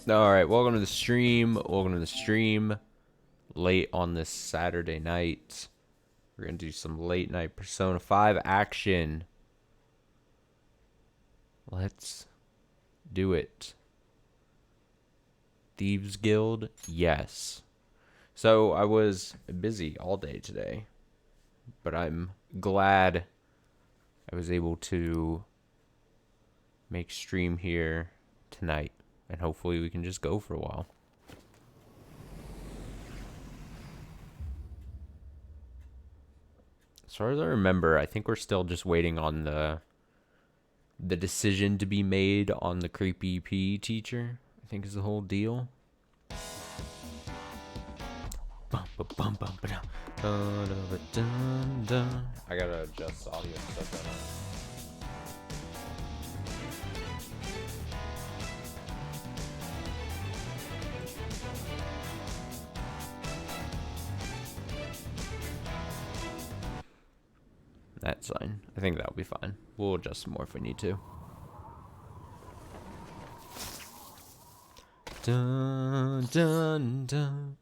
Alright, welcome to the stream. Welcome to the stream. Late on this Saturday night. We're going to do some late night Persona 5 action. Let's do it. Thieves Guild? Yes. So, I was busy all day today. But I'm glad I was able to make stream here tonight. And hopefully we can just go for a while. As far as I remember, I think we're still just waiting on the decision to be made on the creepy PE teacher. I think is the whole deal. I gotta adjust audio stuff. That's fine. I think that'll be fine. We'll adjust some more if we need to. Dun, dun, dun.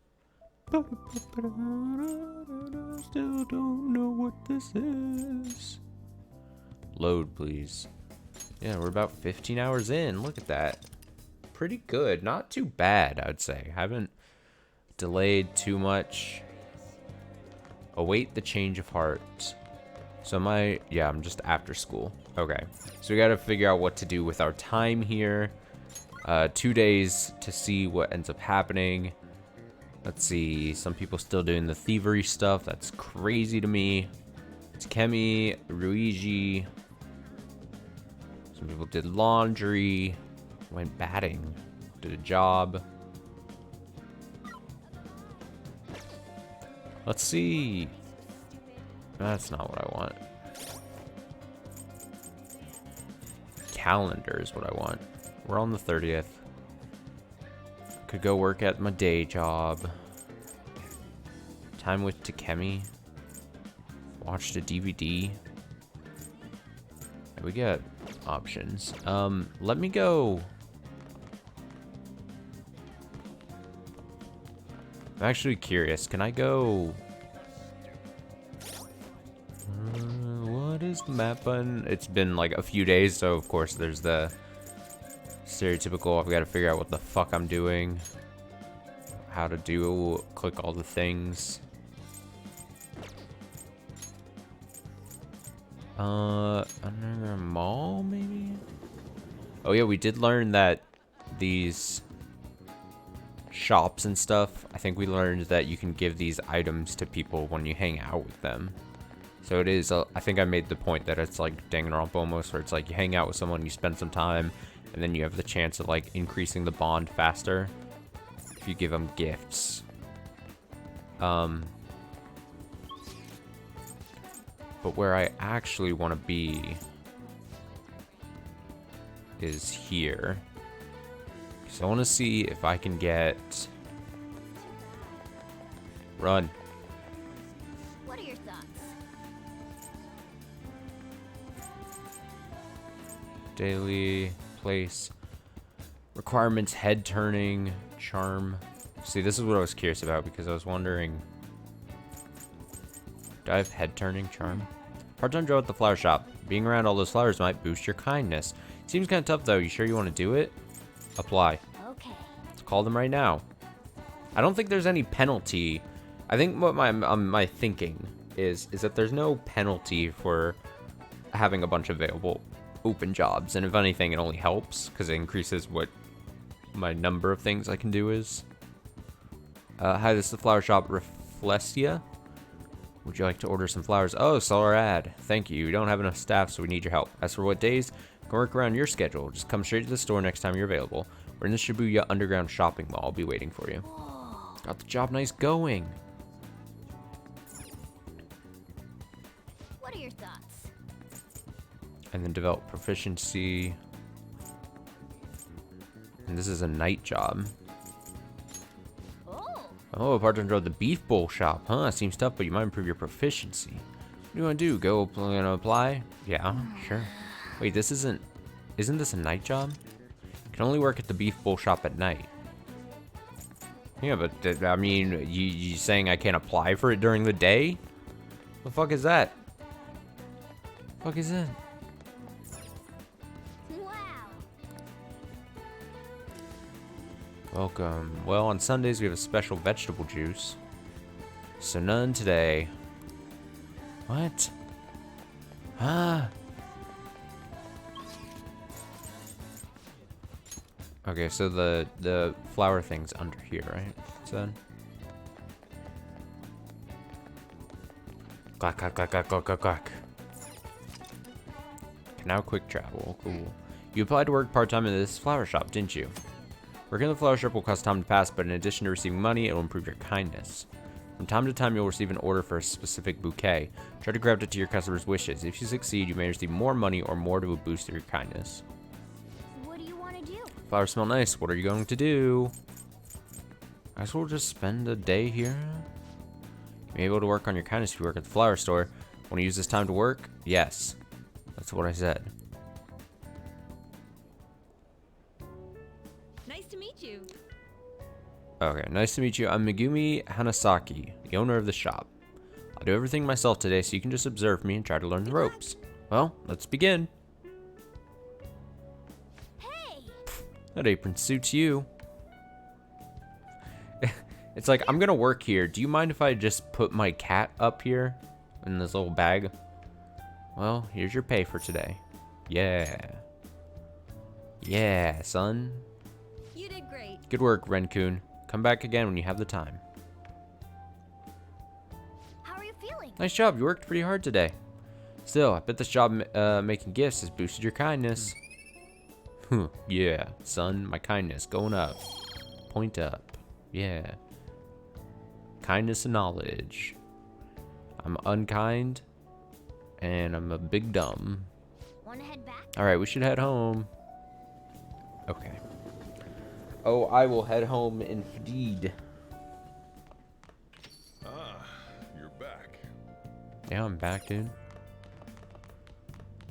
Still don't know what this is. Load, please. Yeah, we're about 15 hours in. Look at that. Pretty good. Not too bad, I would say. Haven't delayed too much. Await the change of heart. So I'm just after school. Okay. So we got to figure out what to do with our time here. 2 days to see what ends up happening. Let's see. Some people still doing the thievery stuff. That's crazy to me. It's Kemi, Ruigi. Some people did laundry. Went batting. Did a job. Let's see. That's not what I want. Calendar is what I want. We're on the 30th. Could go work at my day job. Time with Takemi. Watched a DVD. We got options. Let me go. I'm actually curious. Can I go? What is the map button? It's been like a few days, so of course there's the stereotypical, I've got to figure out what the fuck I'm doing. How to click all the things. Under a mall, maybe? Oh yeah, we did learn that these shops and stuff, I think we learned that you can give these items to people when you hang out with them. So it is, I think I made the point that it's like Danganronpa almost, where it's like you hang out with someone, you spend some time, and then you have the chance of like increasing the bond faster if you give them gifts. But where I actually want to be is here. So I want to see if I can get... Run. What are your thoughts? Daily place. Requirements, head turning, charm. See, this is what I was curious about because I was wondering... Do I have head turning, charm? Part-time job at the flower shop. Being around all those flowers might boost your kindness. Seems kind of tough though. You sure you want to do it? Apply. Okay. Let's call them right now. I don't think there's any penalty. I think what my thinking is that there's no penalty for having a bunch of available open jobs, and if anything, it only helps because it increases what my number of things I can do is. Hi, this is the flower shop, Reflestia. Would you like to order some flowers? Oh, saw our ad. Thank you. We don't have enough staff, so we need your help. As for what days, can work around your schedule. Just come straight to the store next time you're available. We're in the Shibuya Underground Shopping Mall. I'll be waiting for you. Whoa. Got the job nice going. What are your thoughts? And then develop proficiency. And this is a night job. Oh, part-time job at the beef bowl shop. Huh, seems tough, but you might improve your proficiency. What do you want to do? Go apply? Yeah, sure. Wait, this isn't this a night job? Can only work at the beef bowl shop at night. Yeah, but I mean, you saying I can't apply for it during the day? The fuck is that? Fuck is that? Wow. Welcome. Well, on Sundays we have a special vegetable juice. So none today. What? Ah. Okay, so the flower thing's under here, right? So. Clack, clack, clack, clack, clack, clack, clack. Now quick travel. Cool. You applied to work part-time in this flower shop, didn't you? Working in the flower shop will cost time to pass, but in addition to receiving money, it will improve your kindness. From time to time, you'll receive an order for a specific bouquet. Try to graft it to your customer's wishes. If you succeed, you may receive more money or more to boost your kindness. What do you want to do? Flowers smell nice. What are you going to do? I guess we'll just spend a day here. You may be able to work on your kindness if you work at the flower store. Want to use this time to work? Yes. That's what I said. Nice to meet you. Okay, nice to meet you. I'm Megumi Hanasaki, the owner of the shop. I'll do everything myself today, so you can just observe me and try to learn the ropes. Well, let's begin. Hey! That apron suits you. It's like, I'm gonna work here. Do you mind if I just put my cat up here in this little bag? Well, here's your pay for today. Yeah. Yeah, son. You did great. Good work, Ren-kun. Come back again when you have the time. How are you feeling? Nice job. You worked pretty hard today. Still, I bet this job making gifts has boosted your kindness. Yeah, son. My kindness going up. Point up. Yeah. Kindness and knowledge. I'm unkind. And I'm a big dumb. Wanna head back? Alright, we should head home. Okay. Oh, I will head home indeed. Ah, you're back. Yeah, I'm back, dude.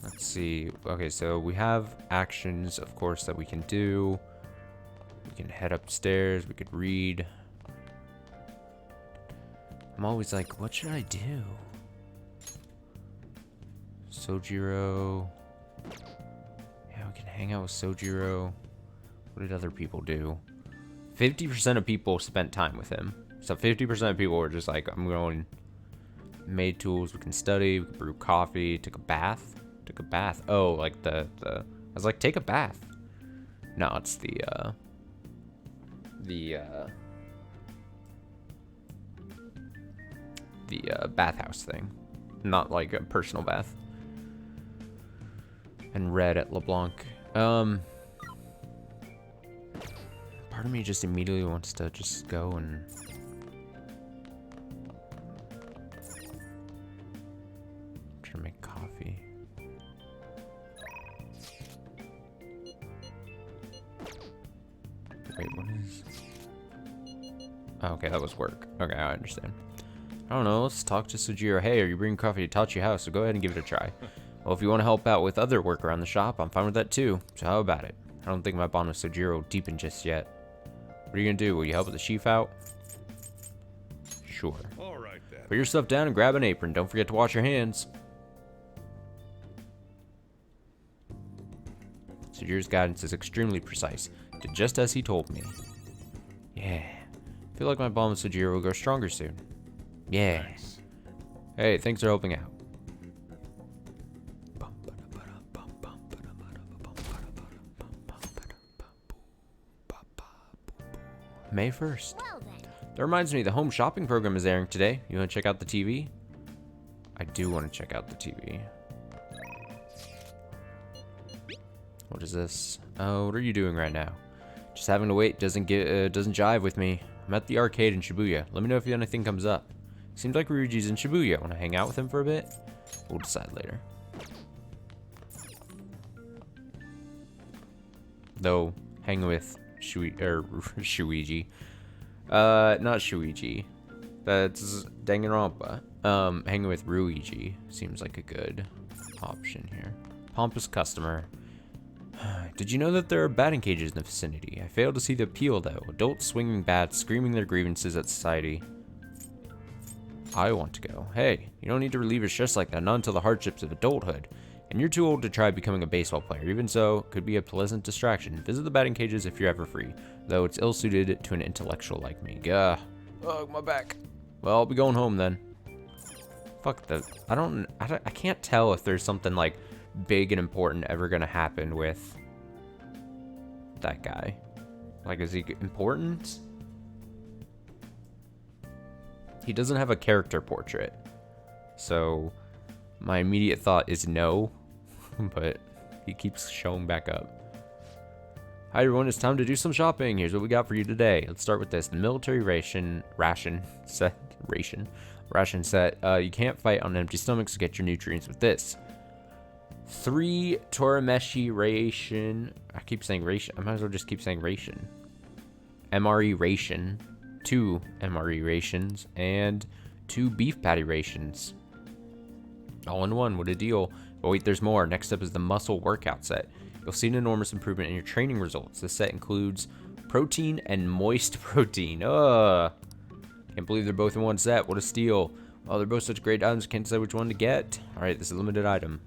Let's see. Okay, so we have actions, of course, that we can do. We can head upstairs. We could read. I'm always like, what should I do? Sojiro. Yeah, we can hang out with Sojiro. What did other people do? 50% of people spent time with him. So 50% of people were just like, I'm going. Made tools. We can study. We can brew coffee. Took a bath. Took a bath. Oh, like the. I was like, take a bath. No, it's the bathhouse thing, not like a personal bath. And read at LeBlanc. Part of me just immediately wants to just go and try to make coffee. Wait, what is? Oh, okay, that was work. Okay, I understand. I don't know, let's talk to Sojiro. Hey, are you bringing coffee to Tachi House? So go ahead and give it a try. Well, if you want to help out with other work around the shop, I'm fine with that too. So how about it? I don't think my bond with Sojiro deepened just yet. What are you gonna do? Will you help with the sheaf out? Sure. All right then. Put your stuff down and grab an apron. Don't forget to wash your hands. Sojiro's guidance is extremely precise. Did just as he told me. Yeah. I feel like my bond with Sojiro will grow stronger soon. Yeah. Thanks. Hey, thanks for helping out. May 1st. Well then. That reminds me, the home shopping program is airing today. You want to check out the TV? I do want to check out the TV. What is this? Oh, what are you doing right now? Just having to wait doesn't jive with me. I'm at the arcade in Shibuya. Let me know if anything comes up. Seems like Ryuji's in Shibuya. Want to hang out with him for a bit? We'll decide later. Though, hanging with Shuiji. Not Shuiji. That's Danganronpa. Hanging with Ryuji seems like a good option here. Pompous customer. Did you know that there are batting cages in the vicinity? I failed to see the appeal, though. Adults swinging bats, screaming their grievances at society. I want to go. Hey, you don't need to relieve your stress like that, not until the hardships of adulthood. And you're too old to try becoming a baseball player. Even so, it could be a pleasant distraction. Visit the batting cages if you're ever free, though it's ill-suited to an intellectual like me. Gah. Oh, my back. Well, I'll be going home then. Fuck that. I can't tell if there's something like big and important ever gonna happen with that guy. Like, is he important? He doesn't have a character portrait, so my immediate thought is no, but he keeps showing back up. Hi everyone, it's time to do some shopping. Here's what we got for you today. Let's start with this: the military ration set. You can't fight on an empty stomach, so get your nutrients with this. 3 Torameshi ration. I keep saying ration. I might as well just keep saying ration. MRE ration. 2 MRE rations. And 2 beef patty rations. All in one. What a deal. But wait, there's more. Next up is the muscle workout set. You'll see an enormous improvement in your training results. This set includes protein and moist protein. Can't believe they're both in one set. What a steal. Oh, they're both such great items. Can't decide which one to get. Alright, this is a limited item.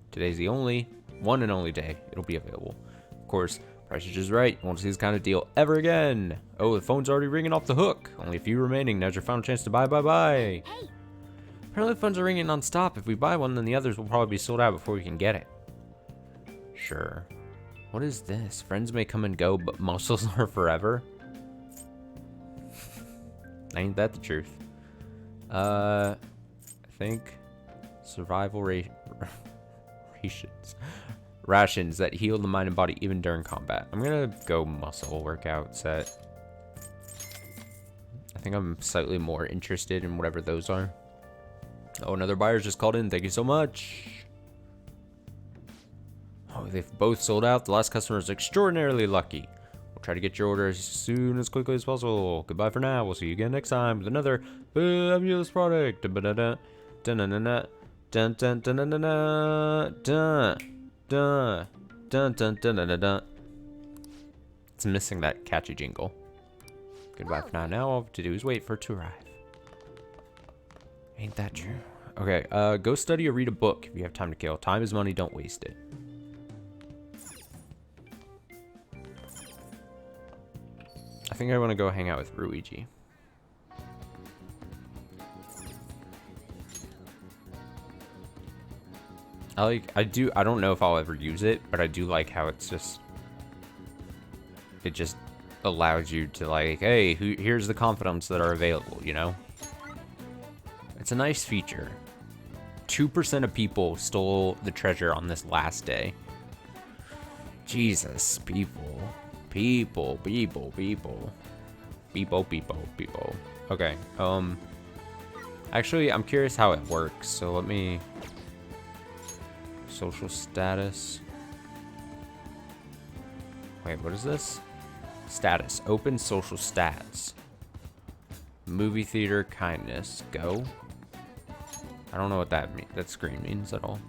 Today's the one and only day it'll be available. Of course, price is just right. You won't see this kind of deal ever again. Oh, the phone's already ringing off the hook. Only a few remaining. Now's your final chance to buy. Hey, Apparently the phones are ringing non-stop. If we buy one, then the others will probably be sold out before we can get it. Sure. What is this? Friends may come and go, but muscles are forever? Ain't that the truth? I think survival rations that heal the mind and body even during combat. I'm gonna go muscle workout set. I think I'm slightly more interested in whatever those are. Oh, another buyer's just called in. Thank you so much. Oh, they've both sold out. The last customer is extraordinarily lucky. We'll try to get your order as quickly as possible. Goodbye for now. We'll see you again next time with another fabulous product. It's missing that catchy jingle. Goodbye for now. Now all I have to do is wait for it to arrive. Ain't that true? Okay, go study or read a book if you have time to kill. Time is money, don't waste it. I think I want to go hang out with Ruiji. I don't know if I'll ever use it, but I do like how it just allows you to, like, hey, here's the confidants that are available, you know? It's a nice feature. 2% of people stole the treasure on this last day. Jesus, people. People. Okay, actually, I'm curious how it works, so let me... Social status. Wait, what is this? Status. Open social stats. Movie theater kindness. Go. I don't know what that screen means at all.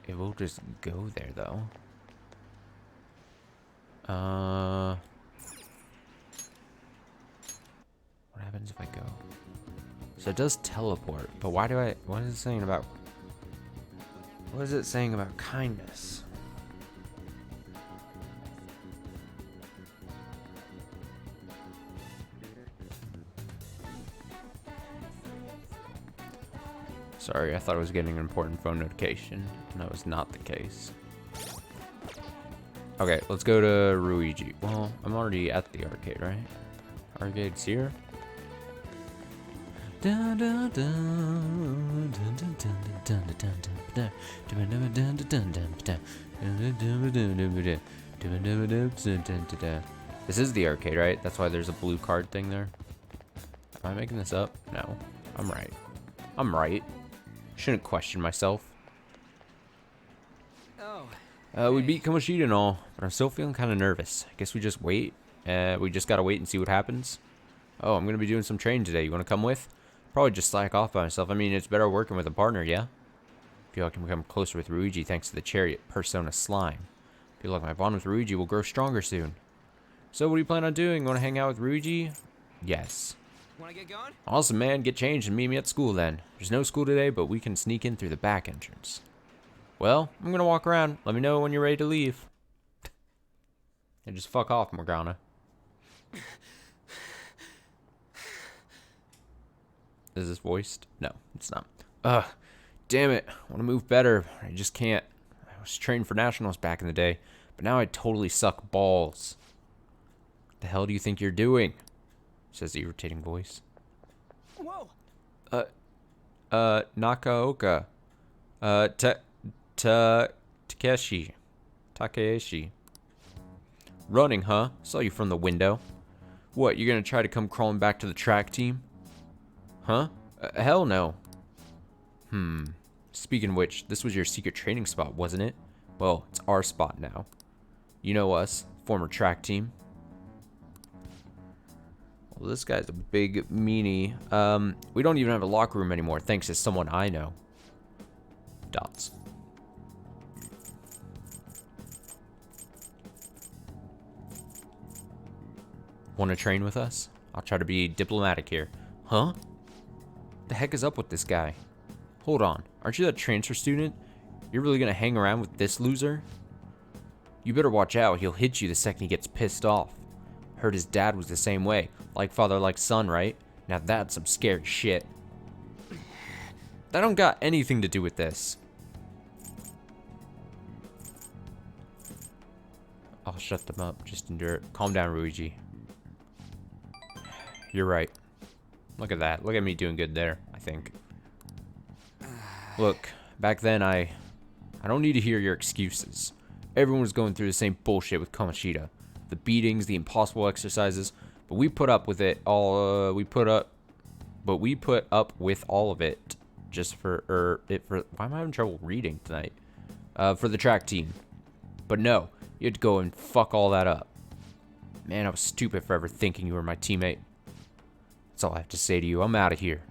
It will just go there though. What happens if I go? So it does teleport, but what is it saying about kindness? Sorry, I thought I was getting an important phone notification, and that was not the case. Okay, let's go to Ruiji. Well, I'm already at the arcade, right? Arcade's here. This is the arcade, right? That's why there's a blue card thing there. Am I making this up? No, I'm right. I'm right. Shouldn't question myself. We beat Kamoshida and all, but I'm still feeling kind of nervous. I guess we just wait. We just gotta wait and see what happens. Oh, I'm gonna be doing some training today. You wanna come with? Probably just slack off by myself. I mean, it's better working with a partner, yeah? Feel like I can become closer with Ryuji thanks to the chariot persona slime. Feel like my bond with Ryuji will grow stronger soon. So what do you plan on doing? Want to hang out with Ryuji? Yes. Wanna get going? Awesome, man. Get changed and meet me at school then. There's no school today, but we can sneak in through the back entrance. Well, I'm going to walk around. Let me know when you're ready to leave. And just fuck off, Morgana. Is this voiced? No, it's not. Ugh. Damn it. I want to move better. I just can't. I was trained for nationals back in the day, but now I totally suck balls. What the hell do you think you're doing? Says the irritating voice. Whoa! Nakaoka. Takeshi. Running, huh? Saw you from the window. What, you're gonna try to come crawling back to the track team? Huh? Hell no. Speaking of which, this was your secret training spot, wasn't it? Well, it's our spot now. You know us, former track team. Well, this guy's a big meanie. We don't even have a locker room anymore, thanks to someone I know. Dots. Want to train with us? I'll try to be diplomatic here. Huh? The heck is up with this guy? Hold on, aren't you that transfer student? You're really gonna hang around with this loser? You better watch out, he'll hit you the second he gets pissed off. Heard his dad was the same way. Like father, like son, right? Now that's some scary shit. That don't got anything to do with this. I'll shut them up, just endure it. Calm down, Ryuji. You're right. Look at that. Look at me doing good there, I think. Look, back then I don't need to hear your excuses. Everyone was going through the same bullshit with Kamoshida. The beatings, the impossible exercises, but we put up with it all. We put up with all of it just for why am I having trouble reading tonight? For the track team. But no, you had to go and fuck all that up. Man, I was stupid for ever thinking you were my teammate. That's all I have to say to you. I'm out of here.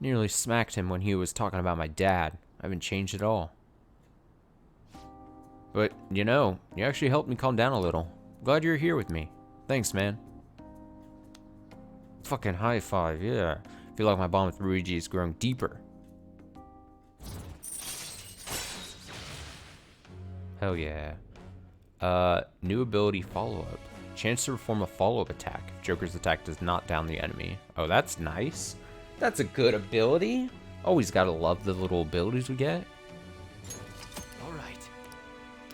Nearly smacked him when he was talking about my dad. I haven't changed at all. But, you know, you actually helped me calm down a little. Glad you're here with me. Thanks, man. Fucking high five, yeah. Feel like my bond with Ryuji is growing deeper. Hell yeah. New ability follow-up. Chance to perform a follow-up attack if Joker's attack does not down the enemy. Oh, that's nice. That's a good ability. Always gotta love the little abilities we get. Alright.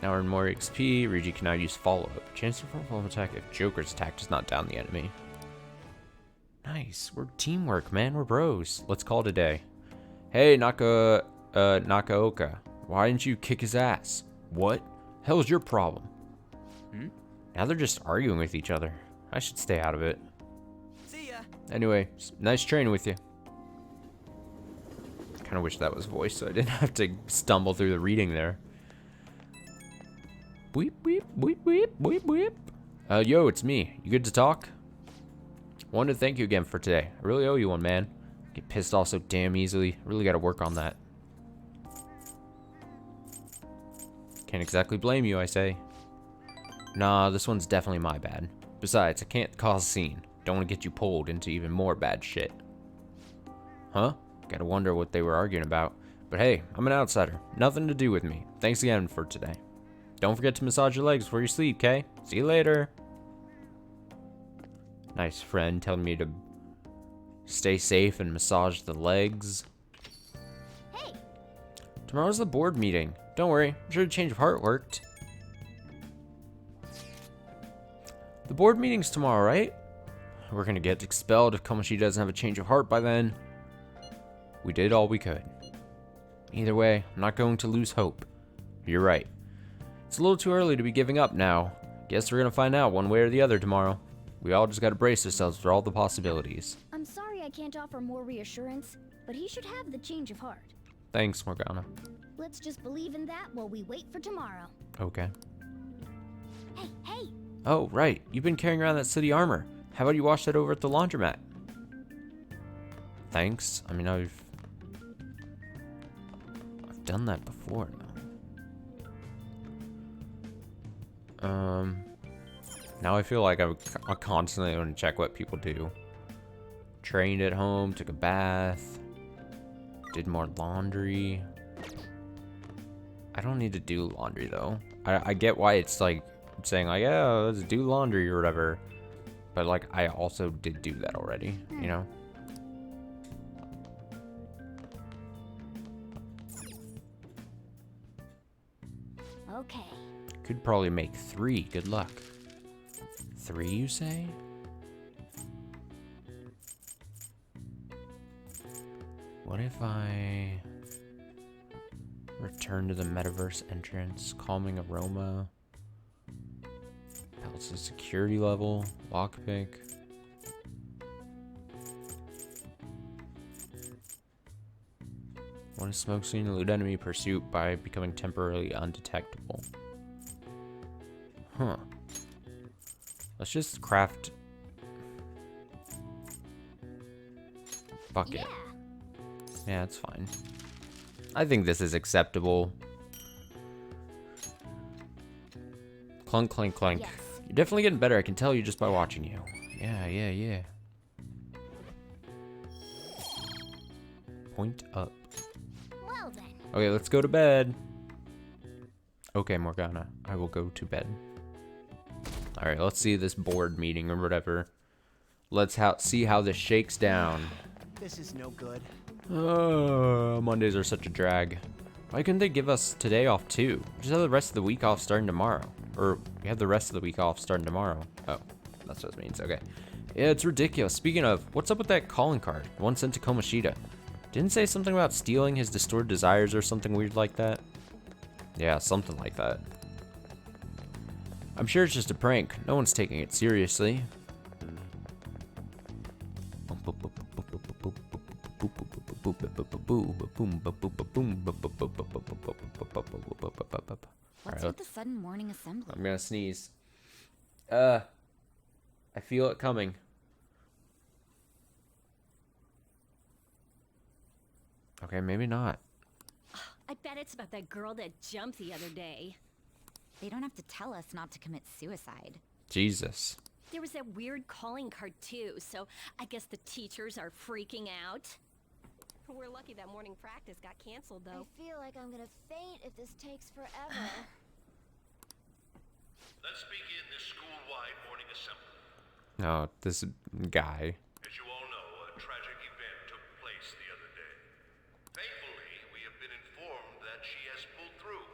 Now earn more XP. Ryuji can now use follow-up. Chance to perform a follow-up attack if Joker's attack does not down the enemy. Nice. We're teamwork, man. We're bros. Let's call it a day. Hey, Nakaoka. Why didn't you kick his ass? What? Hell's your problem? Now they're just arguing with each other. I should stay out of it. See ya. Anyway, nice training with you. Kind of wish that was voiced so I didn't have to stumble through the reading there. Weep, weep, weep, weep, weep, weep. Yo, it's me. You good to talk? Wanted to thank you again for today. I really owe you one, man. Get pissed off so damn easily. Really gotta work on that. Can't exactly blame you, I say. Nah, this one's definitely my bad. Besides, I can't cause a scene. Don't want to get you pulled into even more bad shit. Huh? Gotta wonder what they were arguing about. But hey, I'm an outsider. Nothing to do with me. Thanks again for today. Don't forget to massage your legs before you sleep, okay? See you later. Nice friend telling me to stay safe and massage the legs. Hey, Tomorrow's the board meeting. Don't worry, I'm sure the change of heart worked. The board meeting's tomorrow, right? We're gonna get expelled if Kamoshi doesn't have a change of heart by then. We did all we could. Either way, I'm not going to lose hope. You're right. It's a little too early to be giving up now. Guess we're gonna find out one way or the other tomorrow. We all just gotta brace ourselves for all the possibilities. I'm sorry I can't offer more reassurance, but he should have the change of heart. Thanks, Morgana. Let's just believe in that while we wait for tomorrow. Okay. Hey! Oh, right. You've been carrying around that city armor. How about you wash that over at the laundromat? Thanks. I mean, I've done that before now. Now I feel like I constantly want to check what people do. Trained at home, took a bath, did more laundry. I don't need to do laundry though. I get why it's like saying like, yeah, let's do laundry or whatever. But like, I also did do that already, you know? Okay. Could probably make 3. Good luck. 3, you say? What if I return to the metaverse entrance, calming aroma, pelts the security level, lockpick. One smoke scene, elude enemy pursuit by becoming temporarily undetectable. Huh. Let's just craft bucket. Yeah, it's fine. I think this is acceptable. Clunk, clink, clank. Yes. You're definitely getting better. I can tell you just by watching you. Yeah. Point up. Well then. Okay, let's go to bed. Okay, Morgana, I will go to bed. All right, let's see this board meeting or whatever. Let's see how this shakes down. This is no good. Mondays are such a drag. Why couldn't they give us today off too? Just have the rest of the week off starting tomorrow. Or we have the rest of the week off starting tomorrow. Oh, that's what it means. Okay. Yeah, it's ridiculous. Speaking of, what's up with that calling card? One sent to Kamoshida. Didn't say something about stealing his distorted desires or something weird like that? Yeah, something like that. I'm sure it's just a prank. No one's taking it seriously. What's with the sudden morning assembly? I'm gonna sneeze. I feel it coming. Okay, maybe not. I bet it's about that girl that jumped the other day. They don't have to tell us not to commit suicide. Jesus. There was that weird calling card too, so I guess the teachers are freaking out. We're lucky that morning practice got canceled though. I feel like I'm gonna faint if this takes forever. Let's begin this school-wide morning assembly. Oh, this guy. As you all know, a tragic event took place the other day. Thankfully, we have been informed that she has pulled through,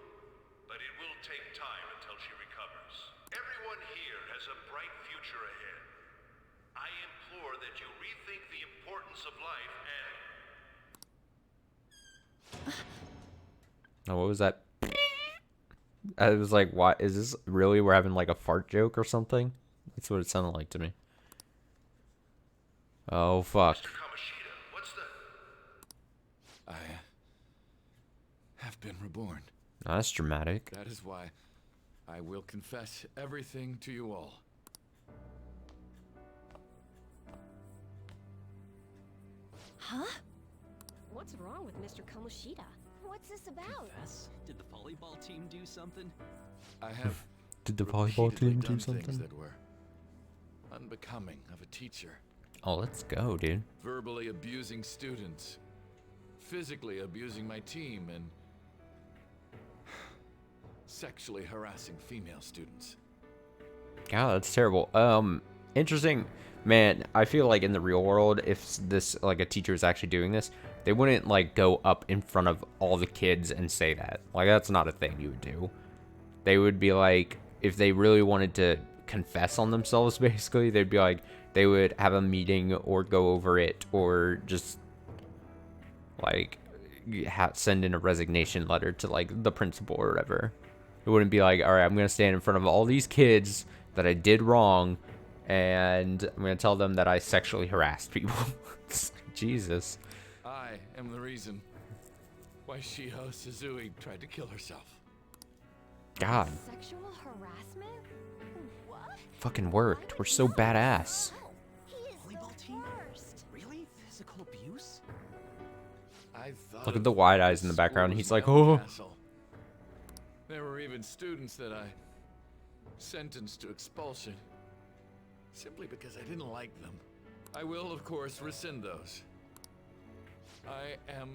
but it will take time until she recovers. Everyone here has a bright future ahead. I implore that you rethink the importance of life and... Oh, what was that? I was like, what? Is this really? We're having like a fart joke or something? That's what it sounded like to me. Oh, fuck. Mr. Kamoshida, what's the... I have been reborn. Oh, that's dramatic. That is why I will confess everything to you all. Huh? What's wrong with Mr. Kamoshida? What's this about? Confess? Did the volleyball team do something? I have Did the volleyball repeatedly team do done something? things that were unbecoming of a teacher. Oh, let's go, dude. Verbally abusing students, physically abusing my team, and sexually harassing female students. God, that's terrible. Interesting. Man, I feel like in the real world, if this, like, a teacher is actually doing this, they wouldn't, like, go up in front of all the kids and say that. Like, that's not a thing you would do. They would be like, if they really wanted to confess on themselves, basically, they'd be like, they would have a meeting or go over it or just, like, send in a resignation letter to, like, the principal or whatever. It wouldn't be like, all right, I'm going to stand in front of all these kids that I did wrong, and I'm going to tell them that I sexually harassed people. Jesus. I am the reason why Shiho Suzui tried to kill herself. God. Sexual harassment? What? Fucking worked. We're so badass. He is Volleyball the team? worst. Really? Physical abuse? excuse? I thought Look of at the wide eyes this in the school background. as He's my like, own oh. castle. There were even students that I sentenced to expulsion simply because I didn't like them. I will, of course, rescind those. I am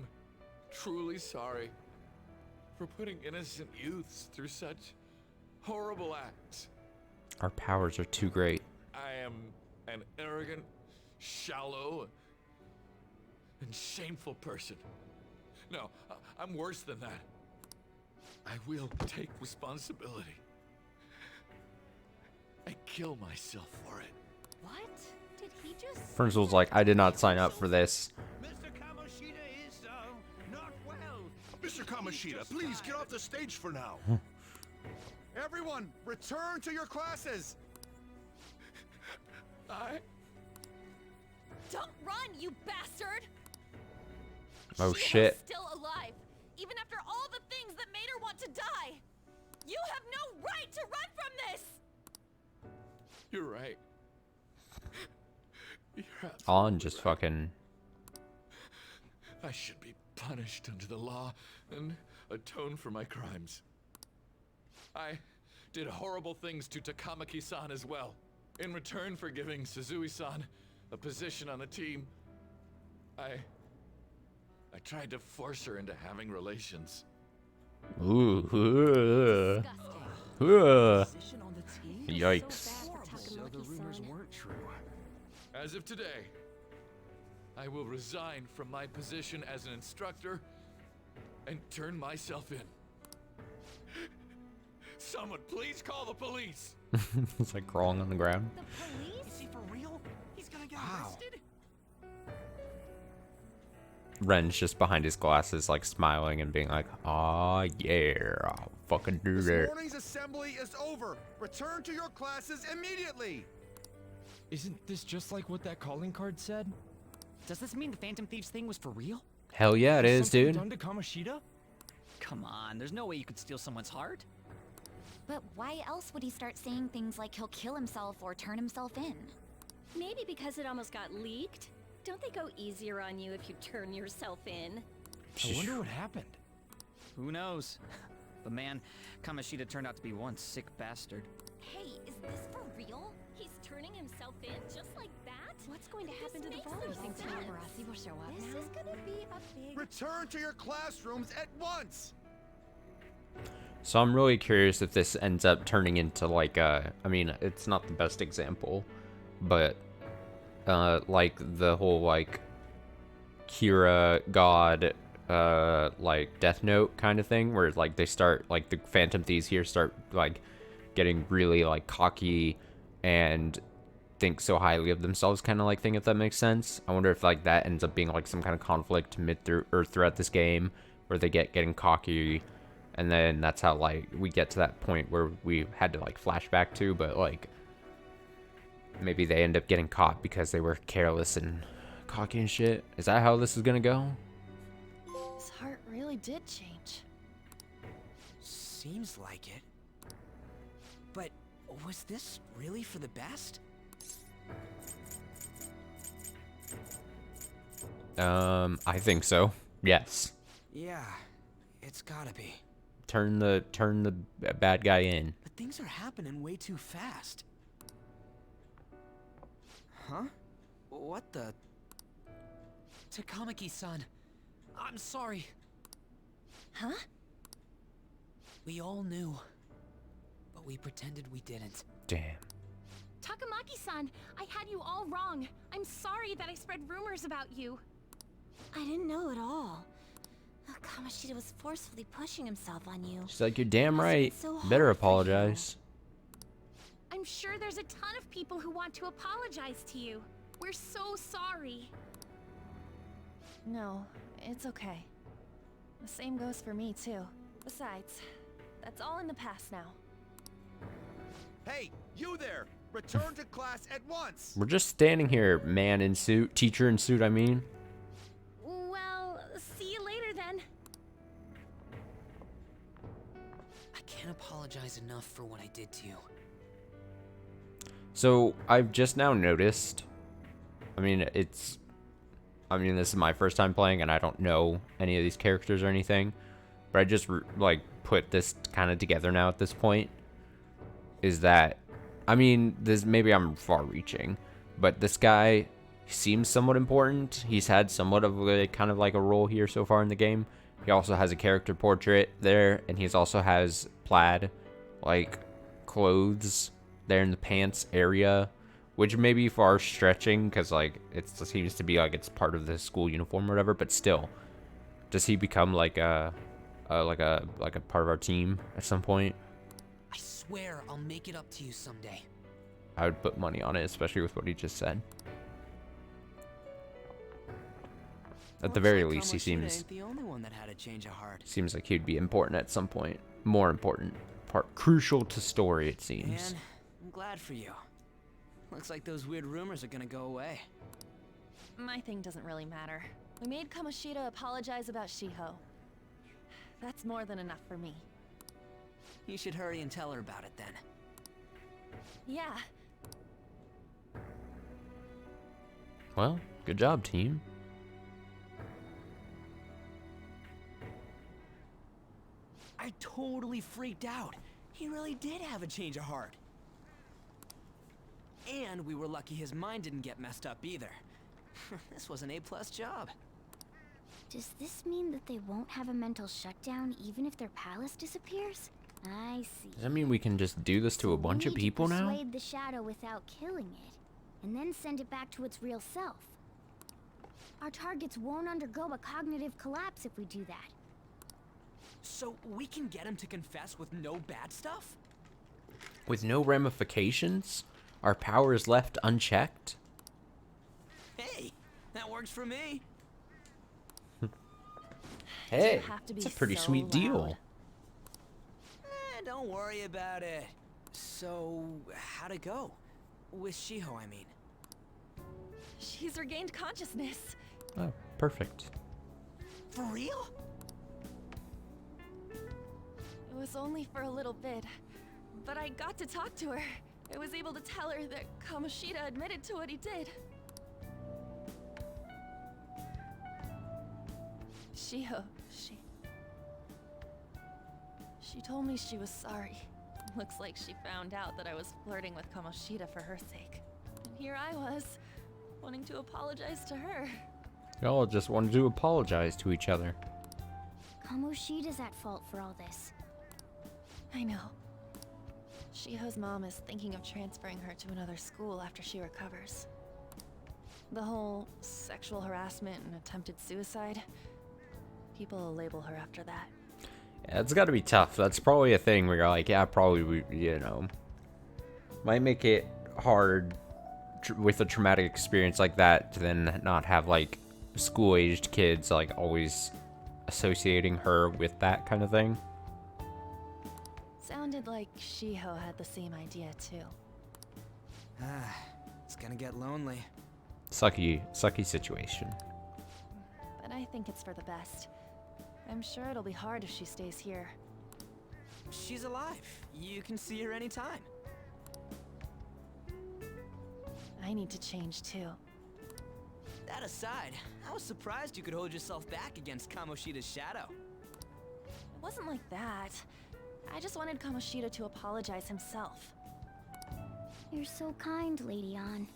truly sorry for putting innocent youths through such horrible acts. Our powers are too great. I am an arrogant, shallow, and shameful person. No, I'm worse than that. I will take responsibility. I kill myself for it. What? Did he just... Principal's like, I did not sign up for this. Mr. Kamoshida is, not well. Mr. Kamoshida, please get off the stage for now. Everyone, return to your classes. Don't run, you bastard! Oh, She shit. is still alive, even after all the things that made her want to die. You have no right to run from this! You're right. You're absolutely On just right. fucking. I should be punished under the law and atone for my crimes. I did horrible things to Takamaki-san as well. In return for giving Suzui-san a position on the team, I tried to force her into having relations. Ooh. Disgusting. Position on the team? Yikes. So bad for So the rumors Takamaki-san. weren't true. As of today, I will resign from my position as an instructor and turn myself in. Someone please call the police! It's like crawling on the ground. The police? Is he for real? He's gonna get Wow. arrested? Ren's just behind his glasses, like smiling and being like, "Aw, yeah, I'll fucking do This that." morning's assembly is over. Return to your classes immediately. Isn't this just like what that calling card said? Does this mean the Phantom Thieves thing was for real? Hell yeah, it is, Something dude. Done to Kamoshida? Come on, there's no way you could steal someone's heart. But why else would he start saying things like he'll kill himself or turn himself in? Maybe because it almost got leaked? Don't they go easier on you if you turn yourself in? I wonder what happened. Who knows? But man, Kamoshida turned out to be one sick bastard. Hey, is this for real? He's turning himself in just like that? What's going to happen to the volleyball You think team? Tanabarasi will show up This now? is gonna be a big... Return to your classrooms at once. So I'm really curious if this ends up turning into like I mean, it's not the best example, but like the whole like Kira God like Death Note kind of thing, where like they start like the Phantom Thieves here start like getting really like cocky and think so highly of themselves, kind of like thing, if that makes sense. I wonder if like that ends up being like some kind of conflict mid through or throughout this game, where they getting cocky, and then that's how like we get to that point where we had to like flashback to, but like maybe they end up getting caught because they were careless and cocky and shit. Is that how this is gonna go? His heart really did change. Seems like it. But was this really for the best? I think so. Yes. Yeah, it's gotta be. Turn the bad guy in. But things are happening way too fast. Huh? What the? Takamaki-san, I'm sorry. Huh? We all knew, but we pretended we didn't. Damn. Takamaki-san, I had you all wrong. I'm sorry that I spread rumors about you. I didn't know at all. Kamoshida was forcefully pushing himself on you. She's like, you're damn Must have been right. so Better hard for you. apologize. I'm sure there's a ton of people who want to apologize to you. We're so sorry. No, it's okay. The same goes for me, too. Besides, that's all in the past now. Hey, you there! Return to class at once. We're just standing here, man in suit, teacher in suit, I mean. Well, see you later then. I can't apologize enough for what I did to you. So I've just now noticed, I mean, it's I mean, this is my first time playing, and I don't know any of these characters or anything. But I just, like, put this kind of together now at this point. Is that, I mean, this maybe I'm far-reaching, but this guy seems somewhat important. He's had somewhat of a kind of like a role here so far in the game. He also has a character portrait there, and he also has plaid, like, clothes there in the pants area, which may be far stretching because, like, it seems to be like it's part of the school uniform or whatever. But still, does he become like a part of our team at some point? I swear I'll make it up to you someday. I would put money on it, especially with what he just said. At the very least, he seems the only one that had a change of heart. Seems like he'd be important at some point. More important. Crucial to story, it seems. Man, I'm glad for you. Looks like those weird rumors are gonna go away. My thing doesn't really matter. We made Kamoshida apologize about Shiho. That's more than enough for me. You should hurry and tell her about it then. Yeah. Well, good job, team. I totally freaked out. He really did have a change of heart. And we were lucky his mind didn't get messed up either. This was an A+ job. Does this mean that they won't have a mental shutdown even if their palace disappears? I see. Does that mean we can just do this to a bunch of people now? Persuade the shadow without killing it, and then send it back to its real self. Our targets won't undergo a cognitive collapse if we do that. So we can get him to confess with no bad stuff? With no ramifications? Our power is left unchecked? Hey, that works for me. Hey, it's a pretty sweet deal. Don't worry about it. So, how'd it go? With Shiho, I mean. She's regained consciousness. Oh, perfect. For real? It was only for a little bit, but I got to talk to her. I was able to tell her that Kamoshida admitted to what he did. Shiho, she told me she was sorry. Looks like she found out that I was flirting with Kamoshida for her sake. And here I was, wanting to apologize to her. Y'all just wanted to apologize to each other. Kamoshida's at fault for all this. I know. Shiho's mom is thinking of transferring her to another school after she recovers. The whole sexual harassment and attempted suicide, people will label her after that. Yeah, it's gotta be tough. That's probably a thing where you're like, yeah, probably, might make it hard with a traumatic experience like that to then not have, like, school-aged kids, like, always associating her with that kind of thing. Sounded like Shiho had the same idea, too. It's gonna get lonely. Sucky situation. But I think it's for the best. I'm sure it'll be hard if she stays here. She's alive. You can see her anytime. I need to change, too. That aside, I was surprised you could hold yourself back against Kamoshida's shadow. It wasn't like that. I just wanted Kamoshida to apologize himself. You're so kind, Lady An.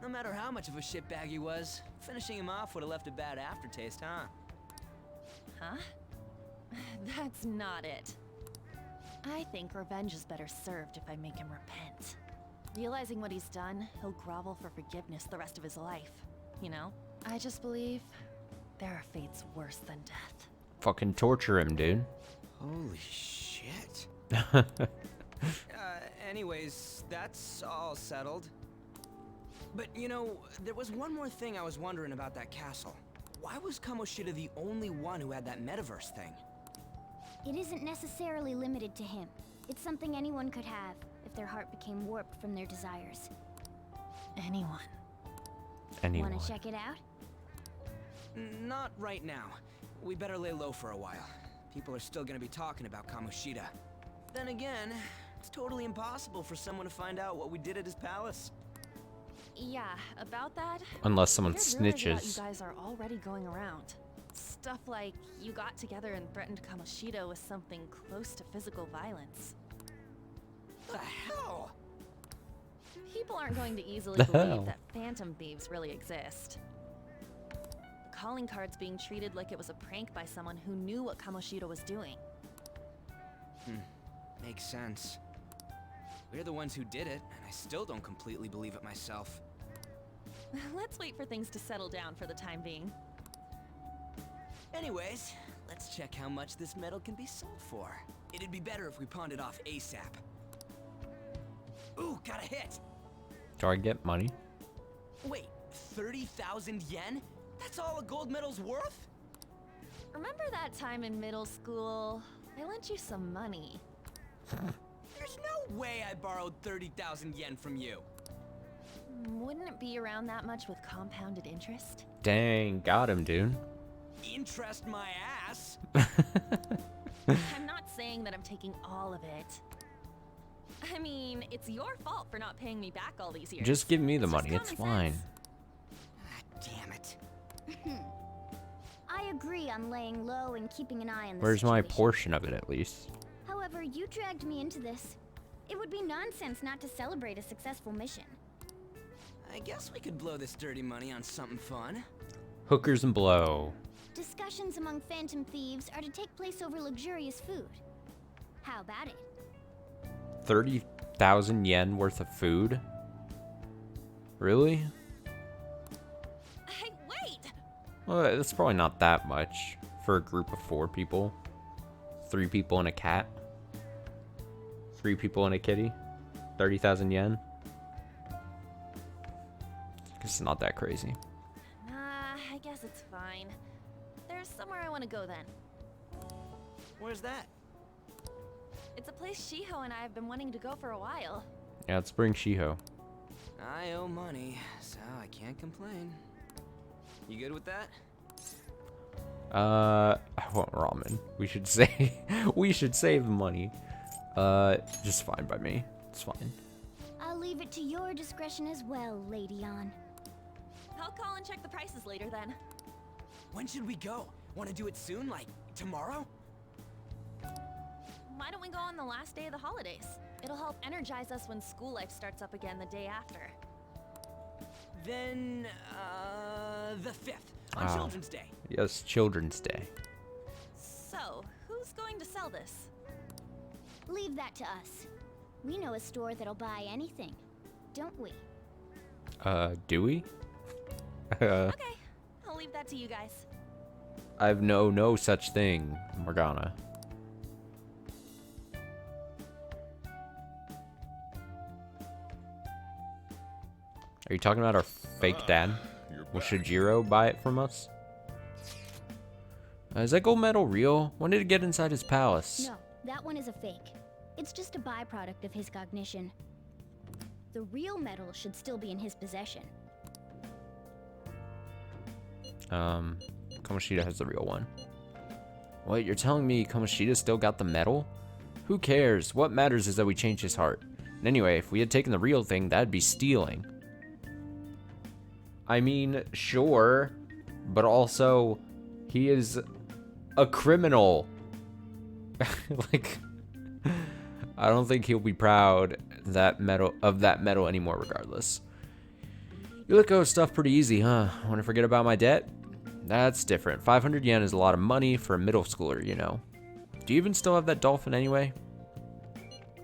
No matter how much of a shitbag he was, finishing him off would have left a bad aftertaste, huh? Huh? That's not it. I think revenge is better served if I make him repent. Realizing what he's done, he'll grovel for forgiveness the rest of his life. You know? I just believe there are fates worse than death. Fucking torture him, dude. Holy shit. Anyways, that's all settled. But, there was one more thing I was wondering about that castle. Why was Kamoshida the only one who had that metaverse thing? It isn't necessarily limited to him. It's something anyone could have, if their heart became warped from their desires. Anyone. Anyone. Wanna check it out? Not right now. We better lay low for a while. People are still gonna be talking about Kamoshida. Then again, it's totally impossible for someone to find out what we did at his palace. Yeah, about that. Unless someone I did realize about snitches. you guys are already going around. Stuff like you got together and threatened Kamoshida with something close to physical violence. The hell? People aren't going to easily The believe hell? that phantom thieves really exist. The calling card's being treated like it was a prank by someone who knew what Kamoshida was doing. Makes sense. We're the ones who did it, and I still don't completely believe it myself. Let's wait for things to settle down for the time being. Anyways, let's check how much this metal can be sold for. It'd be better if we pawned it off ASAP. Ooh, got a hit! Do I get money? Wait, 30,000 yen? That's all a gold medal's worth? Remember that time in middle school? I lent you some money. There's no way I borrowed 30,000 yen from you. Wouldn't it be around that much with compounded interest? Dang, got him, dude. Interest my ass. I'm not saying that I'm taking all of it. I mean, it's your fault for not paying me back all these years. Just give me the It's just money, it's common fine. sense. Damn it. I agree on laying low and keeping an eye on the Where's my situation. portion of it at least? However, you dragged me into this. It would be nonsense not to celebrate a successful mission. I guess we could blow this dirty money on something fun. Hookers and blow. Discussions among phantom thieves are to take place over luxurious food. How about it? 30,000 yen worth of food? Really? Hey, wait! Well, that's probably not that much for a group of 4 people. 3 people and a cat. 3 people and a kitty. 30,000 yen. It's not that crazy. I guess it's fine. There's somewhere I want to go then. Where's that? It's a place Shiho and I have been wanting to go for a while. Yeah, let's bring Shiho. I owe money, so I can't complain. You good with that? I want ramen. We should say we should save money. Just fine by me. It's fine. I'll leave it to your discretion as well, Lady On. I'll call and check the prices later then. When should we go? Want to do it soon, like tomorrow? Why don't we go on the last day of the holidays? It'll help energize us when school life starts up again the day after. Then, the 5th, on Ah. Children's Day. Yes, Children's Day. So, who's going to sell this? Leave that to us. We know a store that'll buy anything, don't we? Do we? Okay, I'll leave that to you guys. I've no such thing, Morgana. Are you talking about our fake dad? Will Shijiro buy it from us? Is that gold medal real? When did it get inside his palace? No, that one is a fake. It's just a byproduct of his cognition. The real medal should still be in his possession. Kamoshida has the real one. Wait, you're telling me Kamoshida still got the medal? Who cares? What matters is that we changed his heart. And anyway, if we had taken the real thing, that'd be stealing. I mean, sure, but also, he is a criminal. Like, I don't think he'll be proud of that medal anymore regardless. You let go of stuff pretty easy, huh? Want to forget about my debt? That's different. 500 yen is a lot of money for a middle schooler, you know. Do you even still have that dolphin anyway?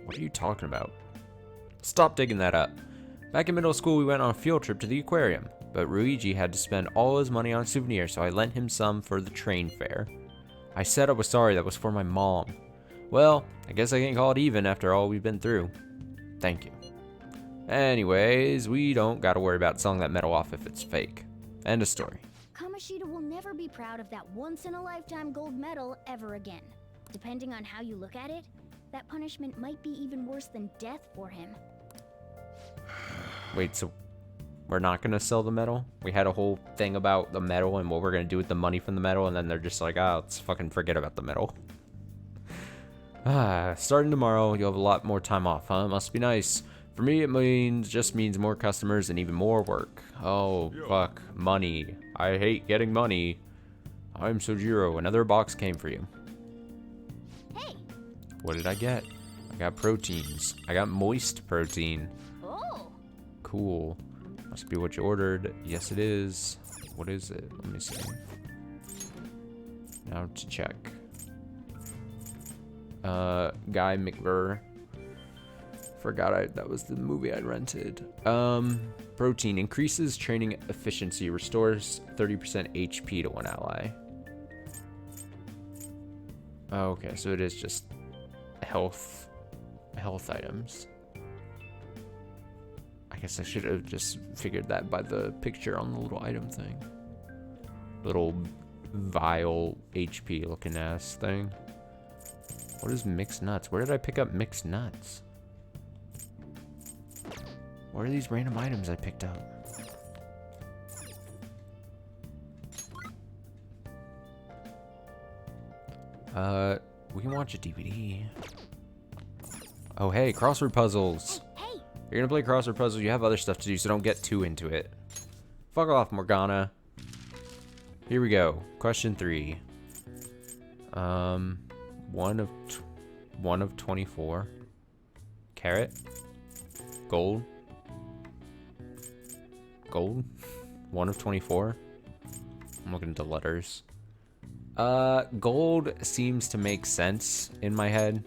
What are you talking about? Stop digging that up. Back in middle school, we went on a field trip to the aquarium, but Ruiji had to spend all his money on souvenirs, so I lent him some for the train fare. I said I was sorry, that was for my mom. Well, I guess I can call it even after all we've been through. Thank you. Anyways, we don't gotta worry about selling that medal off if it's fake. End of story. Kamoshida will never be proud of that once-in-a-lifetime gold medal ever again. Depending on how you look at it, that punishment might be even worse than death for him. Wait, so we're not gonna sell the medal? We had a whole thing about the medal and what we're gonna do with the money from the medal, and then they're just like, oh, let's fucking forget about the medal. Starting tomorrow, you'll have a lot more time off, huh? Must be nice. For me, it just means more customers and even more work. Oh, fuck. Money. I hate getting money. I'm Sojiro. Another box came for you. Hey! What did I get? I got proteins. I got moist protein. Oh! Cool. Must be what you ordered. Yes, it is. What is it? Let me see. Now to check. Guy McVer. Forgot that was the movie I rented. Protein increases training efficiency, restores 30% HP to one ally. Okay, so it is just health items. I guess I should have just figured that by the picture on the little item thing. Little vial HP looking ass thing. What is mixed nuts? Where did I pick up mixed nuts? What are these random items I picked up? We can watch a DVD. Oh, hey, crossword puzzles. Hey! You're gonna play crossword puzzles, you have other stuff to do, so don't get too into it. Fuck off, Morgana. Here we go. Question 3. One of 24. Carrot. Gold. Gold. 1 of 24. I'm looking at the letters. Gold seems to make sense in my head.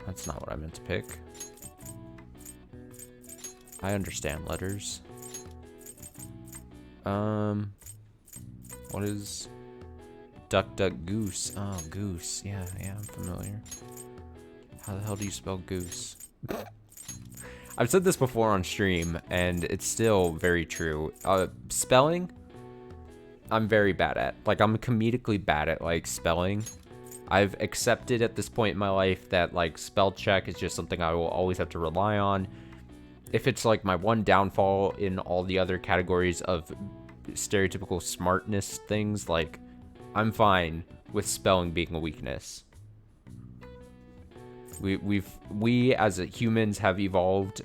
That's not what I meant to pick. I understand letters. What is duck, duck, goose? Oh, goose. Yeah, I'm familiar. How the hell do you spell goose? I've said this before on stream, and it's still very true. Spelling, I'm very bad at. Like, I'm comedically bad at, like, spelling. I've accepted at this point in my life that, like, spell check is just something I will always have to rely on. If it's, like, my one downfall in all the other categories of stereotypical smartness things, like, I'm fine with spelling being a weakness. We as humans have evolved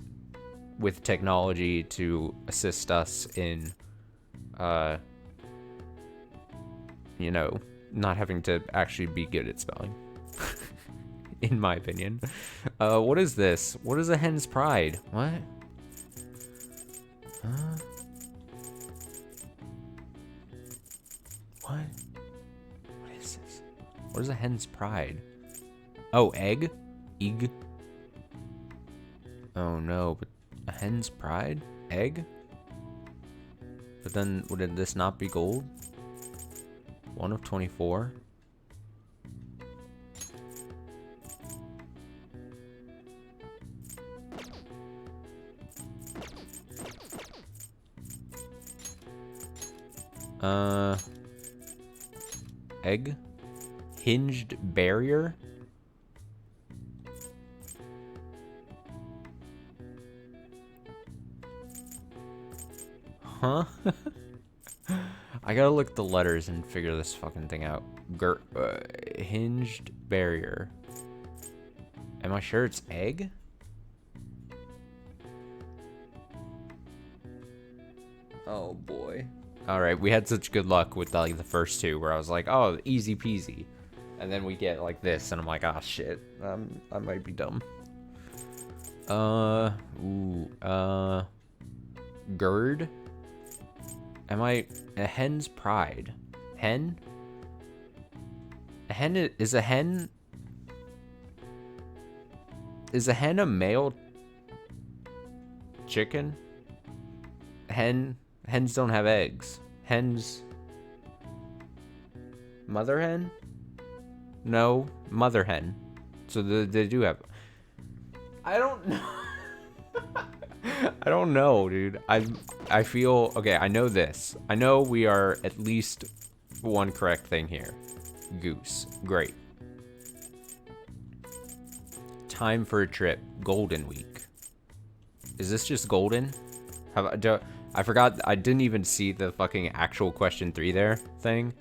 with technology to assist us in, you know, not having to actually be good at spelling. In my opinion. What is this? What is a hen's pride? What? What? What is this? What is a hen's pride? Oh, egg? Egg? Oh no, but a hen's pride? Egg? But then, would this not be gold? 1 of 24? Egg? Hinged barrier? Huh? I gotta look at the letters and figure this fucking thing out. Hinged barrier. Am I sure it's egg? Oh boy. Alright, we had such good luck with like the first two where I was like, oh, easy peasy. And then we get like this and I'm like, ah, shit. I might be dumb. Gird? Am I a hen's pride? Hen? A hen is a hen? Is a hen a male chicken? Hens don't have eggs. Hens. Mother hen? No, mother hen. So they do have. I don't know. I don't know, dude. I feel okay. I know this. I know we are at least one correct thing here. Goose. Great. Time for a trip. Golden Week. Is this just golden? I forgot. I didn't even see the fucking actual question 3 there thing.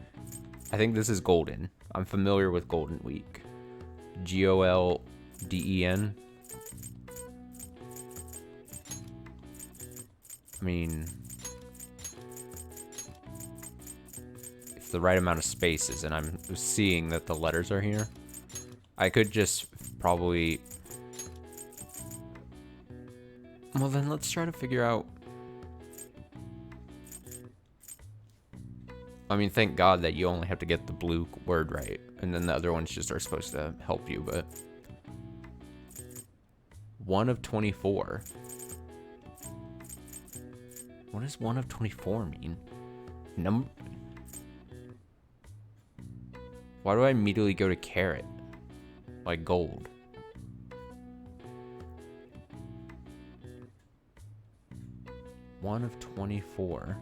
I think this is golden. I'm familiar with Golden Week. Golden. I mean, it's the right amount of spaces, and I'm seeing that the letters are here. I could just probably... Well, then let's try to figure out... I mean, thank God that you only have to get the blue word right, and then the other ones just are supposed to help you, but... 1 of 24. What does 1 of 24 mean? Why do I immediately go to carat? Like gold. One of 24.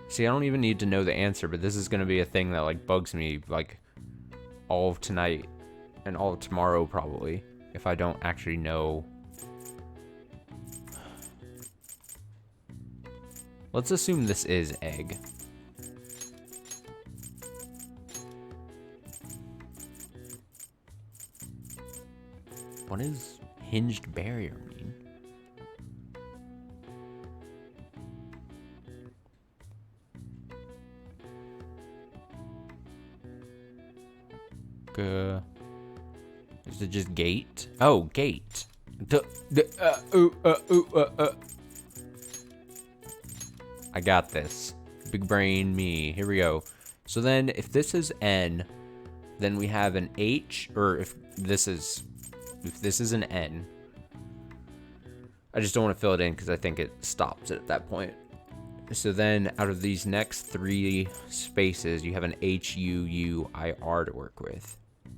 See, I don't even need to know the answer, but this is going to be a thing that like bugs me like all of tonight and all of tomorrow probably if I don't actually know. Let's assume this is egg. What does hinged barrier mean? Is it just gate? Oh, gate. I got this. Big brain me. Here we go. So then if this is N, then we have an H, or if this is an N. I just don't want to fill it in because I think it stops it at that point. So then out of these next 3 spaces, you have an H-U-U-I-R to work with.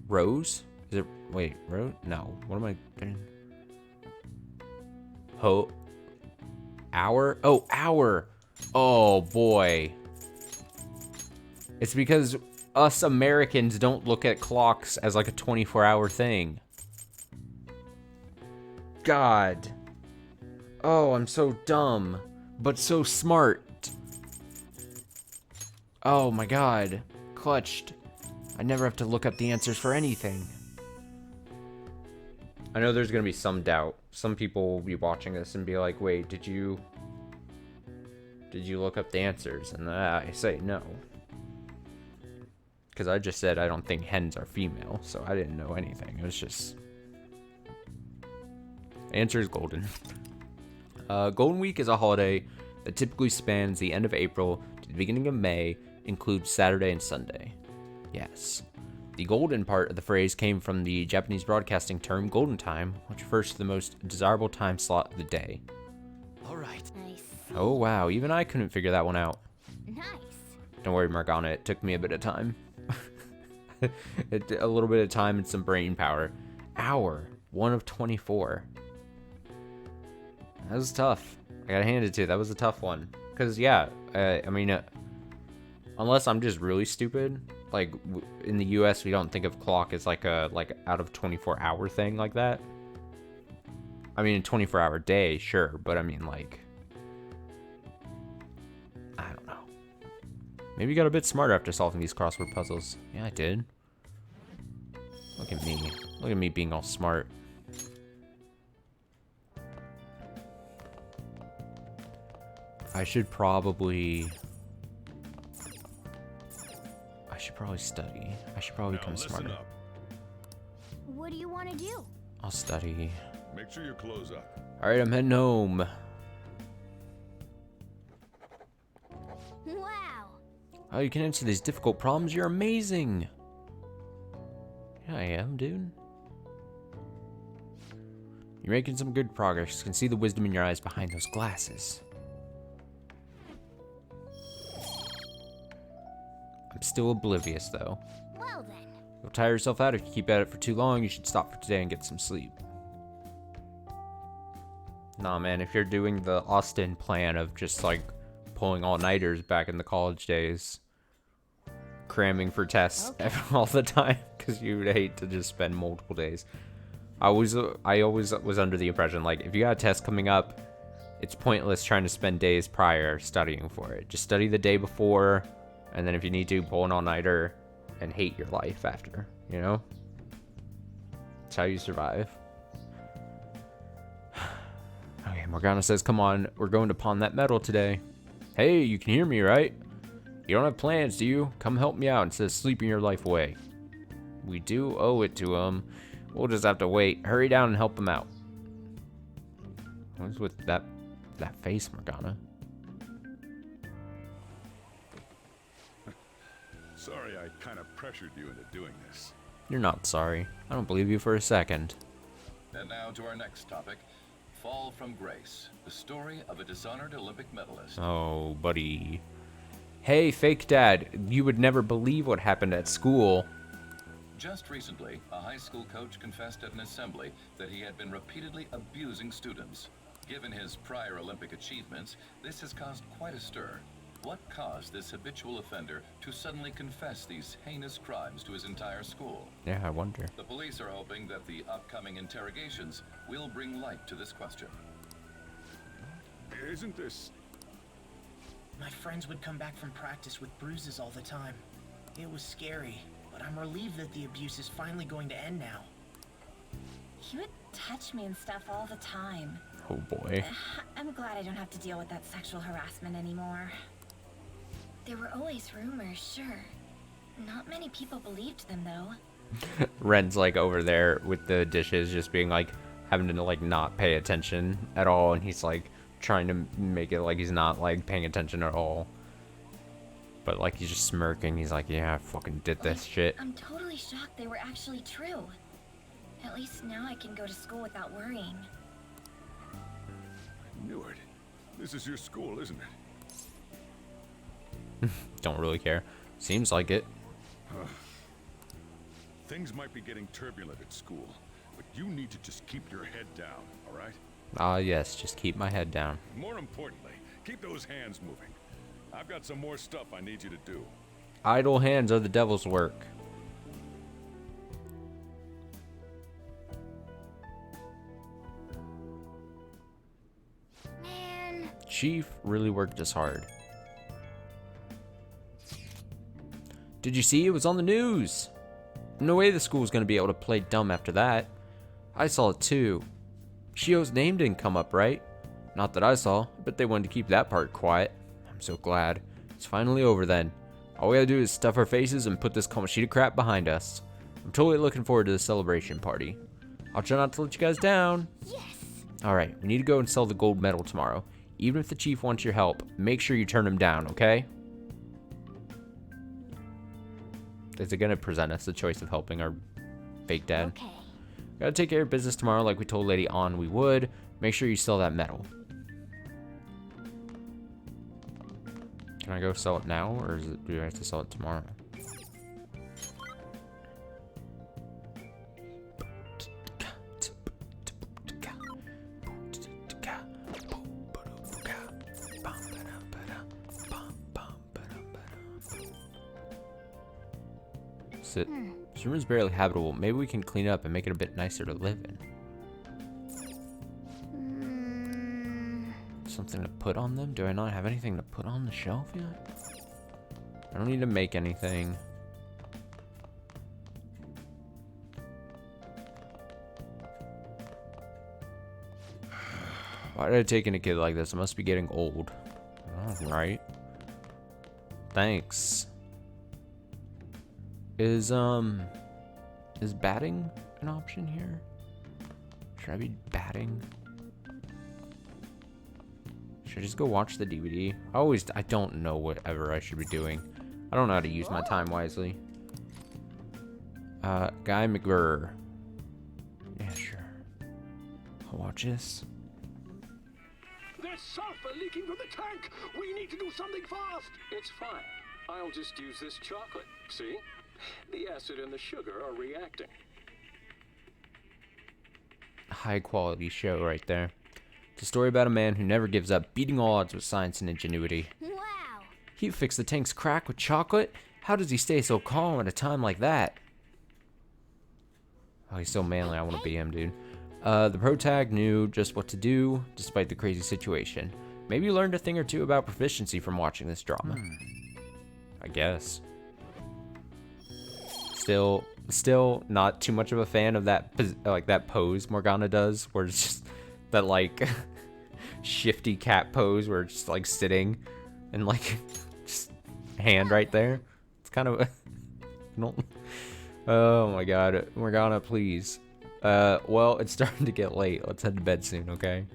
Rose? Is it, wait, rose? No. What am I doing? Hour? Oh, hour. Oh, boy. It's because us Americans don't look at clocks as like a 24-hour thing. God. Oh, I'm so dumb, but so smart. Oh my God. Clutched. I never have to look up the answers for anything. I know there's gonna be some doubt. Some people will be watching this and be like, wait, did you look up the answers? And I say no. Because I just said I don't think hens are female, so I didn't know anything. It was just... Answer is golden. Golden Week is a holiday that typically spans the end of April to the beginning of May, includes Saturday and Sunday. Yes. The golden part of the phrase came from the Japanese broadcasting term golden time, which refers to the most desirable time slot of the day. All right. Nice. Oh wow, even I couldn't figure that one out. Nice. Don't worry, Morgana, it took me a bit of time. A little bit of time and some brain power. Hour. 1 of 24. That was tough. I gotta hand it to you. That was a tough one. Because, yeah, I mean, unless I'm just really stupid, like, in the US, we don't think of clock as, like, a, out of 24-hour thing like that. I mean, a 24-hour day, sure, but I mean, like, I don't know. Maybe you got a bit smarter after solving these crossword puzzles. Yeah, I did. Look at me. Look at me being all smart. I should probably study. I should probably become smarter. Up. What do you want to do? I'll study. Make sure you close up. Alright, I'm heading home. Wow. Oh, you can answer these difficult problems? You're amazing. Yeah, I am, dude. You're making some good progress. You can see the wisdom in your eyes behind those glasses. I'm still oblivious, though. Well then. You'll tire yourself out if you keep at it for too long. You should stop for today and get some sleep. Nah, man, if you're doing the Austin plan of just, like, pulling all-nighters back in the college days, cramming for tests all the time, because you would hate to just spend multiple days. I always was under the impression, like, if you got a test coming up, it's pointless trying to spend days prior studying for it. Just study the day before, and then if you need to, pull an all-nighter, and hate your life after, you know? That's how you survive. Okay, Morgana says, come on, we're going to pawn that medal today. Hey, you can hear me, right? You don't have plans, do you? Come help me out instead of sleeping your life away. We do owe it to him. We'll just have to wait. Hurry down and help him out. What's with that face, Morgana? Sorry I kind of pressured you into doing this. You're not sorry. I don't believe you for a second. And now to our next topic, Fall from Grace, the story of a dishonored Olympic medalist. Oh, buddy. Hey, fake dad, you would never believe what happened at school. Just recently, a high school coach confessed at an assembly that he had been repeatedly abusing students. Given his prior Olympic achievements, this has caused quite a stir. What caused this habitual offender to suddenly confess these heinous crimes to his entire school? Yeah, I wonder. The police are hoping that the upcoming interrogations will bring light to this question. Isn't this... My friends would come back from practice with bruises all the time. It was scary, but I'm relieved that the abuse is finally going to end now. He would touch me and stuff all the time. Oh boy. I'm glad I don't have to deal with that sexual harassment anymore. There were always rumors, sure. Not many people believed them, though. Ren's like over there with the dishes, just being like, having to like not pay attention at all, and he's like trying to make it like he's not like paying attention at all. But like he's just smirking. He's like, yeah, I fucking did this shit. I'm totally shocked they were actually true. At least now I can go to school without worrying. I knew it. This is your school, isn't it? Don't really care. Seems like it. Things might be getting turbulent at school, but you need to just keep your head down, all right? Ah, yes, just keep my head down. More importantly, keep those hands moving. I've got some more stuff I need you to do. Idle hands are the devil's work. Man. Chief really worked us hard. Did you see? It was on the news. No way the school was going to be able to play dumb after that. I saw it too. Shio's name didn't come up, right? Not that I saw, but they wanted to keep that part quiet. I'm so glad. It's finally over then. All we gotta do is stuff our faces and put this Kamoshida crap behind us. I'm totally looking forward to the celebration party. I'll try not to let you guys down. Yes. Alright, we need to go and sell the gold medal tomorrow. Even if the chief wants your help, make sure you turn him down, okay? Is it gonna present us the choice of helping our fake dad? Okay. Gotta take care of business tomorrow like we told Lady An we would. Make sure you sell that medal. Can I go sell it now, or do I have to sell it tomorrow? This room is barely habitable. Maybe we can clean it up and make it a bit nicer to live in. Something to put on them? Do I not have anything to put on the shelf yet? I don't need to make anything. Why did I take in a kid like this? I must be getting old. Alright. Thanks. Is batting an option here? Should I be batting? Should I just go watch the DVD? I don't know whatever I should be doing. I don't know how to use my time wisely. Guy McGurr. Yeah, sure. I'll watch this. There's sulfur leaking from the tank! We need to do something fast! It's fine. I'll just use this chocolate. See? The acid and the sugar are reacting. High quality show right there. It's a story about a man who never gives up, beating all odds with science and ingenuity. Wow. He fixed the tank's crack with chocolate? How does he stay so calm at a time like that? Oh, he's so manly. I want to be him, dude. The protag knew just what to do, despite the crazy situation. Maybe you learned a thing or two about proficiency from watching this drama. I guess. Still not too much of a fan of that, like that pose Morgana does, where it's just that like shifty cat pose where it's just like sitting and like just hand right there. It's kind of oh my god, Morgana, please. Well, it's starting to get late. Let's head to bed soon, okay?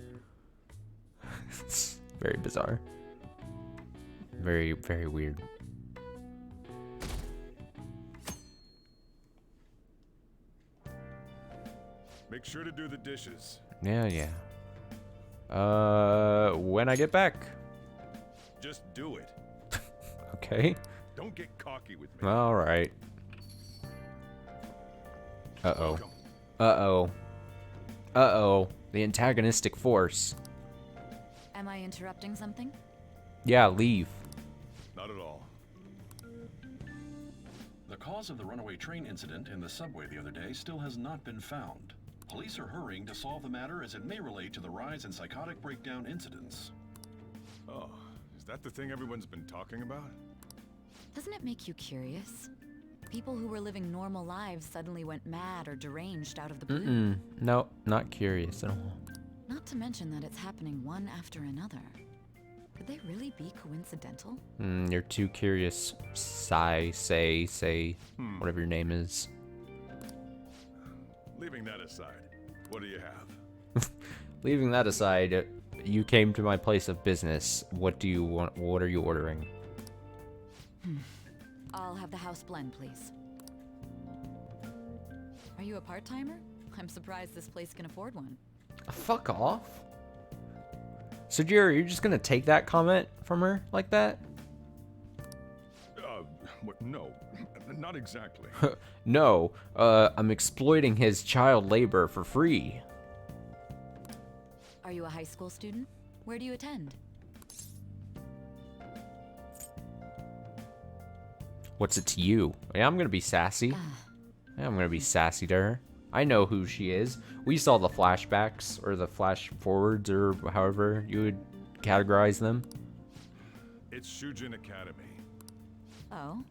It's very bizarre. Very, very weird. Make sure to do the dishes. Yeah. When I get back. Just do it. Okay. Don't get cocky with me. All right. Uh-oh. Uh-oh. Uh-oh. The antagonistic force. Am I interrupting something? Yeah, leave. Not at all. The cause of the runaway train incident in the subway the other day still has not been found. Police are hurrying to solve the matter as it may relate to the rise in psychotic breakdown incidents. Oh, is that the thing everyone's been talking about? Doesn't it make you curious? People who were living normal lives suddenly went mad or deranged out of the blue. No, not curious at all. Not to mention that it's happening one after another. Could they really be coincidental? You're too curious. Say, whatever your name is. Leaving that aside, what do you have? Leaving that aside, you came to my place of business. What do you want? What are you ordering? I'll have the house blend, please. Are you a part-timer? I'm surprised this place can afford one. Fuck off. So, Jerry, you're just gonna take that comment from her like that? No, not exactly. No, I'm exploiting his child labor for free. Are you a high school student? Where do you attend? What's it to you? Yeah, I'm gonna be sassy. Yeah, I'm gonna be sassy to her. I know who she is. We saw the flashbacks, or the flash forwards, or however you would categorize them. It's Shujin Academy. Oh,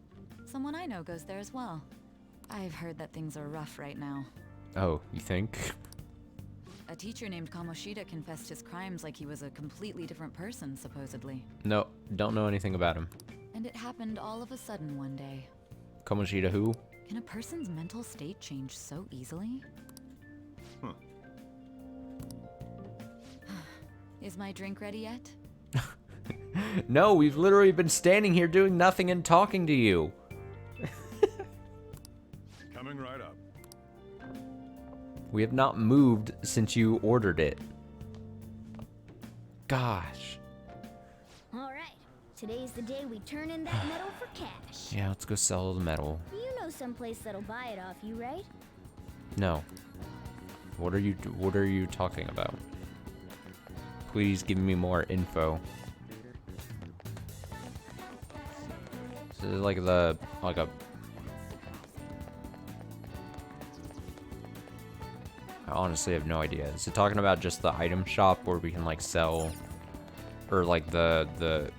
someone I know goes there as well. I've heard that things are rough right now. Oh, you think? A teacher named Kamoshida confessed his crimes like he was a completely different person, supposedly. No, don't know anything about him. And it happened all of a sudden one day. Kamoshida who? Can a person's mental state change so easily? Huh. Is my drink ready yet? No, we've literally been standing here doing nothing and talking to you. Coming right up. We have not moved since you ordered it. Gosh. All right. Today's the day we turn in that metal for cash. Yeah, let's go sell the metal. You know someplace that'll buy it off you, right? No. What are you talking about? Please give me more info. So like a I honestly have no idea. Is it talking about just the item shop where we can like sell, or like the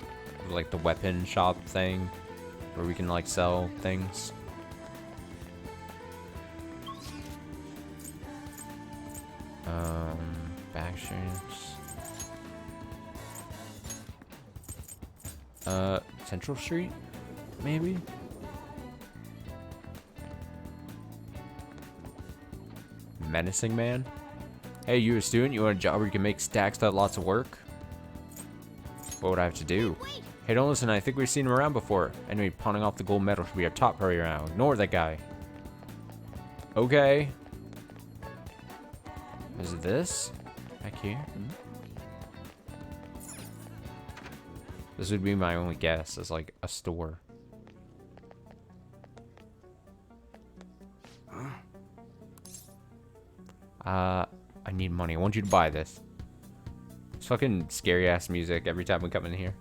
weapon shop thing where we can like sell things? Backstreets. Central Street, maybe? Menacing man? Hey, you a student? You want a job where you can make stacks without lots of work? What would I have to do? Hey, don't listen, I think we've seen him around before. Anyway, pawning off the gold medal should be our top priority now. Ignore that guy. Okay. Is it this? Back here? This would be my only guess, as like a store. I need money. I want you to buy this. It's fucking scary ass music every time we come in here.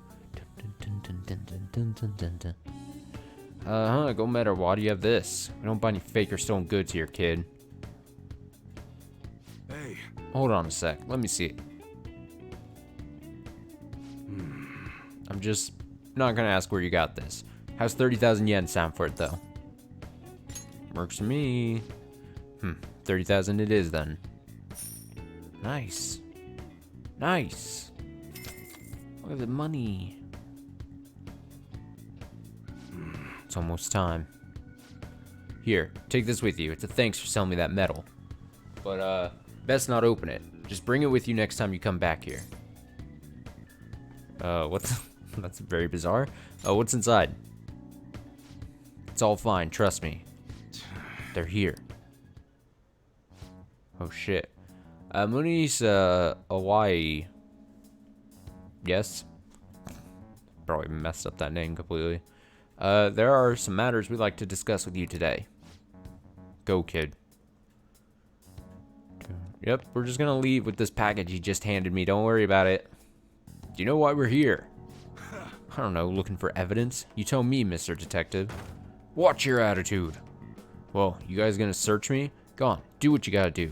Go matter. Why do you have this? We don't buy any fake or stolen goods here, kid. Hey. Hold on a sec. Let me see it. I'm just not gonna ask where you got this. How's 30,000 yen sound for it though? Works for me. 30,000 it is then. Nice. Nice. Look at the money. It's almost time. Here, take this with you. It's a thanks for selling me that metal. But, best not open it. Just bring it with you next time you come back here. What's... That's very bizarre. What's inside? It's all fine, trust me. They're here. Oh, shit. Muni's, Hawaii. Yes? Probably messed up that name completely. There are some matters we'd like to discuss with you today. Go, kid. Yep, we're just gonna leave with this package he just handed me. Don't worry about it. Do you know why we're here? I don't know, looking for evidence? You tell me, Mr. Detective. Watch your attitude. Well, you guys gonna search me? Go on, do what you gotta do.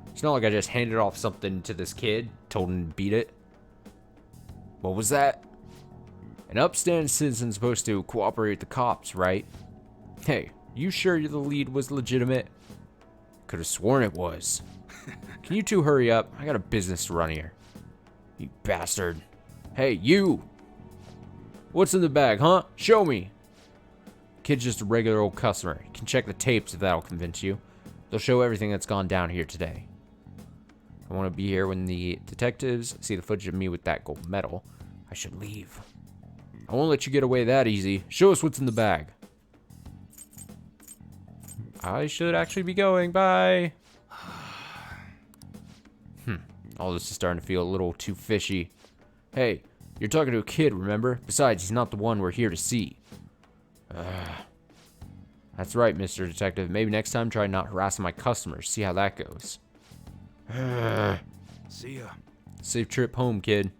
It's not like I just handed off something to this kid, told him to beat it. What was that? An upstanding citizen's supposed to cooperate with the cops, right? Hey, you sure the lead was legitimate? Could have sworn it was. Can you two hurry up? I got a business to run here. You bastard. Hey, you! What's in the bag, huh? Show me! Kid's just a regular old customer. You can check the tapes if that'll convince you. They'll show everything that's gone down here today. I want to be here when the detectives see the footage of me with that gold medal. I should leave. I won't let you get away that easy. Show us what's in the bag. I should actually be going. Bye. All this is starting to feel a little too fishy. Hey, you're talking to a kid, remember? Besides, he's not the one we're here to see. That's right, Mr. Detective. Maybe next time try not harassing my customers. See how that goes. See ya. Safe trip home, kid.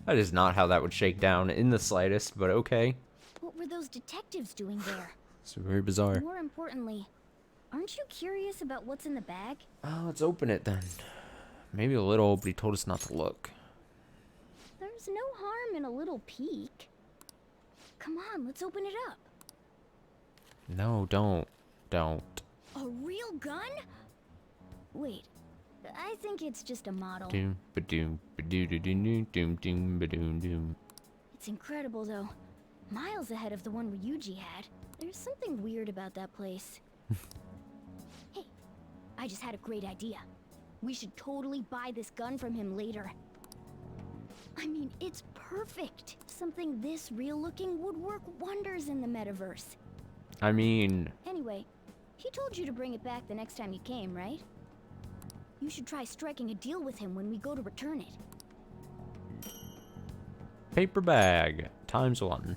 That is not how that would shake down in the slightest, but okay. What were those detectives doing there? It's very bizarre. More importantly, aren't you curious about what's in the bag? Let's open it then. Maybe a little, but he told us not to look. There's no harm in a little peek. Come on, let's open it up. No, don't. Don't. A real gun? Wait, I think it's just a model. Doom, ba-doom, ba-doo-doo-doo-doo, doom, doom, ba-doom, doom. It's incredible, though. Miles ahead of the one Ryuji had. There's something weird about that place. Hey, I just had a great idea. We should totally buy this gun from him later. I mean, it's perfect. Something this real-looking would work wonders in the metaverse. I mean... Anyway, he told you to bring it back the next time you came, right? You should try striking a deal with him when we go to return it. Paper bag. ×1.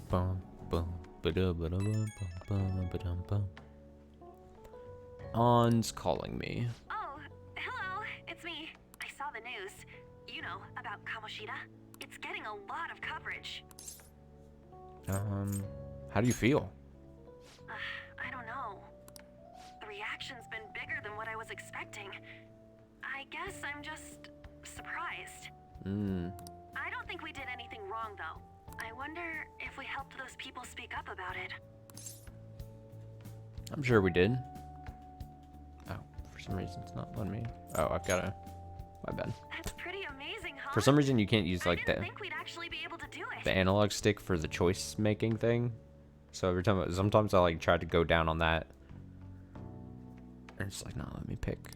Bum, bum, ba-da, ba-da, bum, bum, ba-dum, bum. On's calling me. Oh, hello, it's me. I saw the news. You know, about Kamoshida. It's getting a lot of coverage. How do you feel? I don't know. The reaction's been bigger than what I was expecting. I guess I'm just surprised. I don't think we did anything wrong, though. I wonder if we helped those people speak up about it. I'm sure we did. Oh, for some reason it's not letting me. Oh, I've got to... My bad. That's pretty amazing, huh? For some reason you can't use like I didn't think we'd actually be able to do it. the analog stick for the choice making thing. So every time, sometimes I like try to go down on that. And it's like, not let me pick.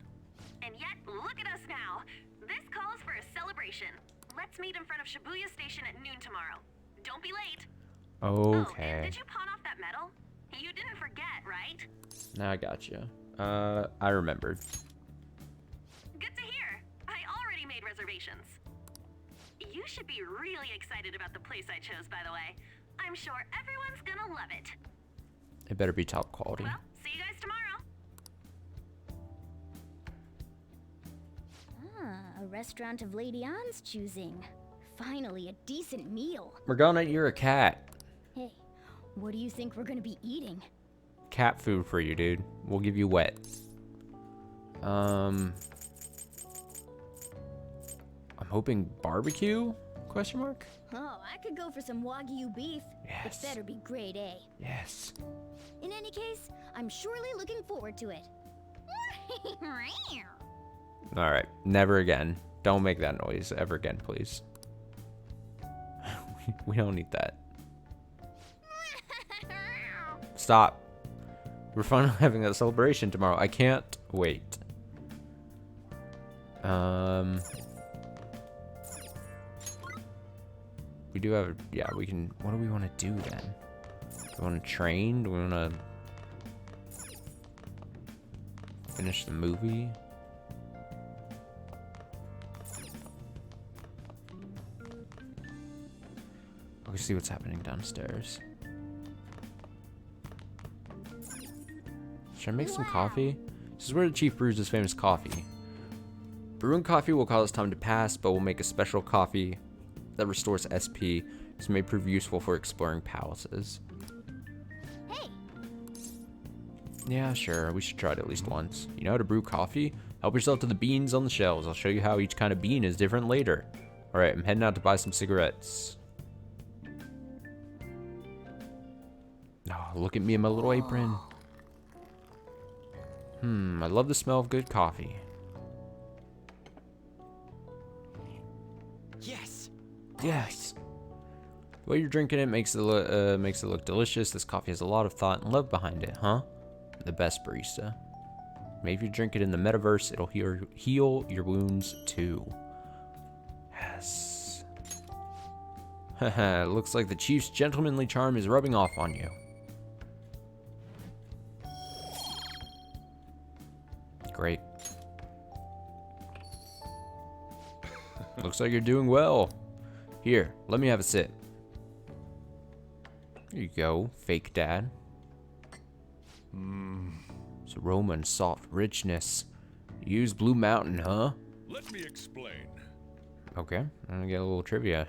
And yet, look at us now. This calls for a celebration. Let's meet in front of Shibuya Station at noon tomorrow. Don't be late. Okay. Oh, and did you pawn off that medal? You didn't forget, right? Now I got you. I remembered. Good to hear. I already made reservations. You should be really excited about the place I chose, by the way. I'm sure everyone's gonna love it. It better be top quality. Well, see you guys tomorrow. Ah, a restaurant of Lady Ann's choosing. Finally, a decent meal. Morgana, you're a cat. Hey, what do you think we're gonna be eating? Cat food for you, dude. We'll give you wet. I'm hoping barbecue? Question mark? Oh, I could go for some Wagyu beef. Yes. It better be grade A. Yes. In any case, I'm surely looking forward to it. Alright, never again. Don't make that noise ever again, please. We don't need that. Stop. We're finally having a celebration tomorrow. I can't wait. We do have, yeah, we can, what do we want to do then? Do we want to train? Do we want to finish the movie? Let's see what's happening downstairs. Should I make some coffee? This is where the Chief brews his famous coffee. Brewing coffee will cause time to pass, but will make a special coffee that restores SP. This may prove useful for exploring palaces. Hey. Yeah, sure. We should try it at least once. You know how to brew coffee? Help yourself to the beans on the shelves. I'll show you how each kind of bean is different later. Alright, I'm heading out to buy some cigarettes. Oh, look at me in my little apron. I love the smell of good coffee. Yes. Yes. The way you're drinking it makes it look delicious. This coffee has a lot of thought and love behind it, huh? The best barista. Maybe if you drink it in the metaverse, it'll heal your wounds too. Yes. Haha, looks like the Chief's gentlemanly charm is rubbing off on you. Great. Looks like you're doing well. Here, let me have a sip. Here you go, fake dad. It's aroma and soft richness. You use Blue Mountain, huh? Let me explain. Okay, I'm gonna get a little trivia.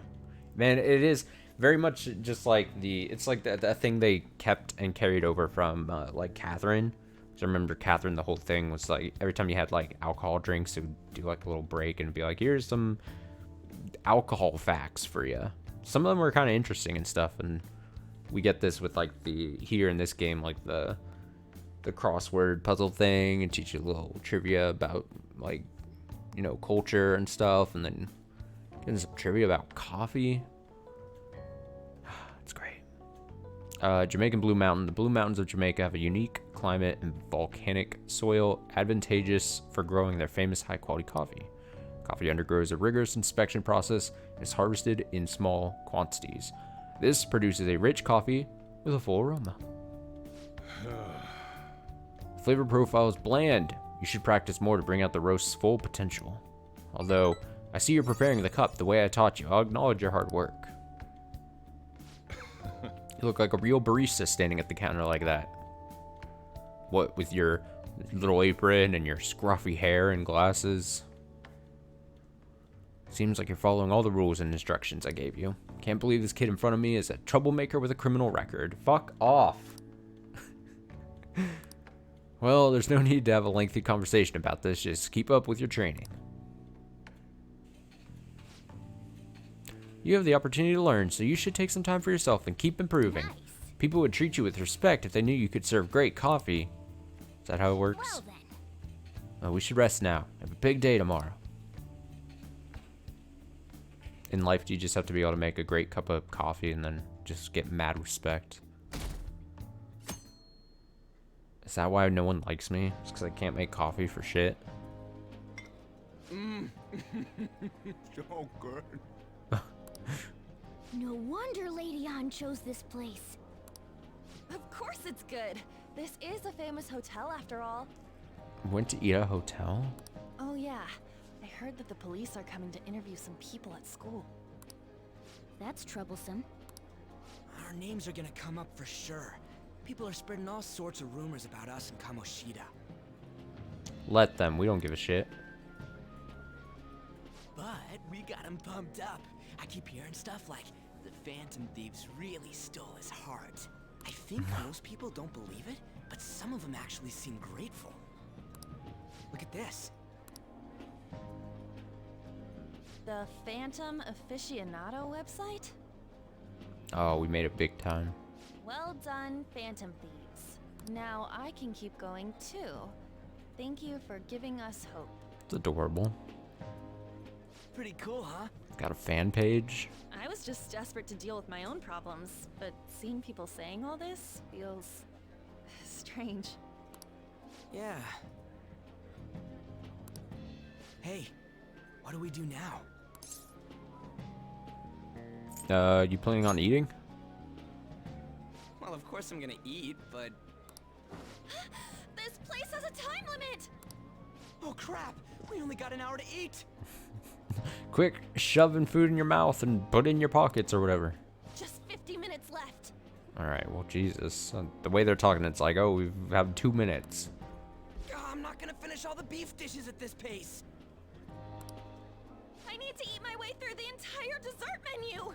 Man, it is very much just like it's like that thing they kept and carried over from like Catherine. So I remember Catherine, the whole thing was like every time you had like alcohol drinks, it would do like a little break and be like, here's some alcohol facts for you. Some of them were kind of interesting and stuff, and we get this with like here in this game, like the crossword puzzle thing, and teach you a little trivia about like, you know, culture and stuff, and then getting some trivia about coffee. It's great. Jamaican Blue Mountain. The Blue Mountains of Jamaica have a unique climate and volcanic soil advantageous for growing their famous high-quality coffee. Coffee undergoes a rigorous inspection process and is harvested in small quantities. This produces a rich coffee with a full aroma. Flavor profile is bland. You should practice more to bring out the roast's full potential. Although, I see you're preparing the cup the way I taught you. I'll acknowledge your hard work. You look like a real barista standing at the counter like that. What, with your little apron and your scruffy hair and glasses? Seems like you're following all the rules and instructions I gave you. Can't believe this kid in front of me is a troublemaker with a criminal record. Fuck off. Well, there's no need to have a lengthy conversation about this. Just keep up with your training. You have the opportunity to learn, so you should take some time for yourself and keep improving. Nice. People would treat you with respect if they knew you could serve great coffee. Is that how it works? Well then. Well, we should rest now. Have a big day tomorrow. In life, do you just have to be able to make a great cup of coffee and then just get mad respect? Is that why no one likes me? It's because I can't make coffee for shit? So good. No wonder Lady Anne chose this place. Of course it's good. This is a famous hotel after all. Went to eat at a hotel? Oh yeah. I heard that the police are coming to interview some people at school. That's troublesome. Our names are gonna come up for sure. People are spreading all sorts of rumors about us in Kamoshida. Let them. We don't give a shit. But we got him pumped up. I keep hearing stuff like the Phantom Thieves really stole his heart. I think most people don't believe it, but some of them actually seem grateful. Look at this. The Phantom Aficionado website? Oh, we made it big time. Well done, Phantom Thieves. Now I can keep going too. Thank you for giving us hope. It's adorable. Pretty cool, huh? Got a fan page. I was just desperate to deal with my own problems, but seeing people saying all this feels strange. Yeah. Hey, what do we do now? You planning on eating? Well, of course I'm gonna eat, but... This place has a time limit! Oh crap! We only got an hour to eat! Quick, shoving food in your mouth and put it in your pockets or whatever. Just 50 minutes left. Alright, well, Jesus. The way they're talking, it's like, oh, we have 2 minutes. I'm not gonna finish all the beef dishes at this pace! I need to eat my way through the entire dessert menu!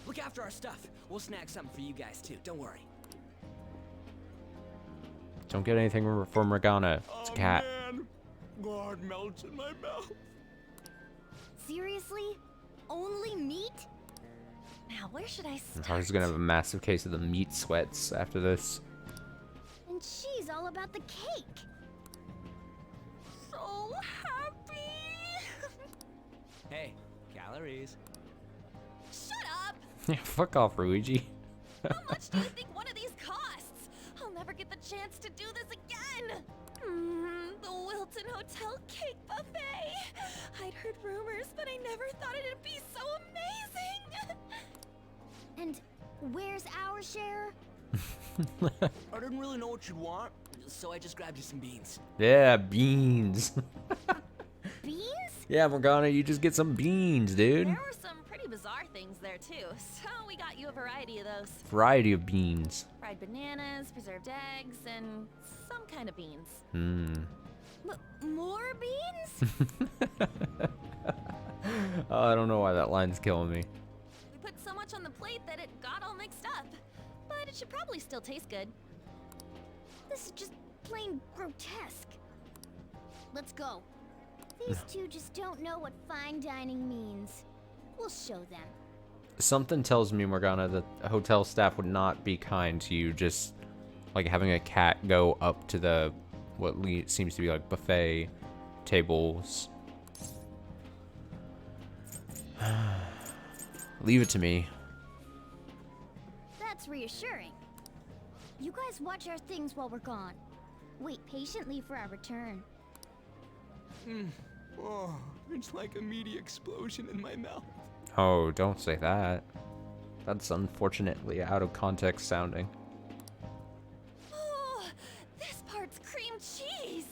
Look after our stuff. We'll snag something for you guys too, don't worry. Don't get anything for Morgana. It's a cat. Man. God melts in my mouth. Seriously? Only meat? Now, where should I start? Har's gonna have a massive case of the meat sweats after this. And she's all about the cake. So happy! Hey, calories. Shut up! Yeah, fuck off, Luigi. How much do you think one of these costs? I'll never get the chance to do this again! The Wilton Hotel Cake Buffet! I'd heard rumors, but I never thought it'd be so amazing! And where's our share? I didn't really know what you'd want, so I just grabbed you some beans. Yeah, beans. Beans? Yeah, Morgana, you just get some beans, dude. There were some pretty bizarre things there too, so we got you a variety of those. Variety of beans. Fried bananas, preserved eggs, and some kind of beans. More beans? Oh, I don't know why that line's killing me. We put so much on the plate that it got all mixed up, but it should probably still taste good. This is just plain grotesque. Let's go. These two just don't know what fine dining means. We'll show them. Something tells me, Morgana, that hotel staff would not be kind to you just like having a cat go up to the what seems to be like buffet tables. Leave it to me. That's reassuring. You guys watch our things while we're gone. Wait patiently for our return. Oh, it's like a meaty explosion in my mouth. Oh, don't say that. That's unfortunately out of context sounding. Oh, this part's cream cheese.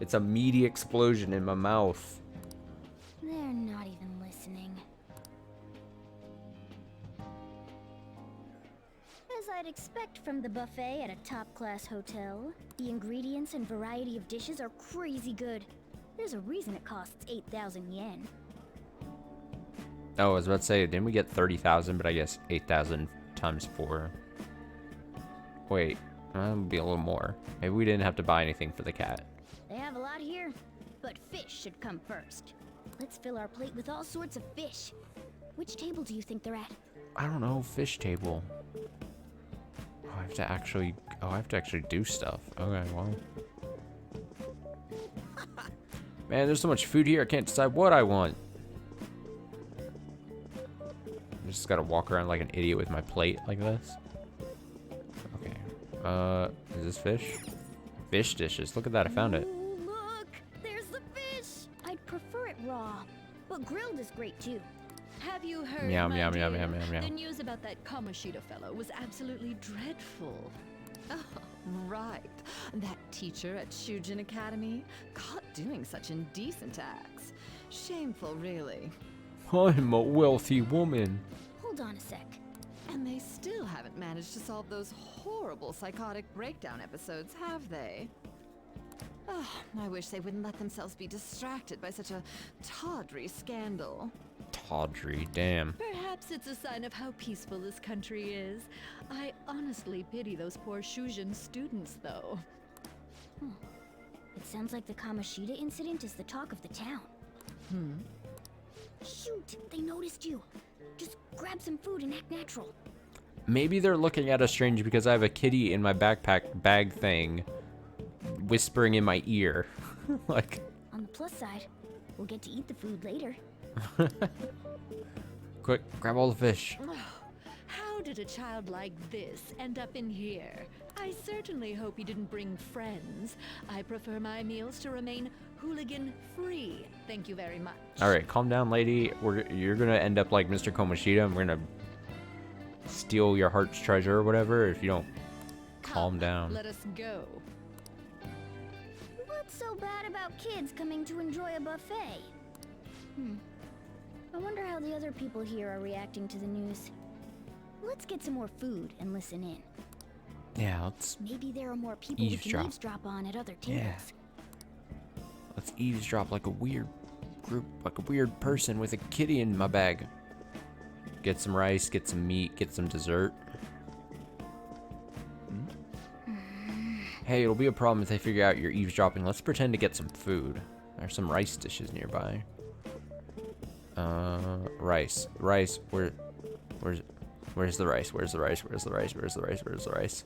It's a meaty explosion in my mouth. They're not even listening. As I'd expect from the buffet at a top-class hotel, the ingredients and variety of dishes are crazy good. There's a reason it costs 8,000 yen. Oh, I was about to say, didn't we get 30,000, but I guess 8,000 times 4. Wait, that would be a little more. Maybe we didn't have to buy anything for the cat. They have a lot here, but fish should come first. Let's fill our plate with all sorts of fish. Which table do you think they're at? I don't know, fish table. Oh, I have to actually do stuff. Okay, well. Man, there's so much food here, I can't decide what I want. I just gotta walk around like an idiot with my plate like this. Okay. Is this fish? Fish dishes. Look at that, I found it. Ooh, look! There's the fish! I'd prefer it raw, but grilled is great too. Have you heard, Meow, my meow, dear? meow, meow, meow, meow. The news about that Kamoshida fellow was absolutely dreadful. Oh, right. That teacher at Shujin Academy, caught doing such indecent acts. Shameful, really. I'm a wealthy woman. Hold on a sec. And they still haven't managed to solve those horrible psychotic breakdown episodes, have they? Oh, I wish they wouldn't let themselves be distracted by such a tawdry scandal. Tawdry, damn. Perhaps it's a sign of how peaceful this country is. I honestly pity those poor Shujin students, though. It sounds like the Kamoshida incident is the talk of the town. Shoot, they noticed you. Just grab some food and act natural. Maybe they're looking at us strange because I have a kitty in my backpack bag thing whispering in my ear. Like, On the plus side, we'll get to eat the food later. quick, grab all the fish. How did a child like this end up in here? I certainly hope he didn't bring friends. I prefer my meals to remain hooligan-free. Thank you very much. All right, calm down, lady. You're gonna end up like Mr. Kamoshida, and we're gonna steal your heart's treasure or whatever if you don't calm down. Let us go. What's so bad about kids coming to enjoy a buffet? I wonder how the other people here are reacting to the news. Let's get some more food and listen in. Yeah, let's Maybe there are more people we can eavesdrop. eavesdrop on at other tables. Yeah. Let's eavesdrop like a weird group, like a weird person with a kitty in my bag. Get some rice, get some meat, get some dessert. Hey, it'll be a problem if they figure out you're eavesdropping. Let's pretend to get some food. There's some rice dishes nearby. Rice. Where's the rice? Where's the rice? Where's the rice? Where's the rice? Where's the rice?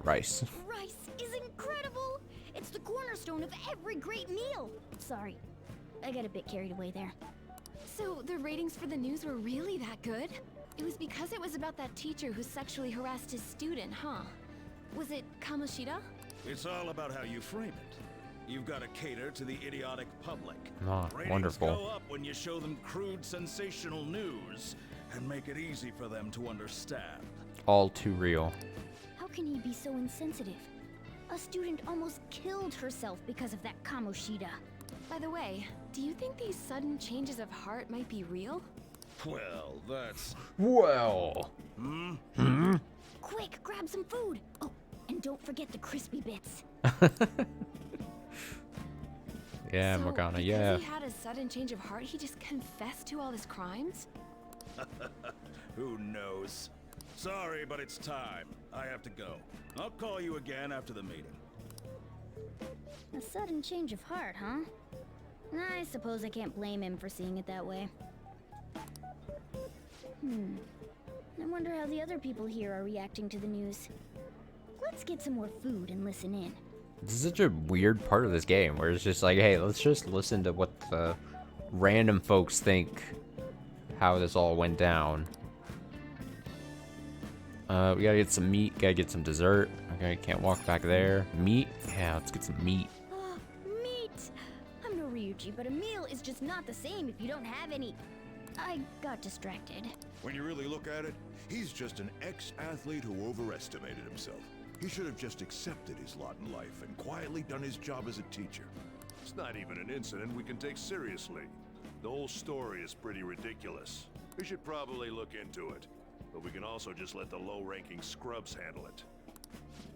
Rice. Rice is incredible! It's the cornerstone of every great meal! Sorry, I got a bit carried away there. So the ratings for the news were really that good? It was because it was about that teacher who sexually harassed his student, huh? Was it Kamoshida? It's all about how you frame it. You've got to cater to the idiotic public. Ah, Ratings wonderful. go up when you show them crude, sensational news and make it easy for them to understand. All too real. How can he be so insensitive? A student almost killed herself because of that Kamoshida. By the way, do you think these sudden changes of heart might be real? Well, that's... Well. Quick, grab some food! Oh, and don't forget the crispy bits. Yeah, So, Morgana, because yeah. he had a sudden change of heart, he just confessed to all his crimes? Who knows? Sorry, but it's time. I have to go. I'll call you again after the meeting. A sudden change of heart, huh? I suppose I can't blame him for seeing it that way. I wonder how the other people here are reacting to the news. Let's get some more food and listen in. This is such a weird part of this game where it's just like, hey, let's just listen to what the random folks think how this all went down. We gotta get some meat, gotta get some dessert. Okay, can't walk back there. Meat? Yeah, let's get some meat. Meat! I'm no Ryuji, but a meal is just not the same if you don't have any. I got distracted. When you really look at it, he's just an ex-athlete who overestimated himself. He should have just accepted his lot in life and quietly done his job as a teacher. It's not even an incident we can take seriously. The whole story is pretty ridiculous. We should probably look into it. But we can also just let the low-ranking scrubs handle it.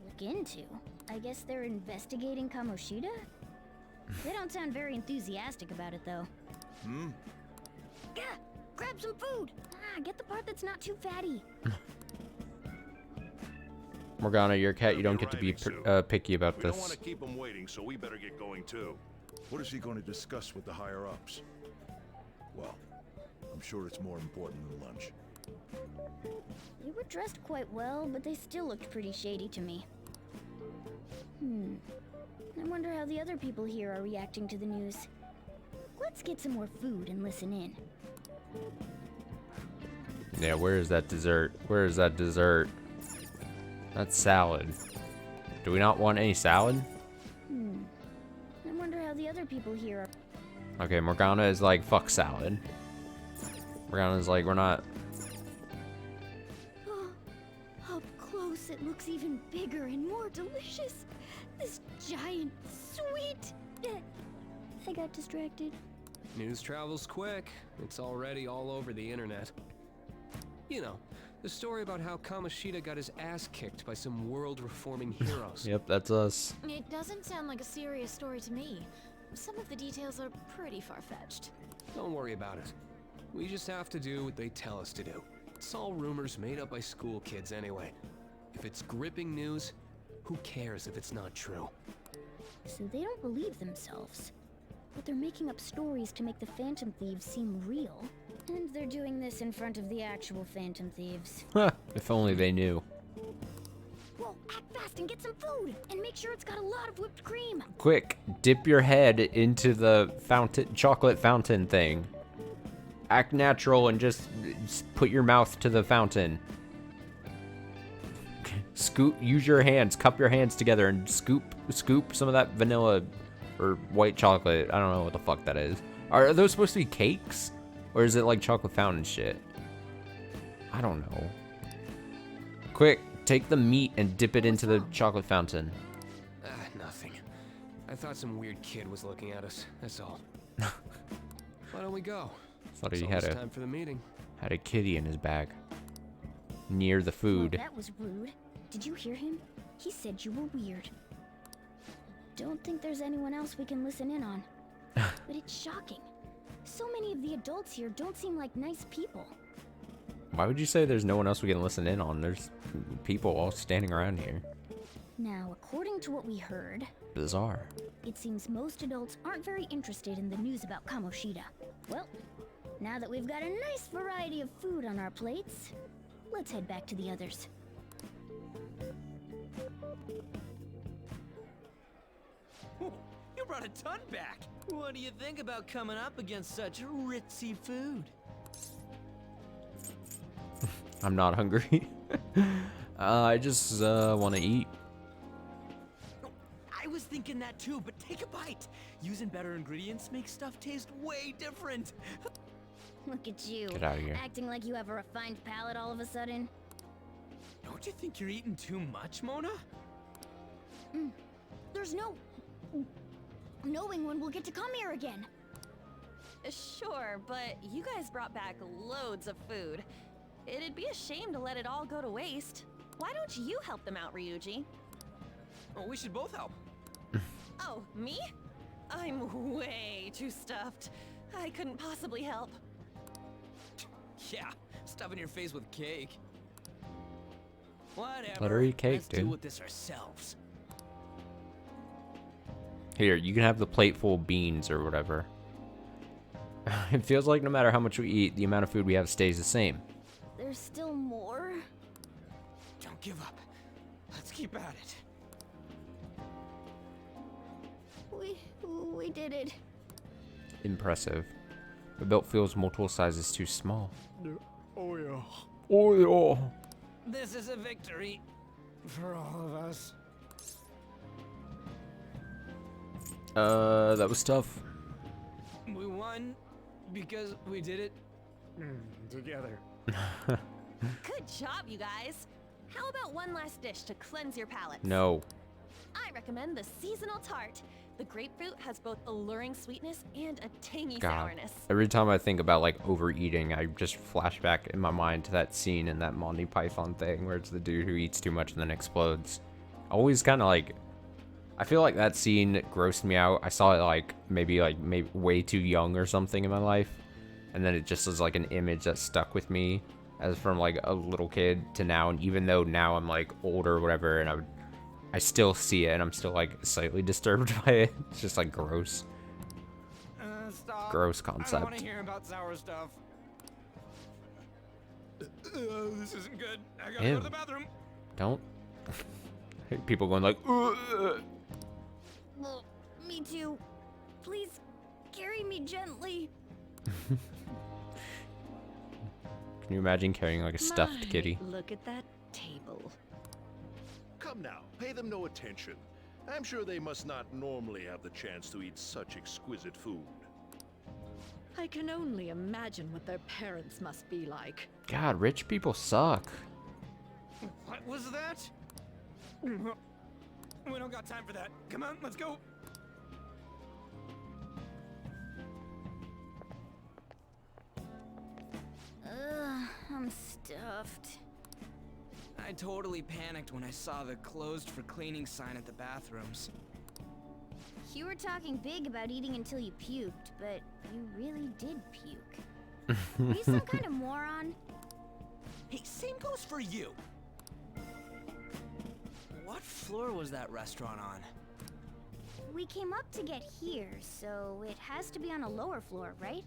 Look into? I guess they're investigating Kamoshida? They don't sound very enthusiastic about it, though. Gah! Grab some food! Get the part that's not too fatty. Morgana, you're a cat. You don't get to be picky about We don't want this. to keep him waiting, so we better get going too. What is he going to discuss with the higher-ups? Well, I'm sure it's more important than lunch. They were dressed quite well, but they still looked pretty shady to me. I wonder how the other people here are reacting to the news. Let's get some more food and listen in. Yeah, where is that dessert? Where is that dessert? That's salad. Do we not want any salad? I wonder how the other people here are. Okay, Morgana is like, fuck salad. Morgana's like, we're not... Up close, it looks even bigger and more delicious. This giant sweet. I got distracted. News travels quick. It's already all over the internet. You know, the story about how Kamoshida got his ass kicked by some world-reforming heroes. Yep, that's us. It doesn't sound like a serious story to me. Some of the details are pretty far-fetched. Don't worry about it. We just have to do what they tell us to do. It's all rumors made up by school kids anyway. If it's gripping news, who cares if it's not true? So they don't believe themselves. but they're making up stories to make the Phantom Thieves seem real. And they're doing this in front of the actual Phantom Thieves. Huh, if only they knew. Whoa, act fast and get some food! And make sure it's got a lot of whipped cream! Quick, dip your head into the chocolate fountain thing. Act natural and just put your mouth to the fountain. Scoop, use your hands, cup your hands together and scoop some of that vanilla or white chocolate. I don't know what the fuck that is. Are those supposed to be cakes? Or is it like chocolate fountain shit? I don't know. Quick, take the meat and dip it into the chocolate fountain. Nothing. I thought some weird kid was looking at us, that's all. Why don't we go? Thought It's he had almost time for the meeting. had a kitty in his bag. Near the food. Well, that was rude. Did you hear him? He said you were weird. Don't think there's anyone else we can listen in on. But it's shocking. So many of the adults here don't seem like nice people. Why would you say there's no one else we can listen in on? There's people all standing around here. Now, according to what we heard, Bizarre. it seems most adults aren't very interested in the news about Kamoshida. Well, now that we've got a nice variety of food on our plates, let's head back to the others. You brought a ton back. What do you think about coming up against such ritzy food? I'm not hungry. I just want to eat. I was thinking that too, but take a bite. Using better ingredients makes stuff taste way different. Look at you, Get outta here. acting like you have a refined palate all of a sudden. Don't you think you're eating too much, Mona? There's no knowing when we'll get to come here again. Sure, but you guys brought back loads of food. It'd be a shame to let it all go to waste. Why don't you help them out, Ryuji? Oh, we should both help. Oh, me? I'm way too stuffed. I couldn't possibly help. Yeah, stuffing your face with cake. Whatever. Let her eat cake, Let's dude. deal with this ourselves. Here, you can have the plate full of beans or whatever. It feels like no matter how much we eat, the amount of food we have stays the same. There's still more? Don't give up. Let's keep at it. We did it. Impressive. The belt feels multiple sizes too small. Oh yeah. Oh yeah. This is a victory for all of us. That was tough. We won because we did it together. Good job, you guys. How about one last dish to cleanse your palates? No. I recommend the seasonal tart. The grapefruit has both alluring sweetness and a tangy God. sourness. Every time I think about like overeating, I just flash back in my mind to that scene in that Monty Python thing where it's the dude who eats too much and then explodes. Always kind of like, I feel like that scene grossed me out. I saw it like maybe way too young or something in my life, and then it just was like an image that stuck with me as from like a little kid to now. And even though now I'm like older or whatever, and I still see it and I'm still like slightly disturbed by it. It's just like gross. Stop. Gross I don't want concept. to hear about sour stuff. This isn't good. I gotta go Ew. to the bathroom. Don't. People going like, "Ugh." Well, me too. Please carry me gently. Can you imagine carrying like a stuffed kitty? Look at that table. Come now, pay them no attention. I'm sure they must not normally have the chance to eat such exquisite food. I can only imagine what their parents must be like. God, rich people suck. What was that? We don't got time for that. Come on, let's go. I'm stuffed. I totally panicked when I saw the closed for cleaning sign at the bathrooms. You were talking big about eating until you puked, but you really did puke. Are you some kind of moron? Hey, same goes for you. What floor was that restaurant on? We came up to get here, so it has to be on a lower floor, right?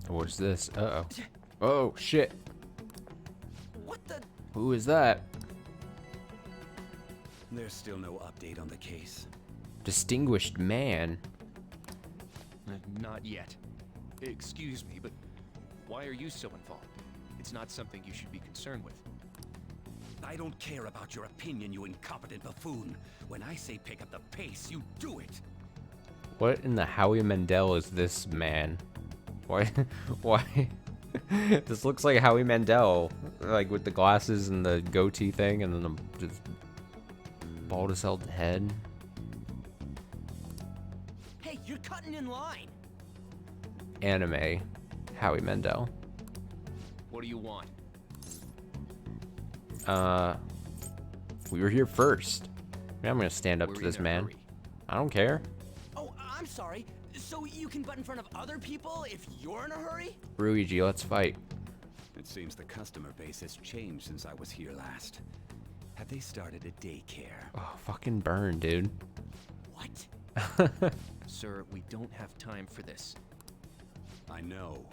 What's this? Uh-oh. Oh, shit. What the? Who is that? There's still no update on the case. Distinguished man. Not yet. Excuse me, but why are you so involved? It's not something you should be concerned with. I don't care about your opinion, you incompetent buffoon. When I say pick up the pace, you do it. What in the Howie Mandel is this man? Why? Why? This looks like Howie Mandel, like with the glasses and the goatee thing, and then the just bald as hell head. Hey, you're cutting in line. Anime, Howie Mandel. What do you want? We were here first. I'm gonna stand up We're to this in a man. hurry. I don't care. Oh, I'm sorry. So you can butt in front of other people if you're in a hurry? Ruigi, let's fight. It seems the customer base has changed since I was here last. Have they started a daycare? Oh, fucking burn, dude. What? Sir, we don't have time for this. I know.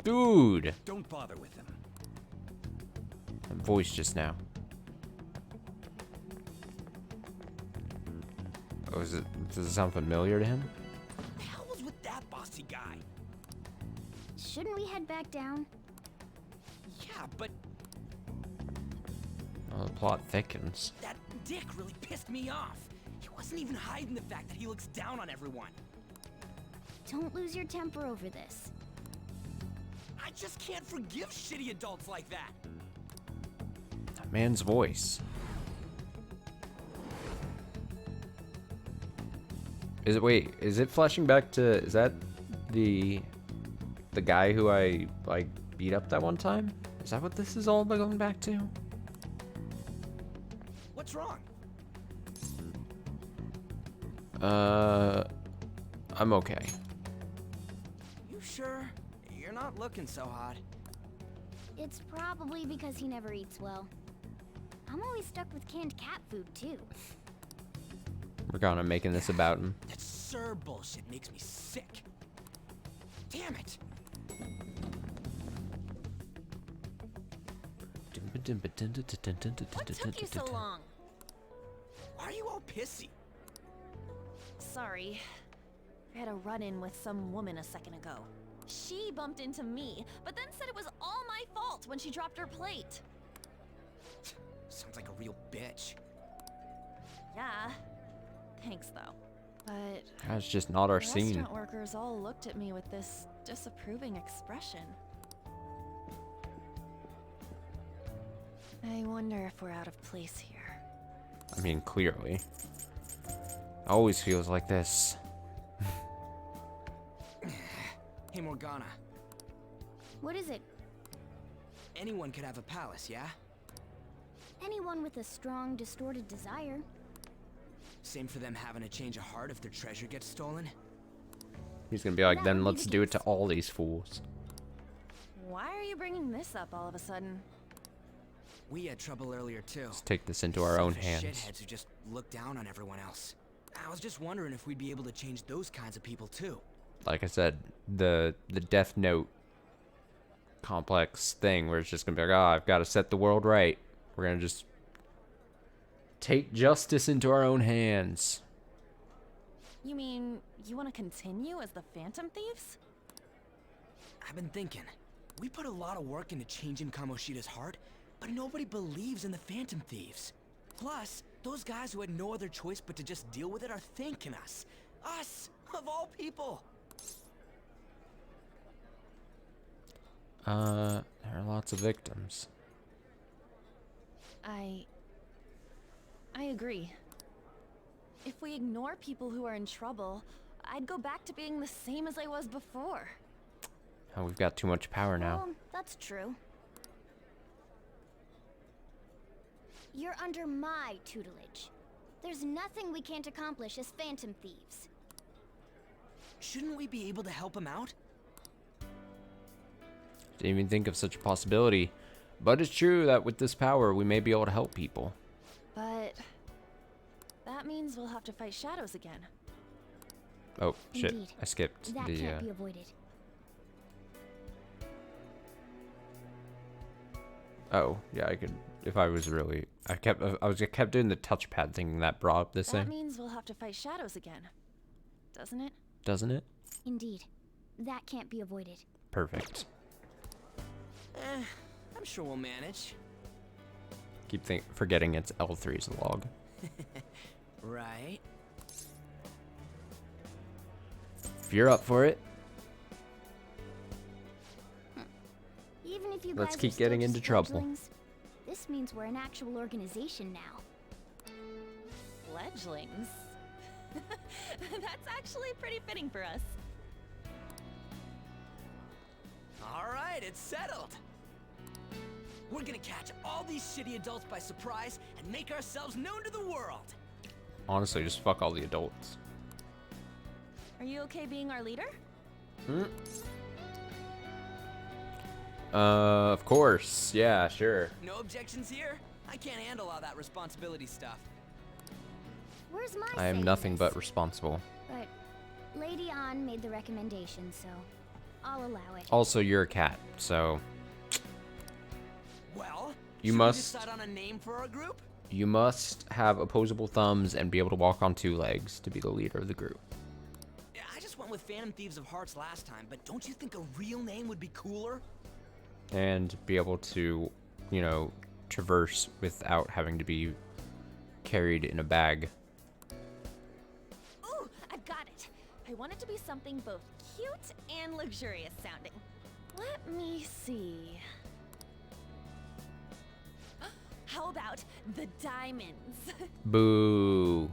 Dude! Don't bother with him. That voice just now. Oh, does it sound familiar to him? What the hell was with that bossy guy? Shouldn't we head back down? Yeah, but Oh, the plot thickens. that dick really pissed me off. He wasn't even hiding the fact that he looks down on everyone. Don't lose your temper over this. I just can't forgive shitty adults like that. That man's voice. Is it, wait, is it flashing back to, is that the guy who I, like, beat up that one time? Is that what this is all going back to? What's wrong? I'm okay. You sure? You're not looking so hot. It's probably because he never eats well. I'm always stuck with canned cat food, too. We're gonna making this about him. That Sir bullshit makes me sick. Damn it! What took you so long? Why are you all pissy? Sorry. I had a run-in with some woman a second ago. She bumped into me, but then said it was all my fault when she dropped her plate. Sounds like a real bitch. Yeah. Thanks, though. But That's just not our scene. restaurant workers all looked at me with this disapproving expression. I wonder if we're out of place here. I mean, clearly. Always feels like this. Hey, Morgana. What is it? Anyone could have a palace, yeah? Anyone with a strong, distorted desire. Same for them having a change of heart if their treasure gets stolen? He's gonna be like, then let's do it to all these fools. Why are you bringing this up all of a sudden? We had trouble earlier, too. Let's take this into our own Selfish hands. shitheads who just look down on everyone else. I was just wondering if we'd be able to change those kinds of people, too. Like I said, the Death Note complex thing where it's just gonna be like, oh, I've got to set the world right. We're gonna just take justice into our own hands. You mean you want to continue as the Phantom Thieves? I've been thinking. We put a lot of work into changing Kamoshida's heart, but nobody believes in the Phantom Thieves. Plus, those guys who had no other choice but to just deal with it are thanking us. Us, of all people. There are lots of victims. I agree. If we ignore people who are in trouble, I'd go back to being the same as I was before. Oh, we've got too much power now. Well, that's true. You're under my tutelage. There's nothing we can't accomplish as Phantom Thieves. Shouldn't we be able to help him out? Didn't even think of such a possibility. But it's true that with this power, we may be able to help people. But that means we'll have to fight shadows again. Oh, shit. Indeed. I skipped That the... can't be avoided. Oh, yeah, I could... If I was really... I kept doing the touchpad thing that brought up this That thing. means we'll have to fight shadows again. Doesn't it? Doesn't it? Indeed. That can't be avoided. Perfect. I'm sure we'll manage. Keep forgetting it's L3's log. Right. If you're up for it, Even if you let's guys keep are still getting just into trouble. fledglings, this means we're an actual organization now. Fledglings? That's actually pretty fitting for us. All right, it's settled. We're gonna catch all these shitty adults by surprise and make ourselves known to the world. Honestly, just fuck all the adults. Are you okay being our leader? Of course. Yeah, sure. No objections here? I can't handle all that responsibility stuff. Where's my I am say in nothing this? but responsible. But Lady An made the recommendation, so I'll allow it. Also, you're a cat, so Well, you should must we decide on a name for our group? you must have opposable thumbs and be able to walk on 2 legs to be the leader of the group. Yeah, I just went with Phantom Thieves of Hearts last time, but don't you think a real name would be cooler? And be able to, you know, traverse without having to be carried in a bag. Ooh, I've got it. I want it to be something both cute and luxurious sounding. Let me see. How about the Diamonds? Boo.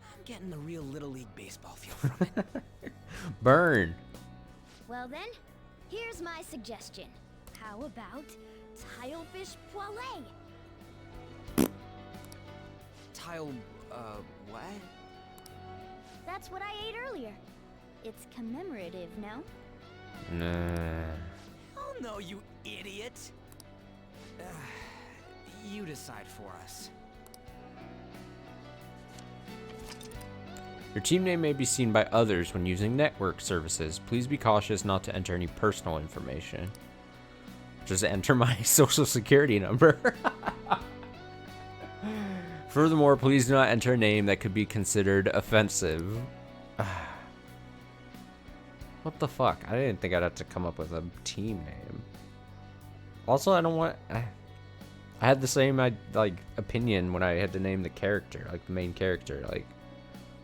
I'm getting the real Little League Baseball feel from it. Burn. Well then, here's my suggestion. How about Tilefish Poêlée? Tile, what? That's what I ate earlier. It's commemorative, no? Nah. Oh no, you idiot! You decide for us. Your team name may be seen by others when using network services. Please be cautious not to enter any personal information. Just enter my social security number. Furthermore, please do not enter a name that could be considered offensive. What the fuck? I didn't think I'd have to come up with a team name. Also, I don't want... I had the same opinion when I had to name the character, like the main character. Like,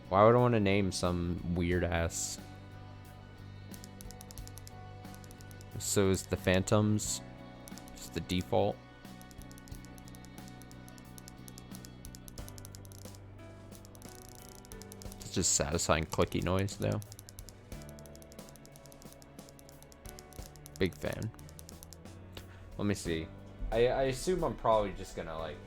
why would I want to name some weird ass? So is the Phantoms just the default? It's just satisfying clicky noise though. Big fan. Let me see. I assume I'm probably just gonna like...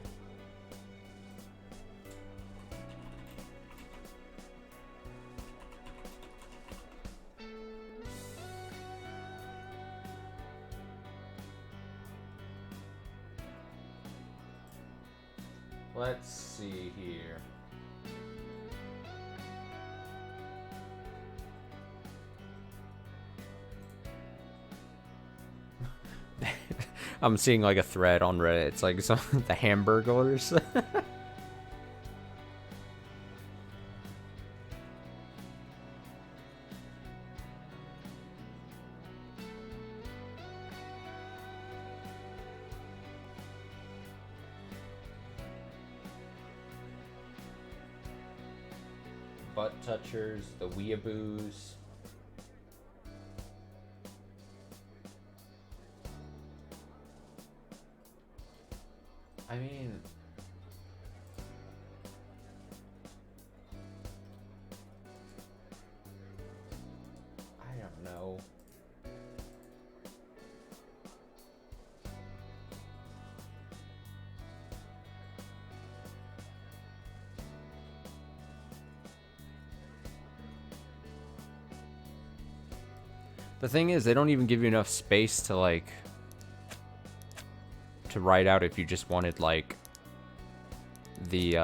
Let's see here. I'm seeing like a thread on Reddit. It's like some the Hamburglers. Butt touchers, the weeaboos. I mean, I don't know. The thing is, they don't even give you enough space to, like, to write out if you just wanted, like, the,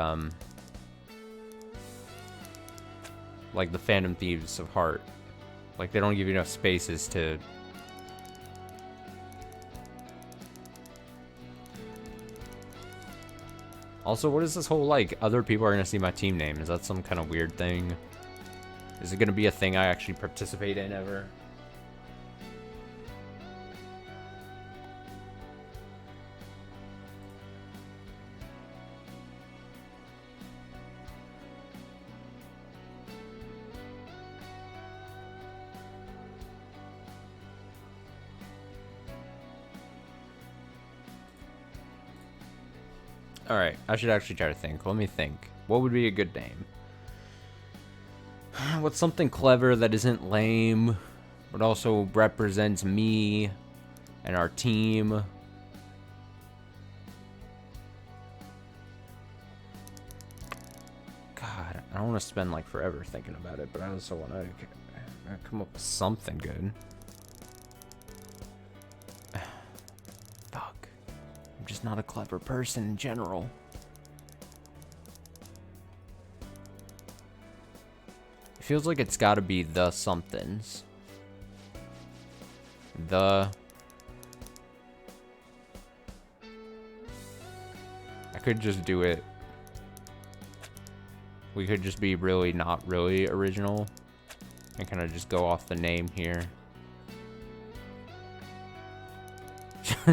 like the Phantom Thieves of Heart. Like, they don't give you enough spaces to... Also, what is this whole, like, other people are gonna see my team name? Is that some kind of weird thing? Is it gonna be a thing I actually participate in ever? Alright, I should actually try to think. Let me think. What would be a good name? What's something clever that isn't lame, but also represents me and our team? God, I don't want to spend like forever thinking about it, but I also want to come up with something good. Fuck. I'm just not a clever person in general. It feels like it's got to be the somethings. I could just do it. We could just be really not really original and kind of just go off the name here.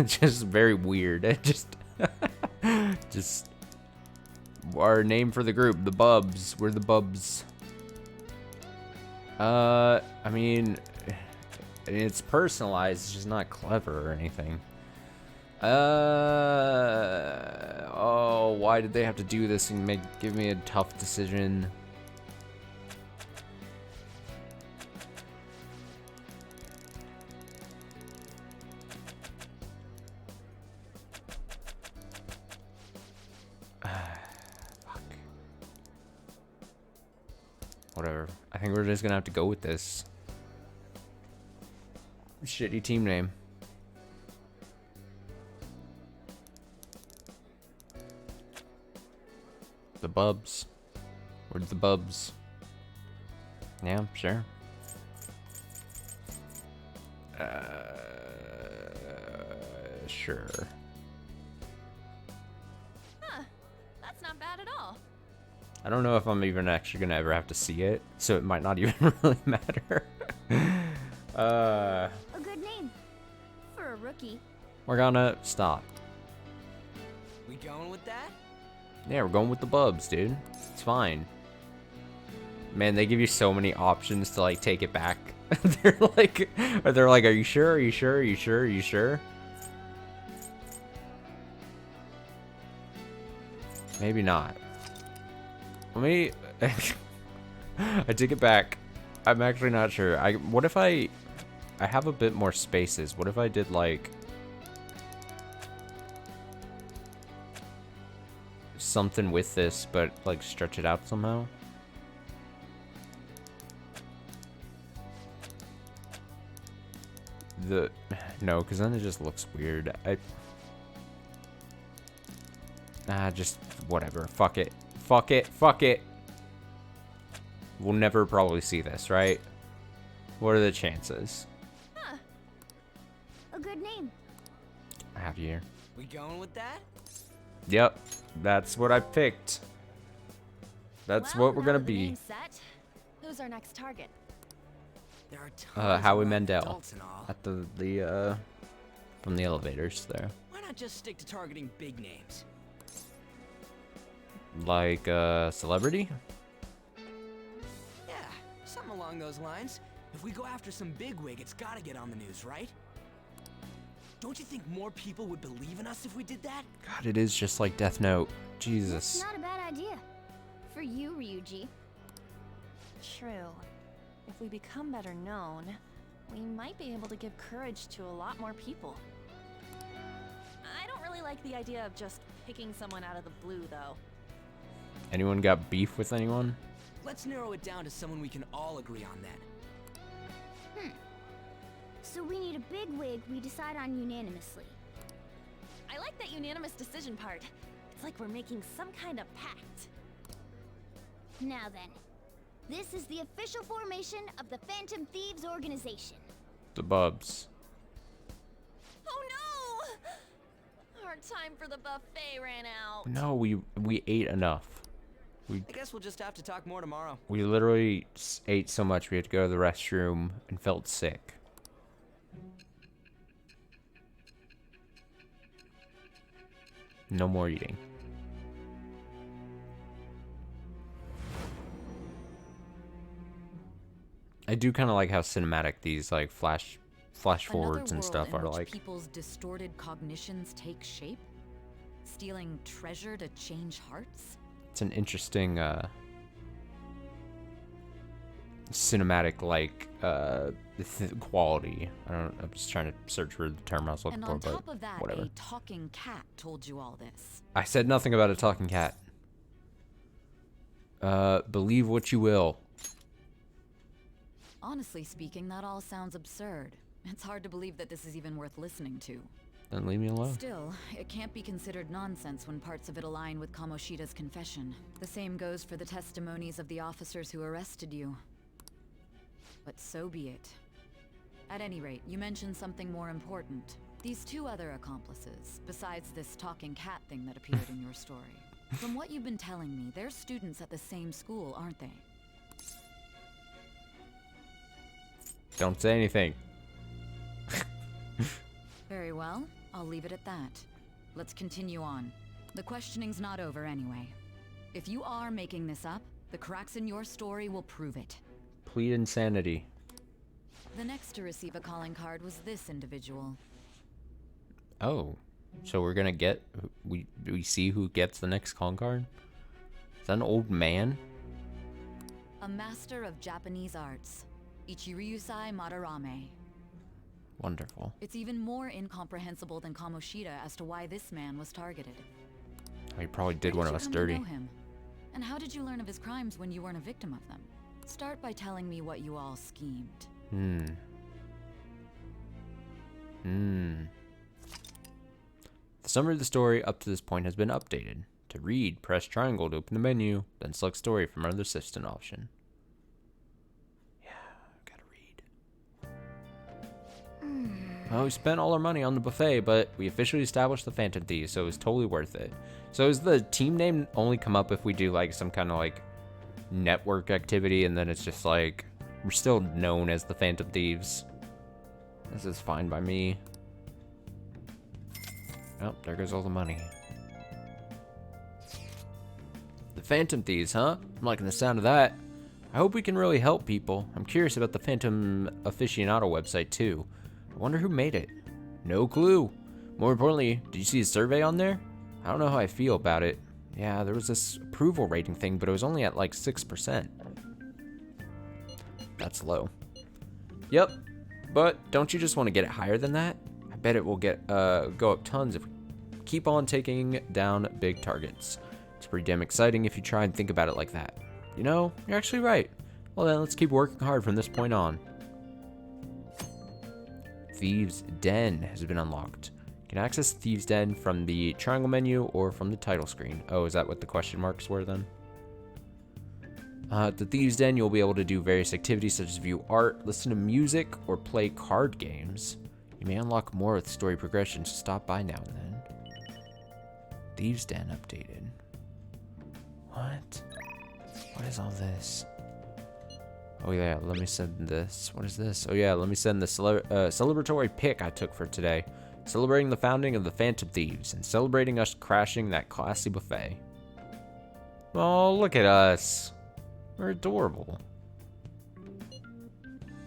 Just very weird. It just our name for the group, the Bubs. We're the Bubs. I mean, it's personalized. It's just not clever or anything. Oh, why did they have to do this and give me a tough decision? Whatever. I think we're just gonna have to go with this shitty team name. The Bubs. We're the Bubs. Yeah, sure. Sure. Huh. That's not bad at all. I don't know if I'm even actually gonna ever have to see it, so it might not even really matter. A good name for a rookie. We're gonna stop. We going with that? Yeah, we're going with the Bubs, dude. It's fine. Man, they give you so many options to like take it back. they're like, are you sure? Are you sure? Are you sure? Are you sure? Maybe not. Let me. I take it back. I'm actually not sure. What if I have a bit more spaces. What if I did like something with this, but like stretch it out somehow? No, because then it just looks weird. Just whatever. Fuck it. Fuck it. Fuck it. We'll never probably see this, right? What are the chances? Huh. A good name. I have you here. We going with that? Yep. That's what I picked. That's what we're gonna be. Set. Who's our next target? There are tons Howie of Mandel adults and all. at the from the elevators there. Why not just stick to targeting big names? Like celebrity? Yeah, something along those lines. If we go after some bigwig, it's gotta get on the news, right? Don't you think more people would believe in us if we did that? God, it is just like Death Note. Jesus. That's not a bad idea. For you, Ryuji. True. If we become better known, we might be able to give courage to a lot more people. I don't really like the idea of just picking someone out of the blue, though. Anyone got beef with anyone? Let's narrow it down to someone we can all agree on then. So we need a bigwig we decide on unanimously. I like that unanimous decision part. It's like we're making some kind of pact. Now then, this is the official formation of the Phantom Thieves organization. The Bubs. Oh no! Our time for the buffet ran out. No, we ate enough. I guess we'll just have to talk more tomorrow. We literally ate so much we had to go to the restroom and felt sick. No more eating. I do kind of like how cinematic these like flash forwards and stuff are like. People's distorted cognitions take shape, stealing treasure to change hearts. It's an interesting cinematic like quality. I'm just trying to search for the term I was looking And for, on but top of that, whatever. a talking cat told you all this. I said nothing about a talking cat. Believe what you will. Honestly speaking, that all sounds absurd. It's hard to believe that this is even worth listening to. Then leave me alone. Still, it can't be considered nonsense when parts of it align with Kamoshida's confession. The same goes for the testimonies of the officers who arrested you. But so be it. At any rate, you mentioned something more important. These two other accomplices, besides this talking cat thing that appeared in your story. From what you've been telling me, they're students at the same school, aren't they? Don't say anything. Very well, I'll leave it at that. Let's continue on. The questioning's not over anyway. If you are making this up, the cracks in your story will prove it. Plead insanity. The next to receive a calling card was this individual. Oh, so we're gonna get we see who gets the next calling card? Is that an old man? A master of Japanese arts, Ichiryusai Madarame. Wonderful. It's even more incomprehensible than Kamoshida as to why this man was targeted. He probably did Where one of you us come to dirty. know him? And how did you learn of his crimes when you weren't a victim of them? Start by telling me what you all schemed. The summary of the story up to this point has been updated. To read, press triangle to open the menu, then select story from another assistant option. Well, we spent all our money on the buffet, but we officially established the Phantom Thieves, so it was totally worth it. So is the team name only come up if we do like some kind of like network activity, and then it's just like we're still known as the Phantom Thieves? This is fine by me. Oh, there goes all the money. The Phantom Thieves, huh? I'm liking the sound of that. I hope we can really help people. I'm curious about the Phantom Aficionado website too. I wonder who made it. No clue. More importantly, did you see his survey on there? I don't know how I feel about it. Yeah, there was this approval rating thing, but it was only at like 6%. That's low. Yep, but don't you just want to get it higher than that? I bet it will get go up tons if we keep on taking down big targets. It's pretty damn exciting if you try and think about it like that. You know, you're actually right. Well then, let's keep working hard from this point on. Thieves' Den has been unlocked. You can access Thieves' Den from the triangle menu or from the title screen. Oh, is that what the question marks were then? At the Thieves' Den, you'll be able to do various activities such as view art, listen to music, or play card games. You may unlock more with story progression, so stop by now and then. Thieves' Den updated. What? What is all this? Oh yeah, let me send this. What is this? Oh yeah, let me send the celebratory pic I took for today. Celebrating the founding of the Phantom Thieves and celebrating us crashing that classy buffet. Oh, look at us. We're adorable.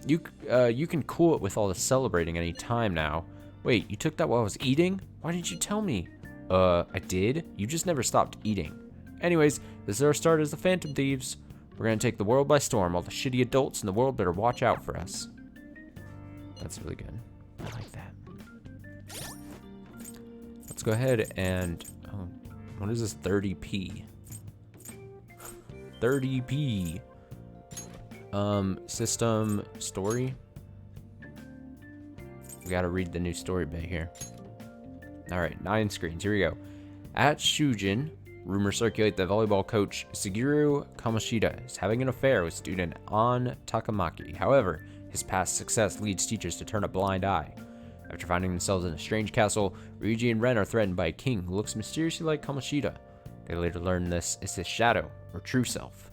You can cool it with all the celebrating any time now. Wait, you took that while I was eating? Why didn't you tell me? I did? You just never stopped eating. Anyways, this is our start as the Phantom Thieves. We're gonna take the world by storm. All the shitty adults in the world better watch out for us. That's really good. I like that. Let's go ahead and... Oh, what is this 30p? 30p. System story. We gotta read the new story bit here. Alright, 9 screens. Here we go. At Shujin, rumors circulate that volleyball coach Suguru Kamoshida is having an affair with student An Takamaki. However, his past success leads teachers to turn a blind eye. After finding themselves in a strange castle, Ryuji and Ren are threatened by a king who looks mysteriously like Kamoshida. They later learn this is his shadow, or true self.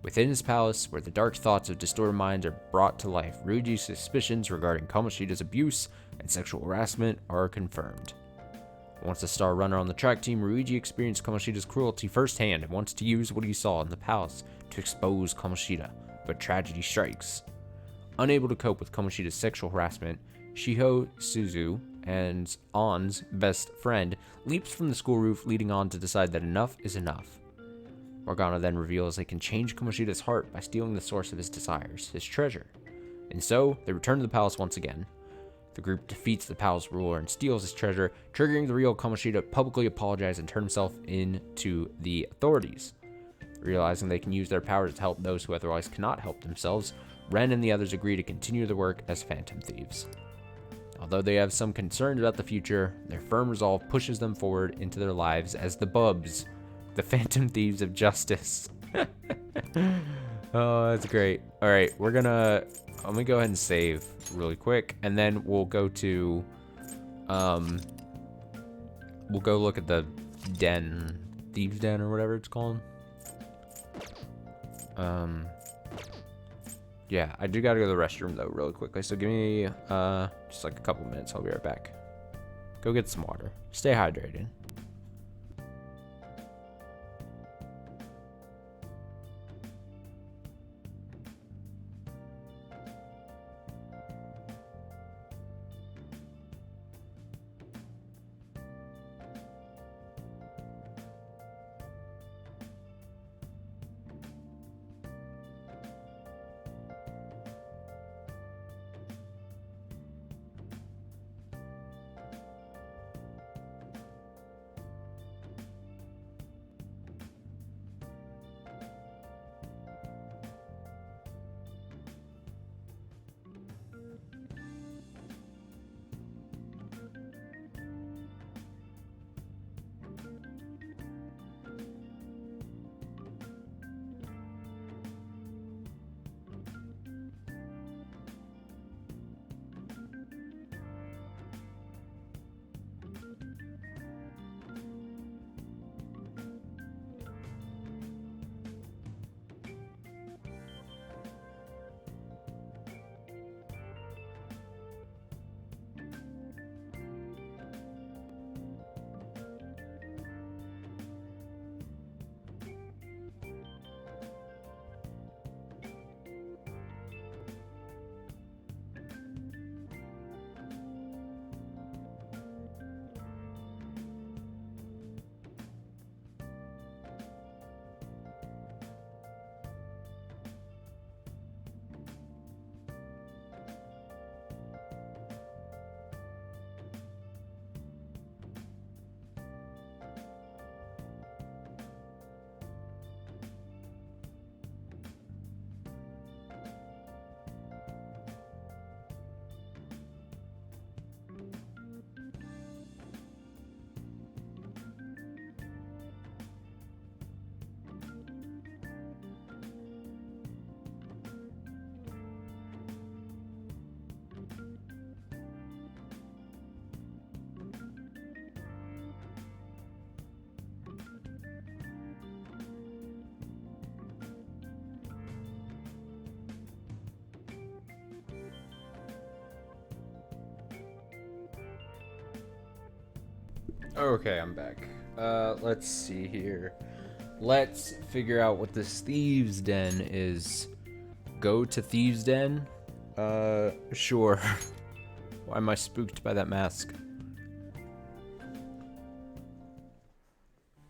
Within his palace, where the dark thoughts of distorted minds are brought to life, Ryuji's suspicions regarding Kamoshida's abuse and sexual harassment are confirmed. Once a star runner on the track team, Ryuji experienced Kamoshida's cruelty firsthand and wants to use what he saw in the palace to expose Kamoshida, but tragedy strikes. Unable to cope with Kamoshida's sexual harassment, Shiho Suzu and On's best friend leaps from the school roof, leading On to decide that enough is enough. Morgana then reveals they can change Kamoshida's heart by stealing the source of his desires, his treasure. And so, they return to the palace once again. The group defeats the palace ruler and steals his treasure, triggering the real Kamoshida to publicly apologize and turn himself in to the authorities. Realizing they can use their powers to help those who otherwise cannot help themselves, Ren and the others agree to continue their work as Phantom Thieves. Although they have some concerns about the future, their firm resolve pushes them forward into their lives as the Bubs, the Phantom Thieves of Justice. Oh, that's great. Alright, I'm gonna go ahead and save really quick, and then we'll go to, we'll go look at the den, Thieves' Den, or whatever it's called. Yeah, I do gotta go to the restroom, though, really quickly, so give me, just like a couple minutes, I'll be right back. Go get some water. Stay hydrated. Okay, I'm back. Let's see here. Let's figure out what this Thieves' Den is. Go to Thieves' Den? Sure. Why am I spooked by that mask?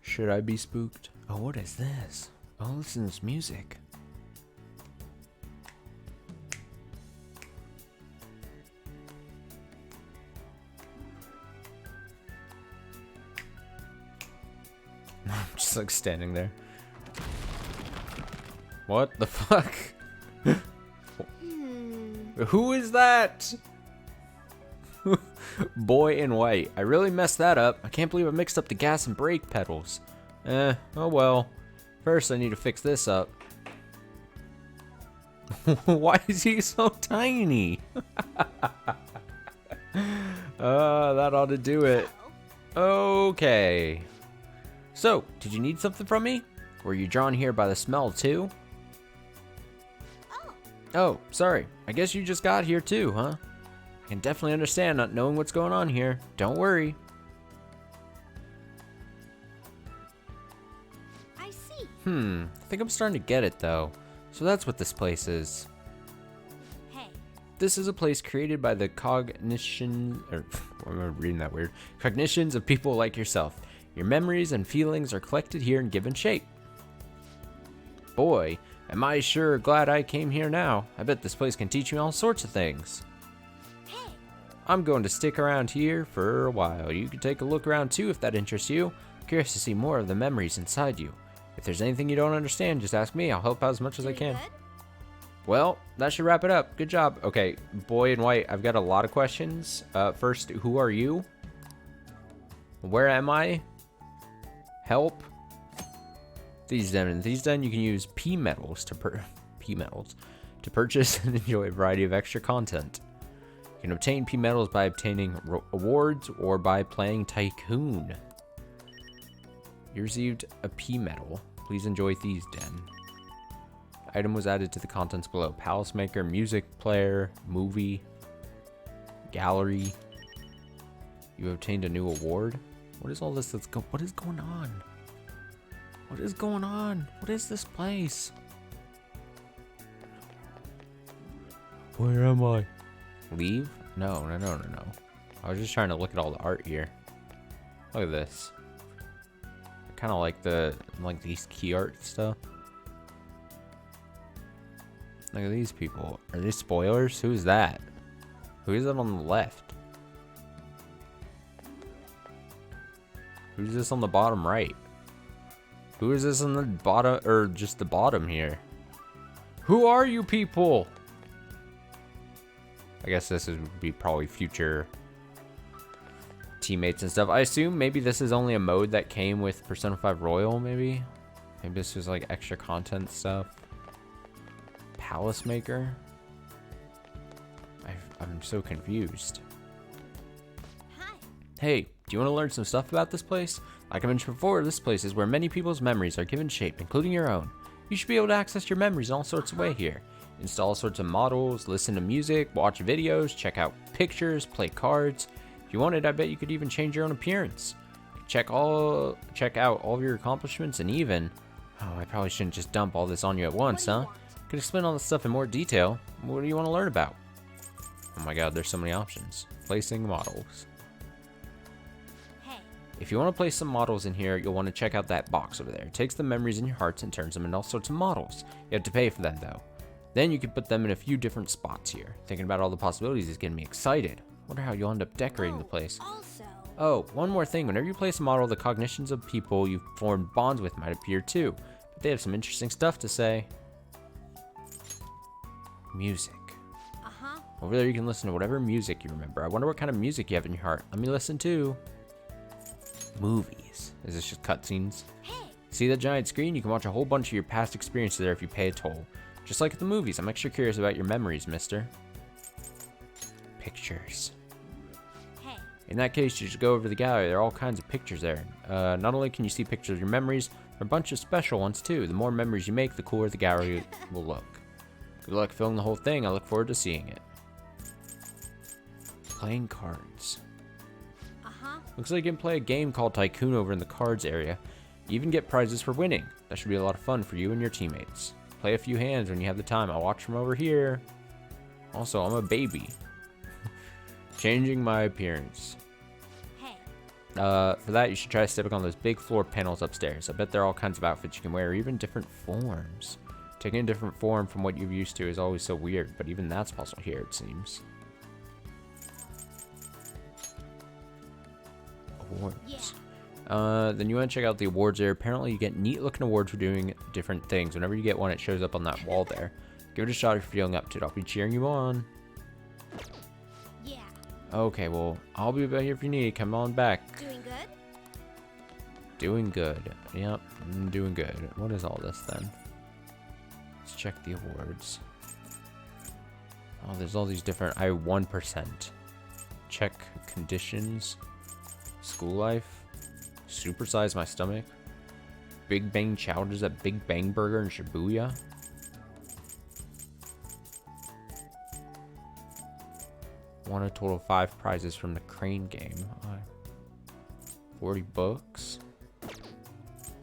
Should I be spooked? Oh, what is this? Oh, listen to this music. Just like standing there. What the fuck? Who is that? Boy in white. I really messed that up. I can't believe I mixed up the gas and brake pedals. Oh well. First, I need to fix this up. Why is he so tiny? That ought to do it. Okay. So, did you need something from me? Were you drawn here by the smell too? Oh, sorry. I guess you just got here too, huh? I can definitely understand not knowing what's going on here. Don't worry. I see. I think I'm starting to get it though. So that's what this place is. Hey. This is a place created by the cognition, or I'm reading that weird. Cognitions of people like yourself. Your memories and feelings are collected here and given shape. Boy, am I sure glad I came here now. I bet this place can teach me all sorts of things. Hey. I'm going to stick around here for a while. You can take a look around too if that interests you. I'm curious to see more of the memories inside you. If there's anything you don't understand, just ask me. I'll help out as much as I can. Well, that should wrap it up. Good job. Okay, boy in white, I've got a lot of questions. First, who are you? Where am I? Help. These then you can use P medals to purchase and enjoy a variety of extra content. You can obtain P medals by obtaining awards or by playing Tycoon. You received a P medal. Please enjoy Thieves' Den. Item was added to the contents below. Palace Maker, music player, movie, gallery. You obtained a new award. What is all this? What is going on? What is going on? What is this place? Where am I? Leave? No. I was just trying to look at all the art here. Look at this. I kind of like these key art stuff. Look at these people. Are these spoilers? Who's that? Who is that on the left? Who's this on the bottom right? Who is this on the bottom, or just the bottom here? Who are you people? I guess this would be probably future teammates and stuff. I assume maybe this is only a mode that came with Persona 5 Royal, maybe? Maybe this was like extra content stuff. Palace Maker? I'm so confused. Hi. Hey, do you want to learn some stuff about this place? Like I mentioned before, this place is where many people's memories are given shape, including your own. You should be able to access your memories in all sorts of ways here. Install all sorts of models, listen to music, watch videos, check out pictures, play cards. If you wanted, I bet you could even change your own appearance. Check out all of your accomplishments and even... Oh, I probably shouldn't just dump all this on you at once, huh? Could explain all this stuff in more detail. What do you want to learn about? Oh my god, there's so many options. Placing models. If you want to place some models in here, you'll want to check out that box over there. It takes the memories in your hearts and turns them into all sorts of models. You have to pay for them though. Then you can put them in a few different spots here. Thinking about all the possibilities is getting me excited. Wonder how you'll end up decorating the place. Oh, one more thing. Whenever you place a model, the cognitions of people you've formed bonds with might appear too. But they have some interesting stuff to say. Music. Over there you can listen to whatever music you remember. I wonder what kind of music you have in your heart. Let me listen too. Movies. Is this just cutscenes? See that giant screen? You can watch a whole bunch of your past experiences there if you pay a toll. Just like at the movies. I'm extra curious about your memories, mister. Pictures. In that case, you should go over to the gallery. There are all kinds of pictures there. Not only can you see pictures of your memories, there are a bunch of special ones too. The more memories you make, the cooler the gallery will look. Good luck filling the whole thing. I look forward to seeing it. Playing cards. Looks like you can play a game called Tycoon over in the cards area. You even get prizes for winning. That should be a lot of fun for you and your teammates. Play a few hands when you have the time. I'll watch from over here. Also, I'm a baby. Changing my appearance. For that, you should try stepping on those big floor panels upstairs. I bet there are all kinds of outfits you can wear, even different forms. Taking a different form from what you're used to is always so weird, but even that's possible here, it seems. Awards. Then you want to check out the awards there. Apparently you get neat looking awards for doing different things. Whenever you get one, it shows up on that wall there. Give it a shot if you're feeling up to it. I'll be cheering you on. Okay, well, I'll be back here if you need. Come on back. Doing good? Doing good. Yep, I'm doing good. What is all this then? Let's check the awards. Oh, there's all these different. I have 1%. Check conditions. School life. Supersize my stomach. Big Bang challenges at Big Bang Burger in Shibuya. Won a total of 5 prizes from the crane game. 40 books.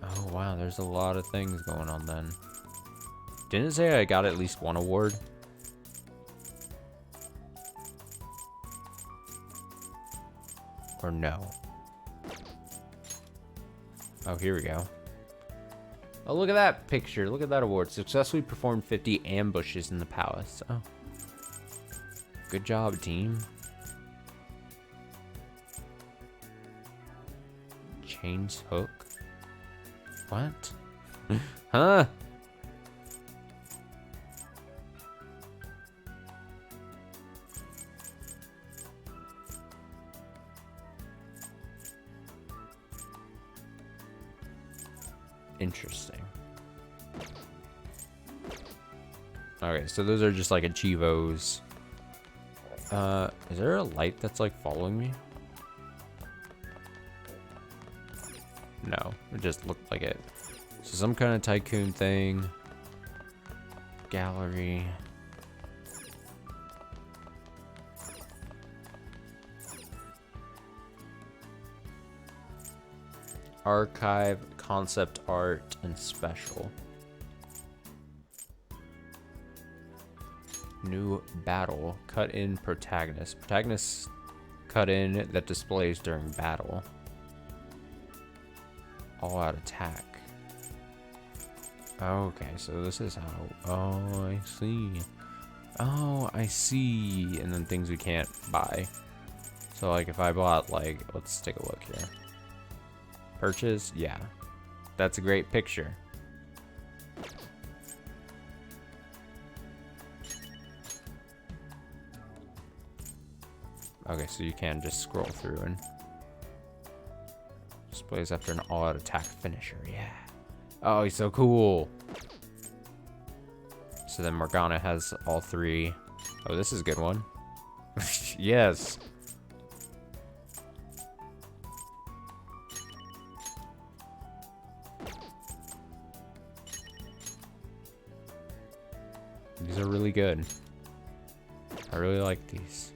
Oh wow, there's a lot of things going on then. Didn't it say I got at least 1 award? Or no? Oh, here we go. Oh, look at that picture. Look at that award. Successfully performed 50 ambushes in the palace. Oh. Good job, team. Chains hook. What? Huh? Interesting. Okay, so those are just like achievos. Is there a light that's like following me? No, it just looked like it. So some kind of tycoon thing. Gallery. Archive, concept art, and special. New battle. Cut in protagonist. Protagonist cut in that displays during battle. All out attack. Okay, so this is how. Oh, I see. Oh, I see. And then things we can't buy. So, like, if I bought, like, let's take a look here. Purchase? Yeah. That's a great picture. Okay, so you can just scroll through and displays after an all-out attack finisher. Yeah. Oh, he's so cool. So then Morgana has all 3. Oh, this is a good one. Yes. These are really good. I really like these.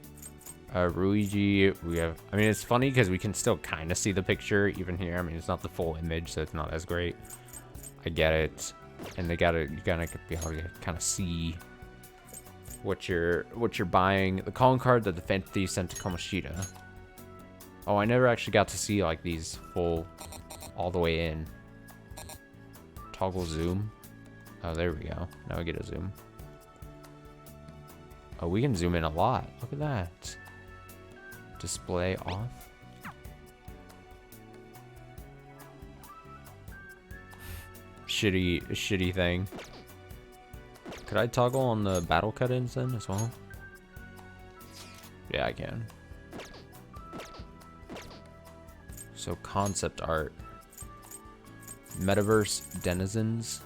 Ruigi, we have, I mean, it's funny because we can still kind of see the picture even here. I mean, it's not the full image, so it's not as great. I get it. And you gotta be able to kind of see what you're buying. The calling card that the Phantom Thief sent to Kamoshida. Oh, I never actually got to see like these full all the way in. Toggle zoom. Oh, there we go. Now we get a zoom. Oh, we can zoom in a lot. Look at that. Display off. Shitty thing. Could I toggle on the battle cut-ins then as well? Yeah, I can. So concept art. Metaverse denizens.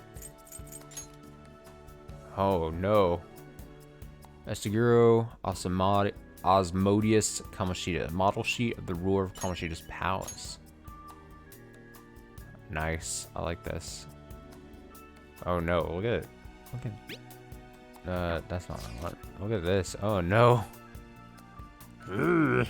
Oh no. Esteguro Osmodius Kamoshida. Model sheet of the ruler of Kamoshida's palace. Nice. I like this. Oh no, look at it. Look at that's not what I want. Look at this. Oh no. Ugh.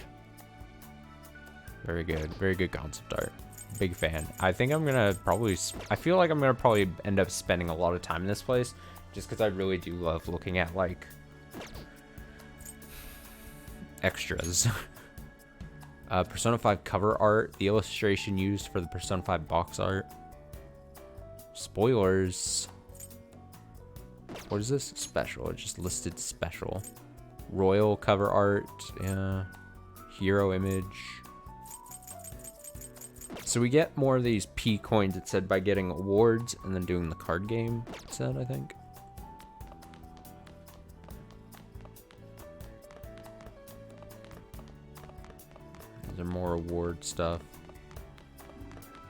Very good. Very good concept art. Big fan. I think I'm gonna probably I feel like I'm gonna probably end up spending a lot of time in this place just because I really do love looking at like extras. Persona 5 cover art, the illustration used for the Persona 5 box art. Spoilers. What is this? Special. It just listed special. Royal cover art. Yeah. Hero image. So we get more of these P coins, it said, by getting awards and then doing the card game, it said, I think. These are more award stuff.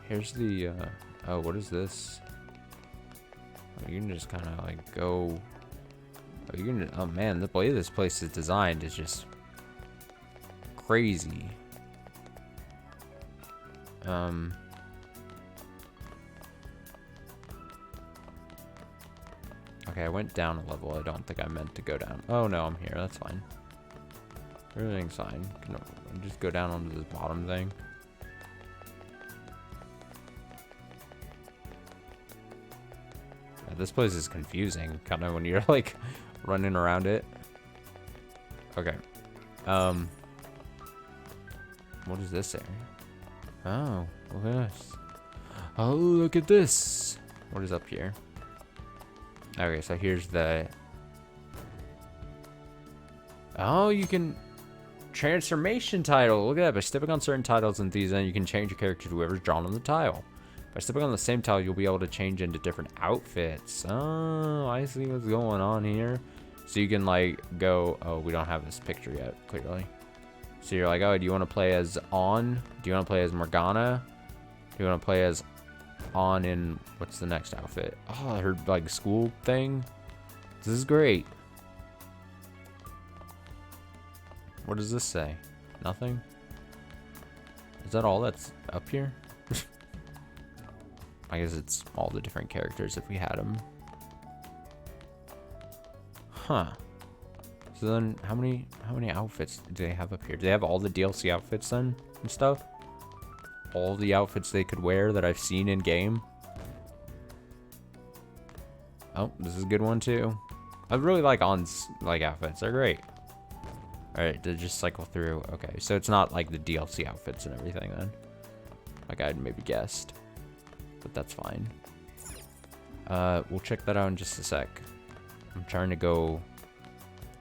Here's the, oh, what is this? Oh, you can just kind of like go. Oh, you can. Oh man, the way this place is designed is just crazy. Okay, I went down a level. I don't think I meant to go down. Oh no, I'm here. That's fine. Everything's fine. Can I just go down onto this bottom thing? Yeah, this place is confusing, kind of when you're like running around it. Okay. What is this area? Oh, look at this. Oh, look at this. What is up here? Okay, so here's the... Oh, you can... Transformation title. Look at that. By stepping on certain titles in these, then you can change your character to whoever's drawn on the tile. By stepping on the same tile, you'll be able to change into different outfits. Oh, I see what's going on here. So you can, like, go... Oh, we don't have this picture yet, clearly. So you're like, oh, do you want to play as On? Do you want to play as Morgana? Do you want to play as On in... What's the next outfit? Oh, her, like, school thing? This is great. What does this say? Nothing? Is that all that's up here? I guess it's all the different characters if we had them. Huh. So then, how many outfits do they have up here? Do they have all the DLC outfits then and stuff? All the outfits they could wear that I've seen in game. Oh, this is a good one too. I really like On's like outfits. They're great. All right, to just cycle through. Okay, so it's not like the DLC outfits and everything then, like I'd maybe guessed, but that's fine. We'll check that out in just a sec. I'm trying to go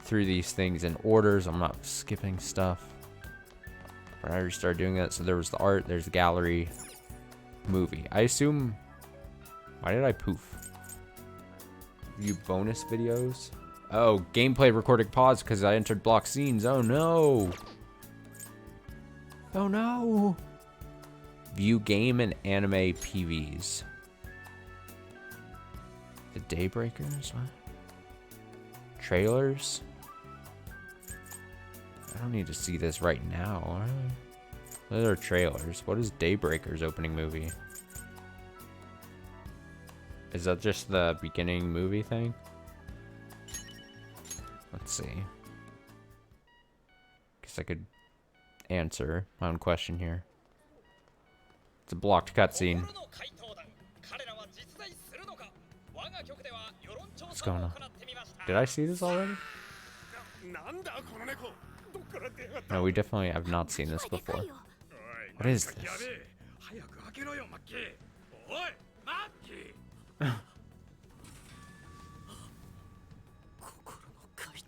through these things in orders. I'm not skipping stuff. But I already started doing that. So there was the art, there's the gallery, movie. I assume. Why did I poof? View bonus videos. Oh, gameplay recording pause because I entered block scenes. Oh no. Oh no. View game and anime PVs. The Daybreakers? What? Trailers? I don't need to see this right now. Those are trailers. What is Daybreakers opening movie? Is that just the beginning movie thing? Let's see. Guess I could answer my own question here. It's a blocked cutscene. What's going on? Did I see this already? No, we definitely have not seen this before. What is this?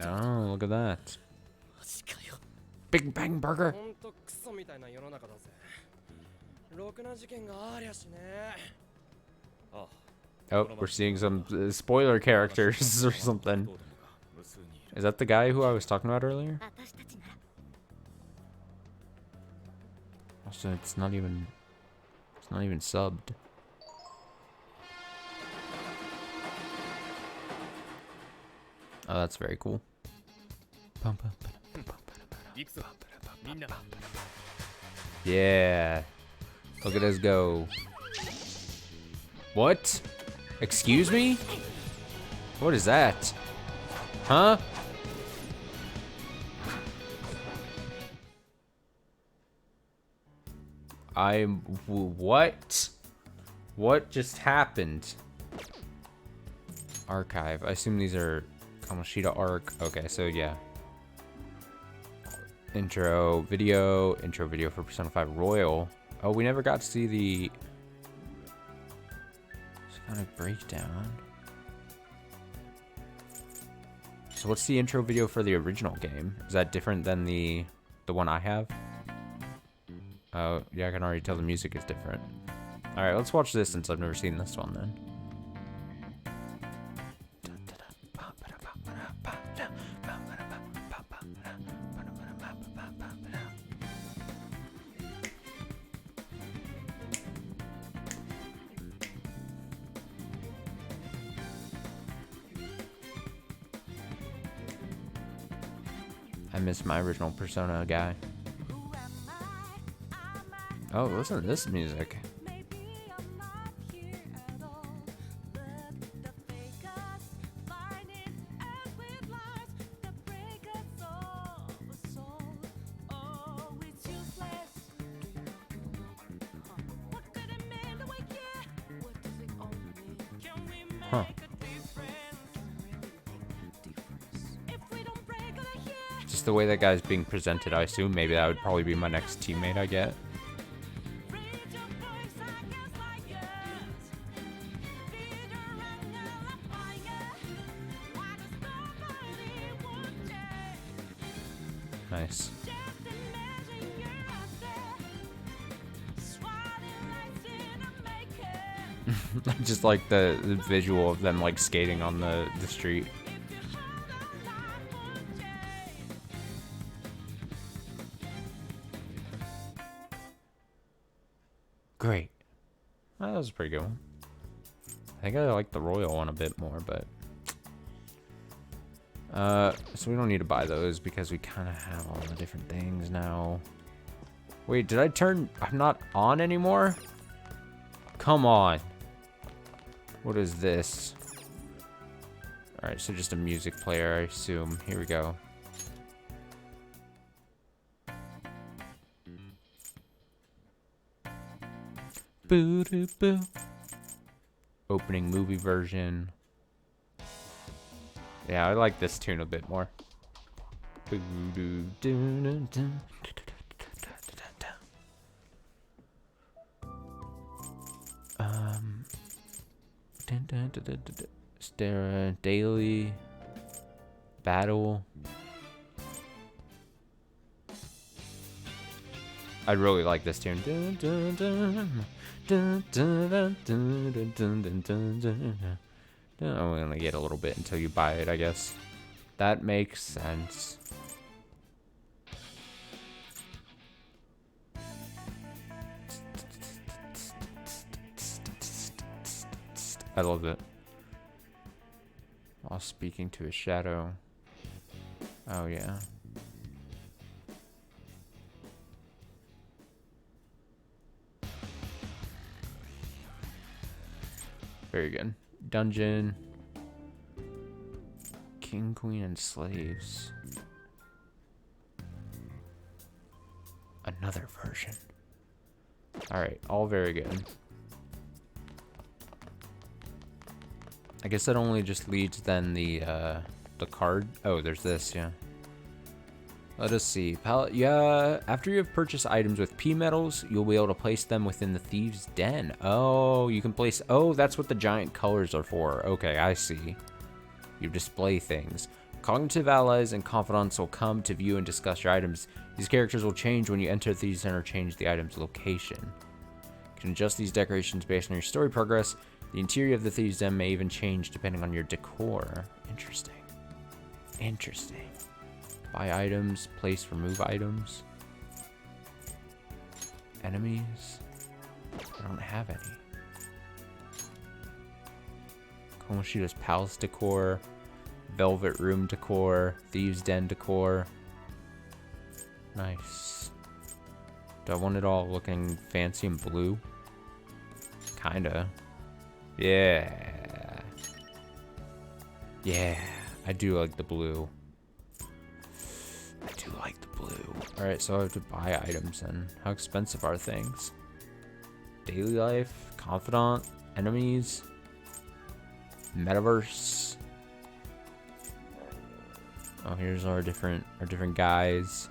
Oh, look at that. Big Bang Burger. Oh, we're seeing some spoiler characters or something. Is that the guy who I was talking about earlier? Also, it's not even subbed. Oh, that's very cool. Yeah. Look at us go. What? Excuse me? What is that? Huh? What? What just happened? Archive. I assume these are Kamoshida arc. Okay, so yeah. Intro video for Persona 5 Royal. Oh, we never got to see the kind of breakdown. So what's the intro video for the original game? Is that different than the one I have? Oh, yeah, I can already tell the music is different. Alright, let's watch this since I've never seen this one then. I miss my original Persona guy. Oh, listen to this music. Huh. Just the way that guy's being presented, I assume maybe that would probably be my next teammate I get. Nice. I just like the visual of them like skating on the street. Great. That was a pretty good one. I think I like the royal one a bit more, but so we don't need to buy those because we kind of have all the different things now. Wait, did I turn? I'm not on anymore? Come on. What is this? Alright, so just a music player, I assume. Here we go. Boo doo boo. Opening movie version. Yeah, I like this tune a bit more. Boo doo doo doo doo. Daily battle. I really like this tune. I only get a little bit until you buy it, I guess. That makes sense. I love it. While speaking to a shadow. Oh, yeah. Very good. Dungeon. King, Queen, and Slaves. Another version. Alright, all very good. I guess that only just leads then the card. Oh, there's this, yeah. Let us see. Palette, yeah. After you have purchased items with P metals, you'll be able to place them within the Thieves' Den. Oh, you can place. Oh, that's what the giant colors are for. Okay, I see. You display things. Cognitive allies and confidants will come to view and discuss your items. These characters will change when you enter Thieves' Den or change the item's location. You can adjust these decorations based on your story progress. The interior of the Thieves' Den may even change depending on your decor. Interesting. Interesting. Buy items, place, remove items. Enemies. I don't have any. Komoshida's Palace decor. Velvet Room decor. Thieves' Den decor. Nice. Do I want it all looking fancy and blue? Kinda. Yeah. Yeah. I do like the blue. I do like the blue. Alright, so I have to buy items then. How expensive are things? Daily life, confidant, enemies, metaverse. Oh, here's our different guys.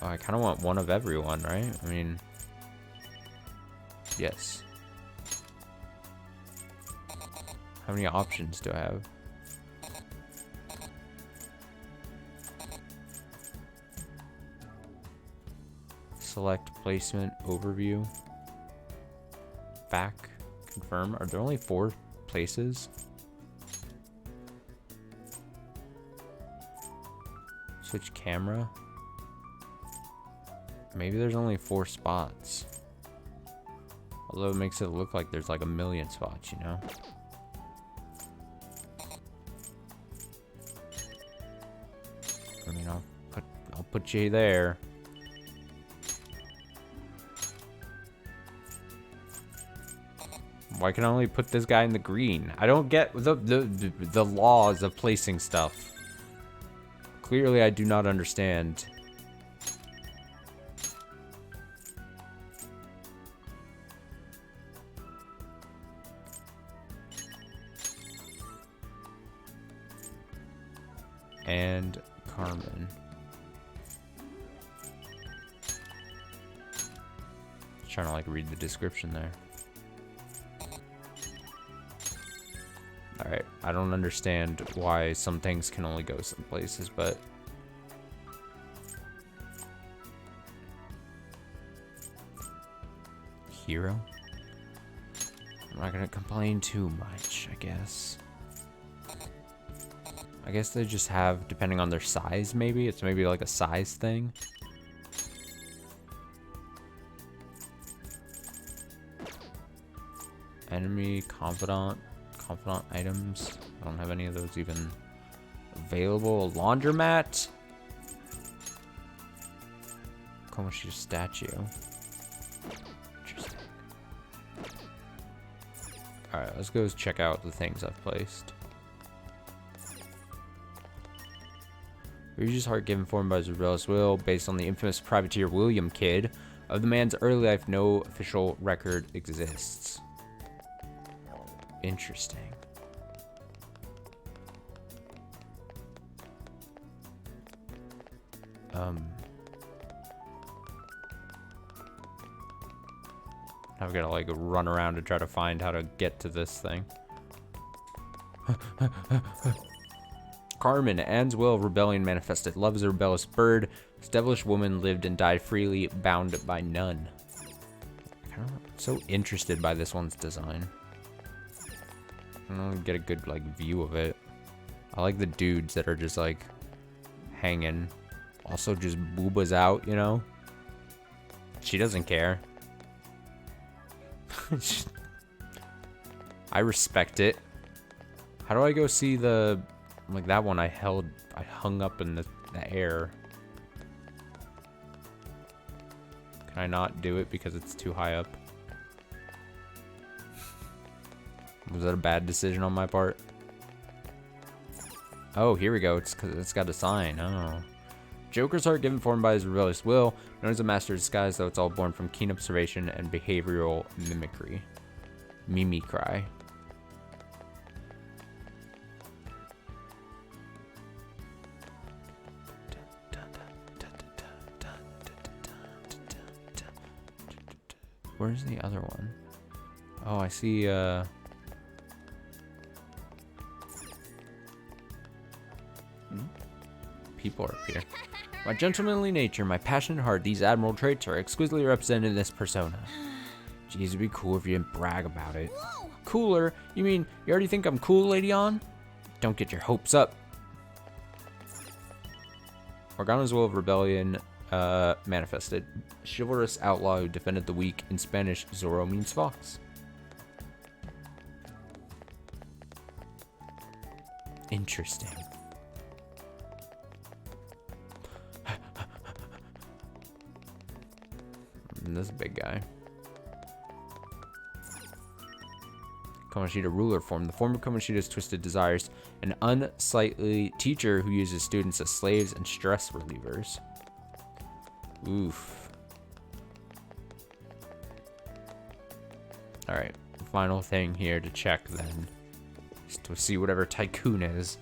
Oh, I kind of want one of everyone, right? I mean, yes. How many options do I have? Select placement overview. Back. Confirm. Are there only 4 places? Switch camera. Maybe there's only 4 spots. Although it makes it look like there's like a million spots, you know? I mean, I'll put you there. Why can I only put this guy in the green? I don't get the laws of placing stuff. Clearly, I do not understand. And Carmen. Trying to like read the description there. Alright, I don't understand why some things can only go some places, but hero? I'm not gonna complain too much, I guess. I guess they just have, depending on their size, maybe? It's maybe like a size thing. Enemy, confidant items. I don't have any of those even available. A laundromat. Kamoshida statue. Interesting. Alright, let's go check out the things I've placed. Ryuji's heart given form by his rebellious will, based on the infamous privateer William Kidd. Of the man's early life, no official record exists. Interesting. I've got to like run around to try to find how to get to this thing. Carmen, Anne's will, rebellion manifested. Love is a rebellious bird. This devilish woman lived and died freely, bound by none. I'm so interested by this one's design. I don't get a good like view of it. I like the dudes that are just like hanging. Also just boobas out, you know? She doesn't care. I respect it. How do I go see the like that one I hung up in the air? Can I not do it because it's too high up? Was that a bad decision on my part? Oh, here we go. It's because it's got a sign. Oh. Joker's heart given form by his rebellious will, known as a master of disguise, though it's all born from keen observation and behavioral mimicry. Mimicry. Where's the other one? Oh, I see, people are up here. My gentlemanly nature, my passionate heart, these admirable traits are exquisitely represented in this persona. Jeez, it'd be cool if you didn't brag about it. Whoa. Cooler? You mean you already think I'm cool, Lady On? Don't get your hopes up. Morgana's will of rebellion manifested. Chivalrous outlaw who defended the weak. In Spanish, Zorro means fox. Interesting. This big guy. Kamoshida ruler form. The form of Kamoshida's twisted desires. An unsightly teacher who uses students as slaves and stress relievers. Oof. Alright. Final thing here to check then. Just to see whatever Tycoon is.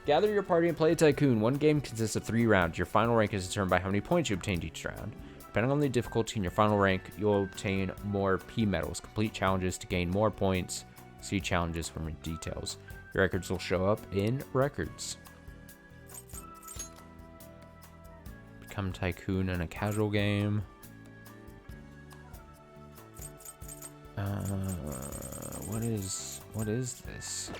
Gather your party and play Tycoon. One game consists of 3 rounds. Your final rank is determined by how many points you obtained each round. Depending on the difficulty in your final rank, you'll obtain more P medals. Complete challenges to gain more points. See challenges for more details. Your records will show up in records. Become Tycoon in a casual game. What is this?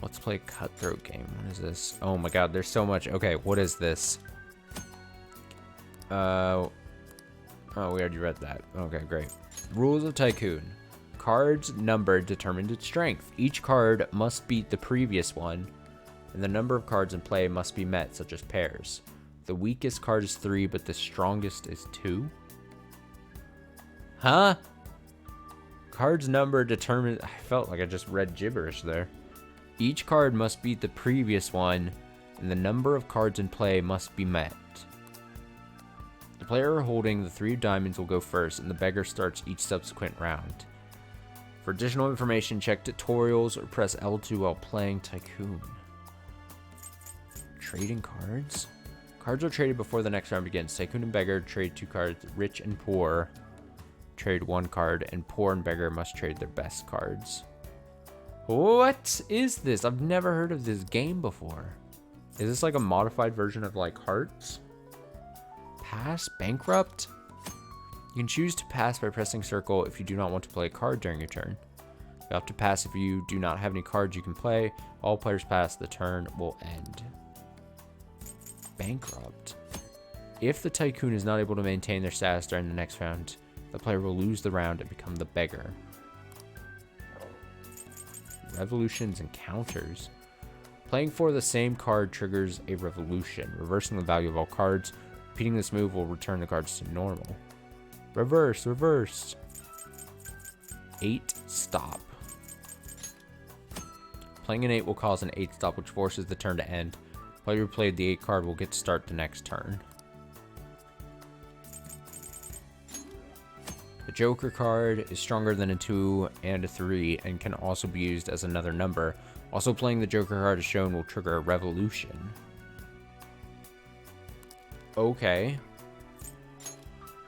Let's play a cutthroat game. What is this? Oh my god, there's so much. Okay, what is this? Oh, we already read that. Okay, great. Rules of Tycoon. card's number determines its strength. Each card must beat the previous one, and the number of cards in play must be met, such as pairs. The weakest card is 3, but the strongest is 2? Huh? Card's number determines... I felt like I just read gibberish there. Each card must beat the previous one, and the number of cards in play must be met. The player holding the 3 diamonds will go first, and the beggar starts each subsequent round. For additional information, check tutorials or press L2 while playing Tycoon. Trading cards? Cards are traded before the next round begins. Tycoon and beggar trade 2 cards. Rich and poor trade 1 card, and poor and beggar must trade their best cards. What is this? I've never heard of this game before. Is this like a modified version of like Hearts? Pass? Bankrupt? You can choose to pass by pressing circle if you do not want to play a card during your turn. You have to pass if you do not have any cards you can play. All players pass, the turn will end. Bankrupt. If the Tycoon is not able to maintain their status during the next round, the player will lose the round and become the beggar. Revolutions and counters. Playing for the same card triggers a revolution, reversing the value of all cards. Repeating this move will return the cards to normal. Reverse, reverse. 8 stop. Playing an 8 will cause an 8 stop, which forces the turn to end. Player who played the 8 card will get to start the next turn. The Joker card is stronger than a 2 and a 3 and can also be used as another number. Also, playing the Joker card as shown will trigger a revolution. Okay.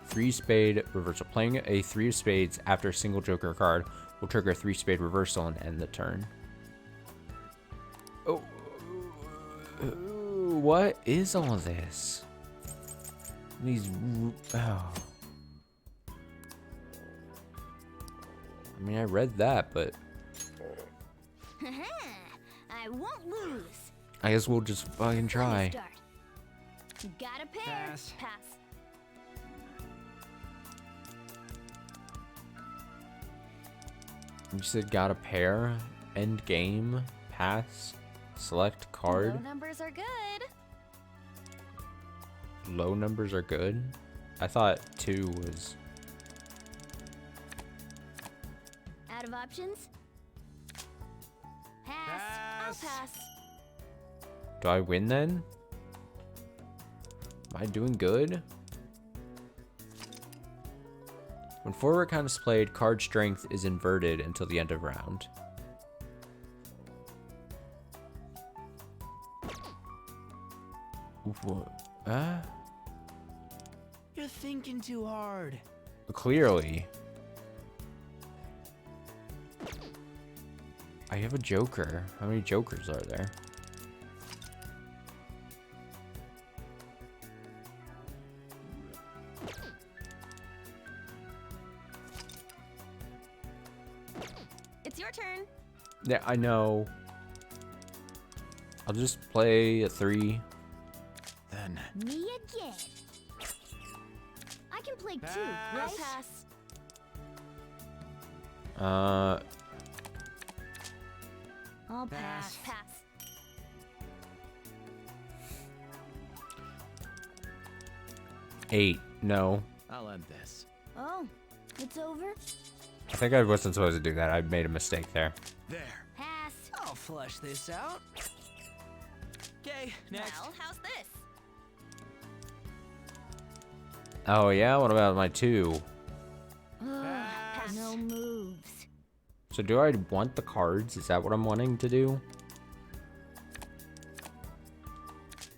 3 spade reversal. Playing a 3 of spades after a single Joker card will trigger a 3 spade reversal and end the turn. Oh. What is all this? These... Oh. I mean, I read that, but... I won't lose. I guess we'll just fucking try. Got a pair. Pass. You said got a pair? End game? Pass? Select card? Low numbers are good. Low numbers are good? I thought 2 was... Out of options? Pass. I'll pass. Do I win then? Am I doing good? When forward count is played, card strength is inverted until the end of round. What? You're thinking too hard. Clearly. I have a Joker. How many Jokers are there? It's your turn. Yeah, I know. I'll just play a 3. Then. Me again. I can play 2, right? Pass. I'll pass. Pass. 8. No. I'll end this. Oh, it's over? I think I wasn't supposed to do that. I made a mistake there. There. Pass. I'll flush this out. Okay, next. Well, how's this? Oh yeah? What about my 2? Pass. No moves. So do I want the cards? Is that what I'm wanting to do?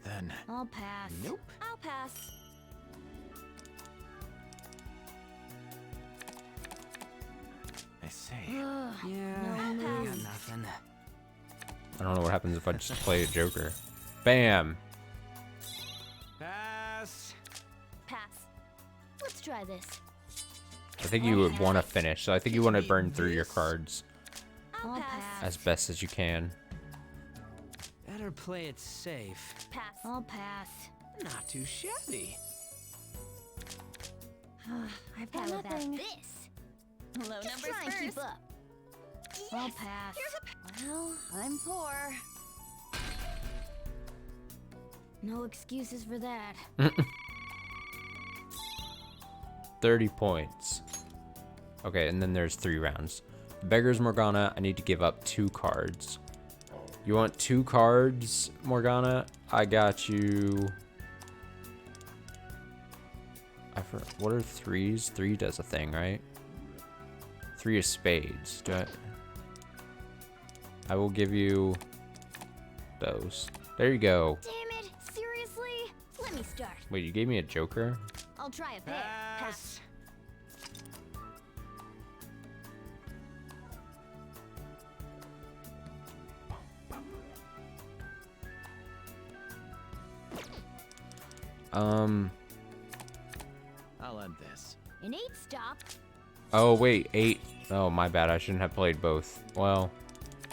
Then. I'll pass. Nope. I'll pass. I see. Yeah, no I got moves. nothing. I don't know what happens if I just play a Joker. Bam! Pass. Pass. Let's try this. I think you would want to finish, so I think you want to burn through your cards I'll pass. as best as you can. Better play it safe. Pass. I'll pass. Not too shabby. I've How got about nothing. this? Low Just numbers try and keep first. up. I'll pass. Well, I'm poor. No excuses for that. 30 points. Okay, and then there's 3 rounds. Beggar's Morgana, I need to give up 2 cards. You want 2 cards, Morgana? I got you. What are 3s? 3 does a thing, right? 3 is spades. I will give you those. There you go. Damn it! Seriously? Let me start. Wait, you gave me a joker? I'll try a pair. Pass. I'll end this. An 8 stop. Oh, wait, 8. Oh, my bad. I shouldn't have played both. Well,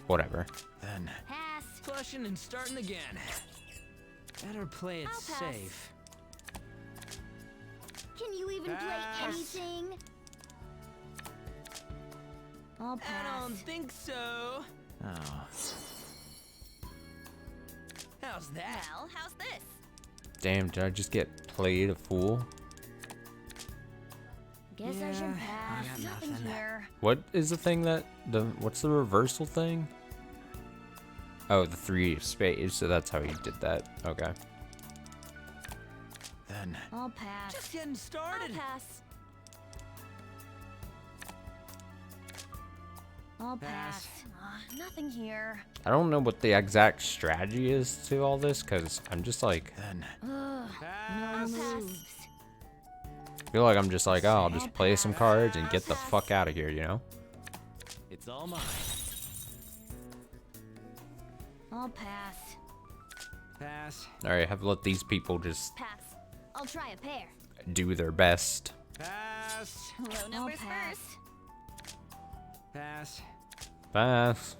whatever. Then. Pass. Flushing and starting again. Better play it I'll pass. safe. Can you even play anything? I'll pass. I don't think so. Oh. How's that? Well, how's this? Damn, did I just get played a fool? Guess I should Yeah, pass. I got Nothing nothing. here. What is the thing what's the reversal thing? Oh, the 3 of spades, so that's how he did that. Okay. Then. I'll pass. Just getting started. I'll pass. I'll pass. Nothing here. I don't know what the exact strategy is to all this, because I'm just like, Then. Ugh, no moves. I feel like I'm just like, oh, I'll just play some cards and get the fuck out of here, you know? It's all mine. I'll pass. Pass. Alright, have let these people just Pass. I'll try a pair. do their best. Pass. Low I'll numbers pass. first. Pass. Pass.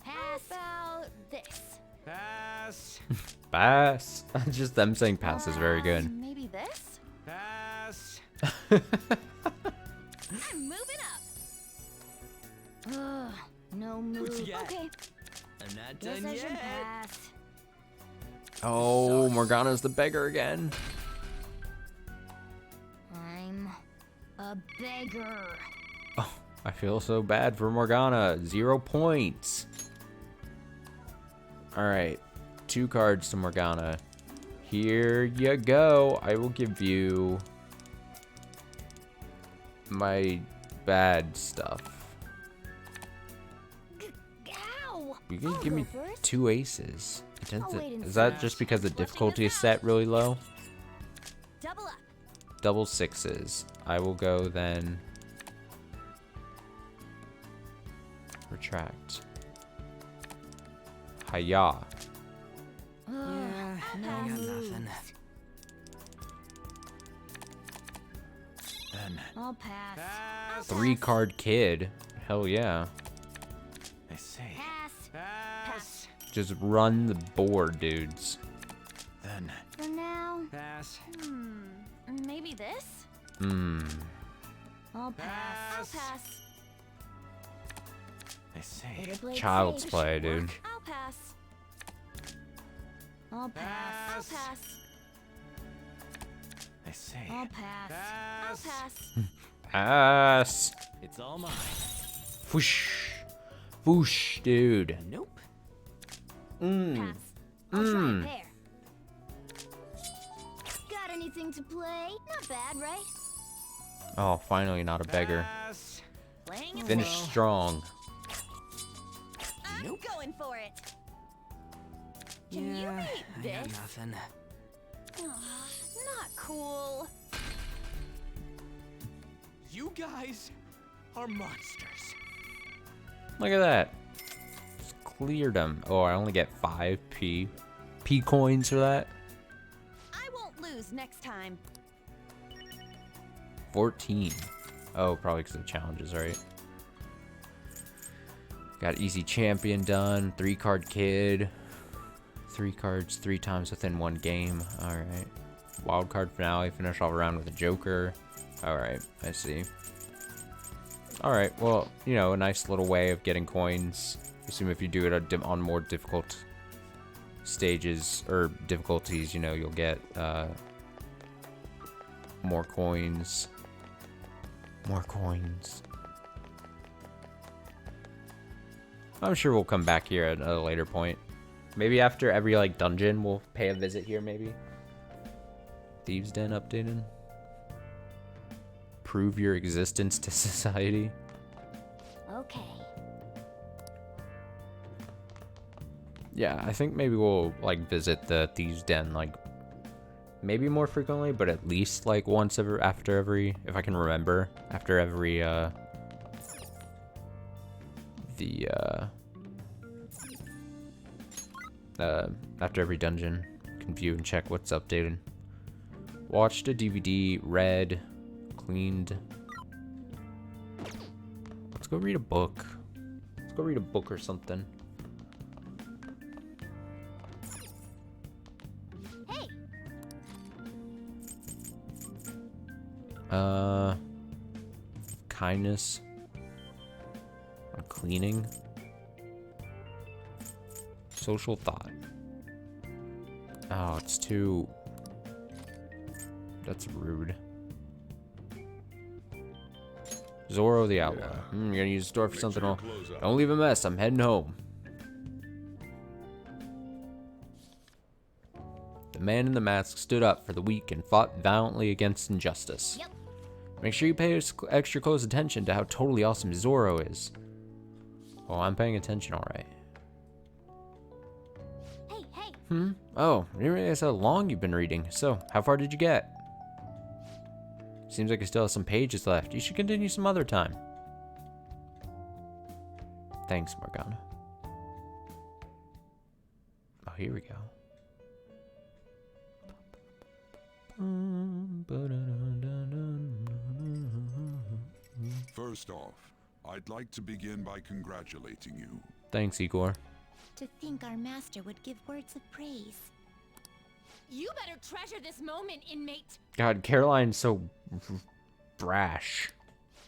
Pass. About this. Pass. Pass. Just them saying pass is very good. Maybe this? Pass. I'm moving up. Ugh, no moves. you got? Okay. I'm not Guess done I should yet. pass. Oh, Morgana's the beggar again. I'm a beggar. Oh, I feel so bad for Morgana. 0 points. Alright, 2 cards to Morgana. Here you go. I will give you my bad stuff. Ow! You can I'll give go me first. 2 aces. I'll wait and Is that see. just because the difficulty is set really low? Double up. Double 6s. I will go then. Retract. Hiya. Ugh, Yeah, no I got moves. nothing. Then. I'll pass. Pass. 3 card kid. Hell yeah. I see. Pass. Pass. Just run the board, dudes. Then. For now, Pass. Maybe this? I'll pass. I'll pass. I see. Better play it Child's safe. play, dude. I'll pass. I'll pass. I'll pass. I see. I'll pass. I'll Pass. pass. Ass. It's all mine. Whoosh. Whoosh, dude. Nope. Pass. I'll try a pair. Got anything to play? Not bad, right? Oh, finally not a beggar. Pass. Playing it Finish safe. strong. I'm going for it. Can you Yeah, rate I got this? nothing. Not cool. You guys are monsters. Look at that. Just cleared them. Oh, I only get 5 P coins for that. I won't lose next time. 14. Oh, probably because of challenges, right? Got easy champion done. 3 card kid. 3 cards 3 times within 1 game. Alright. Wild card finale. Finish off around with a joker. Alright, I see. Alright, well, you know, a nice little way of getting coins. Assume if you do it on more difficult stages or difficulties, you know, you'll get more coins. More coins. I'm sure we'll come back here at a later point. Maybe after every, like, dungeon, we'll pay a visit here, maybe. Thieves' Den updated. Prove your existence to society. Okay. Yeah, I think maybe we'll, like, visit the Thieves' Den, like, maybe more frequently, but at least, like, once after every, if I can remember, after every, after every dungeon. Can view and check what's updated. Watched a DVD, read, cleaned. Let's go read a book. Let's go read a book or something. Hey. Kindness. Cleaning. Social thought. Oh, it's too... That's rude. Zorro the Outlaw. You're gonna use the store for something. Don't leave a mess. I'm heading home. The man in the mask stood up for the weak and fought valiantly against injustice. Yep. Make sure you pay extra close attention to how totally awesome Zorro is. Oh, I'm paying attention, alright. Hey, hey. Oh, I didn't realize how long you've been reading. So, how far did you get? Seems like you still have some pages left. You should continue some other time. Thanks, Morgana. Oh, here we go. First off, I'd like to begin by congratulating you. Thanks, Igor. To think our master would give words of praise. You better treasure this moment, inmate. God, Caroline's so brash.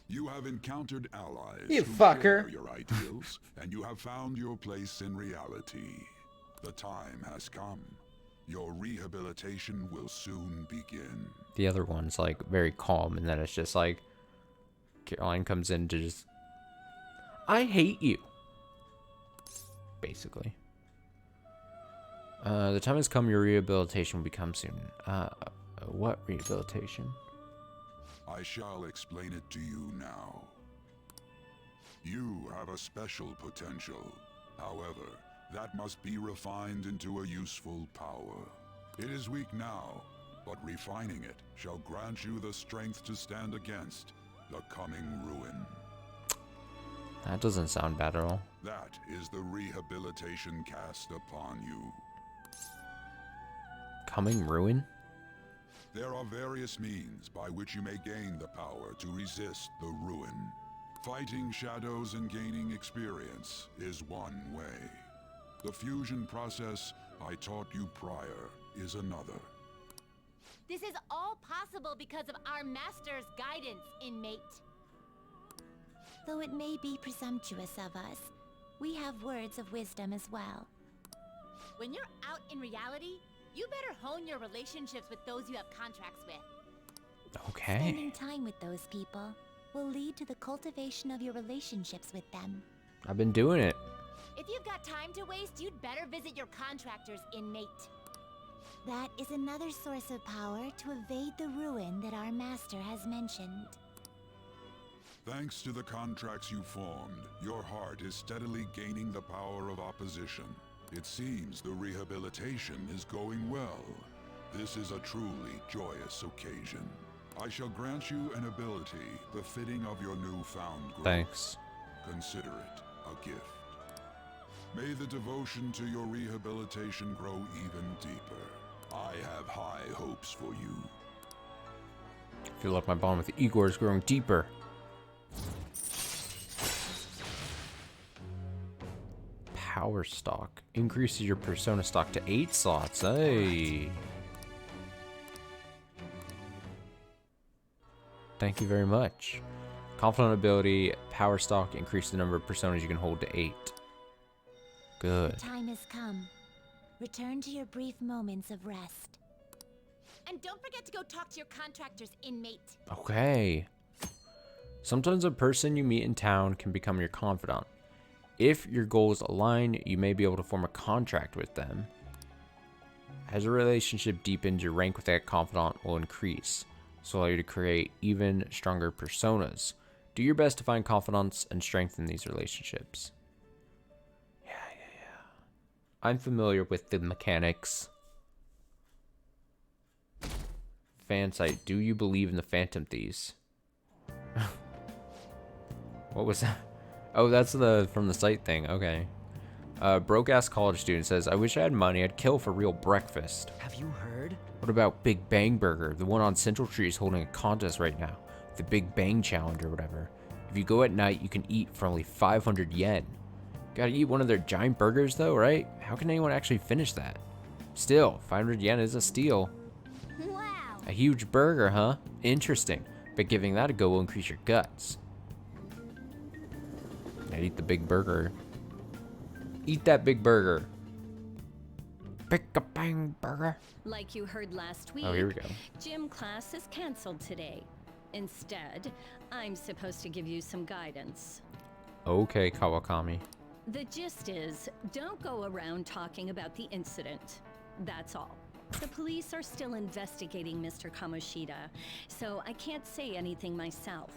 You have encountered allies You who fucker. share your ideals, and you have found your place in reality. The time has come. Your rehabilitation will soon begin. The other one's like very calm, and then it's just like Caroline comes in to just, I hate you, basically. The time has come. Your rehabilitation will become soon. What rehabilitation? I shall explain it to you now. You have a special potential. However, that must be refined into a useful power. It is weak now, but refining it shall grant you the strength to stand against the coming ruin. That doesn't sound bad at all. That is the rehabilitation cast upon you. Coming ruin? There are various means by which you may gain the power to resist the ruin. Fighting shadows and gaining experience is one way. The fusion process I taught you prior is another. This is all possible because of our master's guidance, inmate. Though it may be presumptuous of us, we have words of wisdom as well. When you're out in reality, you better hone your relationships with those you have contracts with. Okay. Spending time with those people will lead to the cultivation of your relationships with them. I've been doing it. If you've got time to waste, you'd better visit your contractors, inmate. That is another source of power to evade the ruin that our master has mentioned. Thanks to the contracts you formed, your heart is steadily gaining the power of opposition. It seems the rehabilitation is going well. This is a truly joyous occasion. I shall grant you an ability befitting of your newfound growth. Thanks. Consider it a gift. May the devotion to your rehabilitation grow even deeper. I have high hopes for you. I feel like my bond with Igor is growing deeper. Power stock increases your persona stock to 8 slots. Hey. Thank you very much. Confidant ability, power stock, increase the number of personas you can hold to 8. Good. The time has come. Return to your brief moments of rest. And don't forget to go talk to your contractor's inmate. Okay. Sometimes a person you meet in town can become your confidant. If your goals align, you may be able to form a contract with them. As your relationship deepens, your rank with that confidant will increase, so allow you to create even stronger personas. Do your best to find confidants and strengthen these relationships. Yeah. I'm familiar with the mechanics. Fan site. Do you believe in the Phantom Thieves? What was that? Oh, that's from the site thing. Okay. Broke ass college student says, I wish I had money. I'd kill for real breakfast. Have you heard? What about Big Bang Burger? The one on Central Street is holding a contest right now. The Big Bang Challenge or whatever. If you go at night, you can eat for only 500 yen. Gotta eat one of their giant burgers though, right? How can anyone actually finish that? Still, 500 yen is a steal. Wow. A huge burger, huh? Interesting. But giving that a go will increase your guts. I'd eat the big burger. Eat that big burger. Big bang burger. Like you heard last week, Oh, here we go. gym class is canceled today. Instead, I'm supposed to give you some guidance. Okay, Kawakami. The gist is, don't go around talking about the incident. That's all. The police are still investigating Mr. Kamoshida, so I can't say anything myself.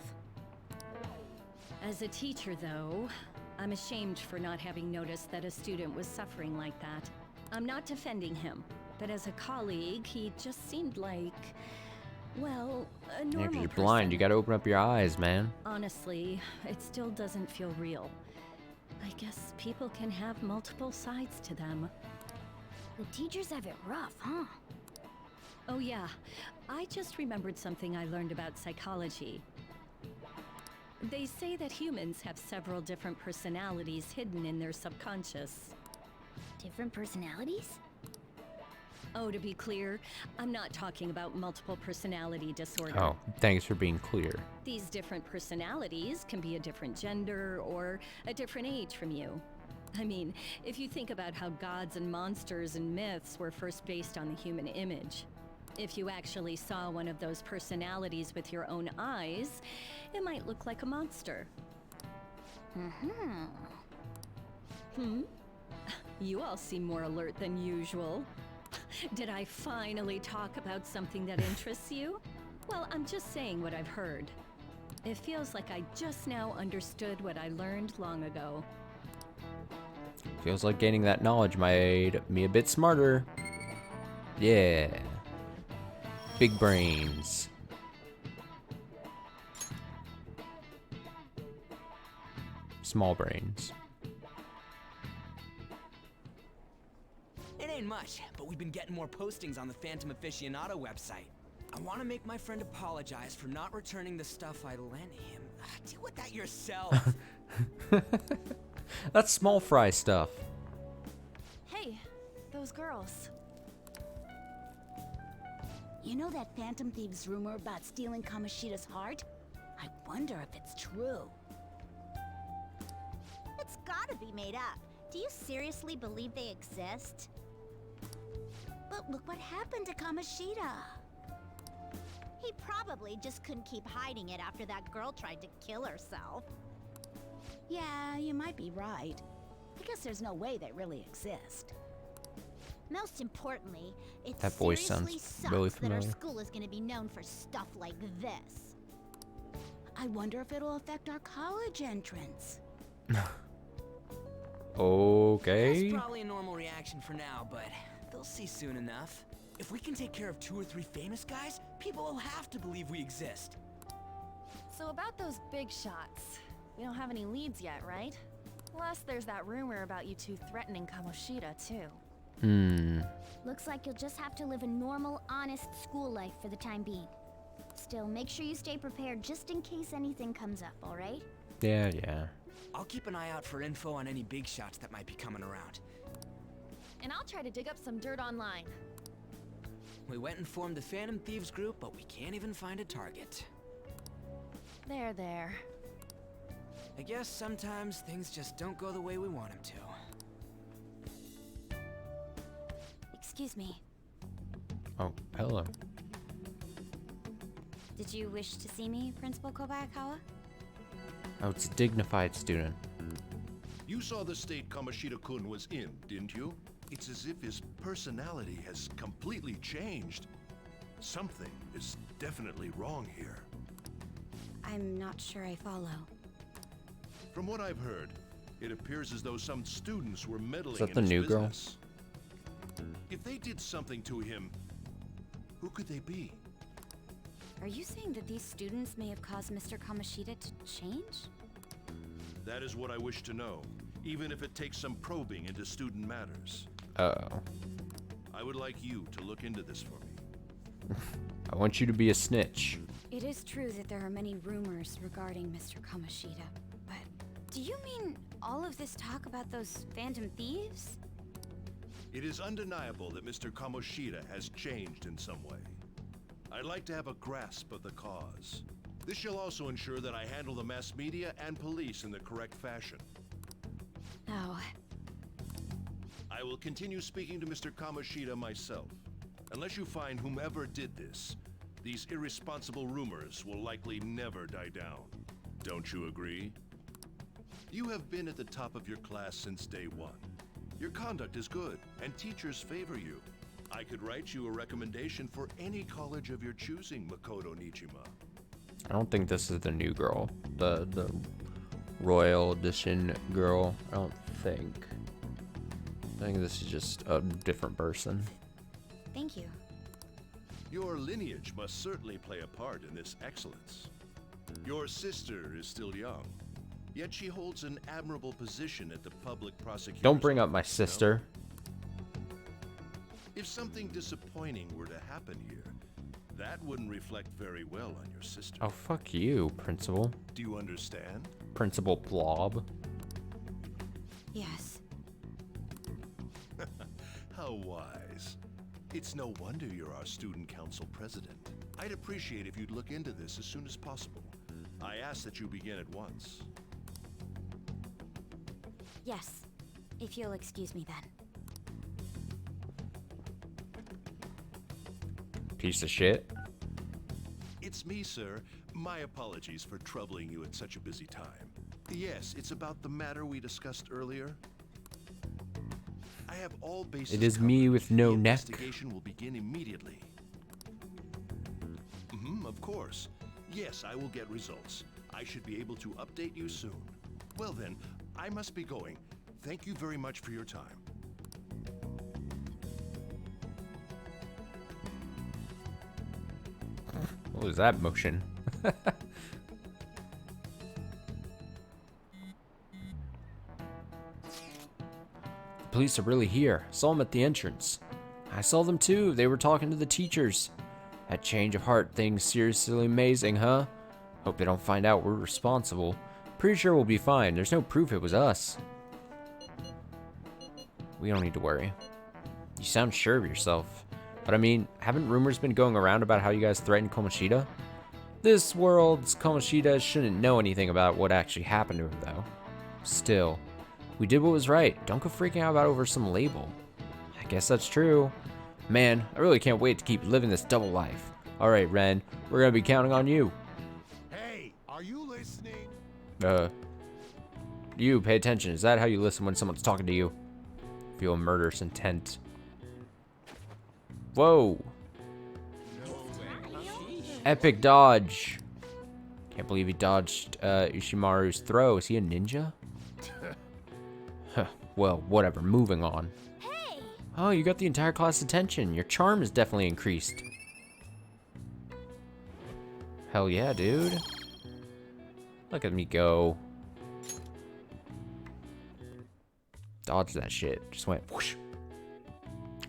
As a teacher, though, I'm ashamed for not having noticed that a student was suffering like that. I'm not defending him, but as a colleague, he just seemed like, well, a normal Yeah, 'cause you're person. blind. You gotta open up your eyes, man. Honestly, it still doesn't feel real. I guess people can have multiple sides to them. The teachers have it rough, huh? Oh yeah, I just remembered something I learned about psychology. They say that humans have several different personalities hidden in their subconscious. Different personalities? Oh, to be clear, I'm not talking about multiple personality disorder. Oh, thanks for being clear. These different personalities can be a different gender or a different age from you. I mean, if you think about how gods and monsters and myths were first based on the human image, if you actually saw one of those personalities with your own eyes, it might look like a monster. You all seem more alert than usual. Did I finally talk about something that interests you? Well, I'm just saying what I've heard. It feels like I just now understood what I learned long ago. Feels like gaining that knowledge made me a bit smarter. Yeah. Big brains. Small brains. It ain't much, but we've been getting more postings on the Phantom Aficionado website. I want to make my friend apologize for not returning the stuff I lent him. Deal with that yourself. That's small fry stuff. Hey, those girls. You know that Phantom Thieves rumor about stealing Kamoshida's heart? I wonder if it's true. It's gotta be made up. Do you seriously believe they exist? But look what happened to Kamoshida. He probably just couldn't keep hiding it after that girl tried to kill herself. Yeah, you might be right. I guess there's no way they really exist. Most importantly, it That voice seriously sounds sucks really that familiar. our school is gonna be known for stuff like this. I wonder if it'll affect our college entrance. Okay. That's probably a normal reaction for now, but they'll see soon enough. If we can take care of 2 or 3 famous guys, people will have to believe we exist. So about those big shots, we don't have any leads yet, right? Plus, there's that rumor about you two threatening Kamoshida, too. Looks like you'll just have to live a normal, honest school life for the time being. Still, make sure you stay prepared just in case anything comes up, alright? Yeah. I'll keep an eye out for info on any big shots that might be coming around. And I'll try to dig up some dirt online. We went and formed the Phantom Thieves group, but we can't even find a target. There. I guess sometimes things just don't go the way we want them to. Excuse me. Oh, hello. Did you wish to see me, Principal Kobayakawa? Oh, it's a dignified student. You saw the state Kamoshida-kun was in, didn't you? It's as if his personality has completely changed. Something is definitely wrong here. I'm not sure I follow. From what I've heard, it appears as though some students were meddling Is that in the his new girl? business. If they did something to him, who could they be? Are you saying that these students may have caused Mr. Kamoshida to change? That is what I wish to know, even if it takes some probing into student matters. Uh-oh. I would like you to look into this for me. I want you to be a snitch. It is true that there are many rumors regarding Mr. Kamoshida, but do you mean all of this talk about those phantom thieves? It is undeniable that Mr. Kamoshida has changed in some way. I'd like to have a grasp of the cause. This shall also ensure that I handle the mass media and police in the correct fashion. Oh. I will continue speaking to Mr. Kamoshida myself. Unless you find whomever did this, these irresponsible rumors will likely never die down. Don't you agree? You have been at the top of your class since day one. Your conduct is good, and teachers favor you. I could write you a recommendation for any college of your choosing, Makoto Nijima. I don't think this is the new girl. The Royal Edition girl. I don't think. I think this is just a different person. Thank you. Your lineage must certainly play a part in this excellence. Your sister is still young, yet she holds an admirable position at the public prosecutor's Don't bring up my office, sister. no? If something disappointing were to happen here, that wouldn't reflect very well on your sister. Oh, fuck you, Principal. Do you understand? Principal Blob. Yes. How wise. It's no wonder you're our student council president. I'd appreciate if you'd look into this as soon as possible. I ask that you begin at once. Yes. If you'll excuse me then. Piece of shit. It's me, sir. My apologies for troubling you at such a busy time. Yes, it's about the matter we discussed earlier. I have all bases It is me with no the neck. investigation will begin immediately. Of course. Yes, I will get results. I should be able to update you soon. Well then, I must be going. Thank you very much for your time. What was that motion? The police are really here. Saw them at the entrance. I saw them too. They were talking to the teachers. That change of heart thing's seriously amazing, huh? Hope they don't find out we're responsible. Pretty sure we'll be fine. There's no proof it was us. We don't need to worry. You sound sure of yourself. But I mean, haven't rumors been going around about how you guys threatened Kamoshida? This world's Kamoshida shouldn't know anything about what actually happened to him, though. Still, we did what was right. Don't go freaking out about over some label. I guess that's true. Man, I really can't wait to keep living this double life. Alright, Ren, we're gonna be counting on you. Hey, are you listening? You, pay attention. Is that how you listen when someone's talking to you? Feel murderous intent. Whoa. Epic dodge. Can't believe he dodged Ishimaru's throw. Is he a ninja? Huh, well, whatever. Moving on. Hey! Oh, you got the entire class attention. Your charm is definitely increased. Hell yeah, dude. Look at me go. Dodge that shit. Just went whoosh.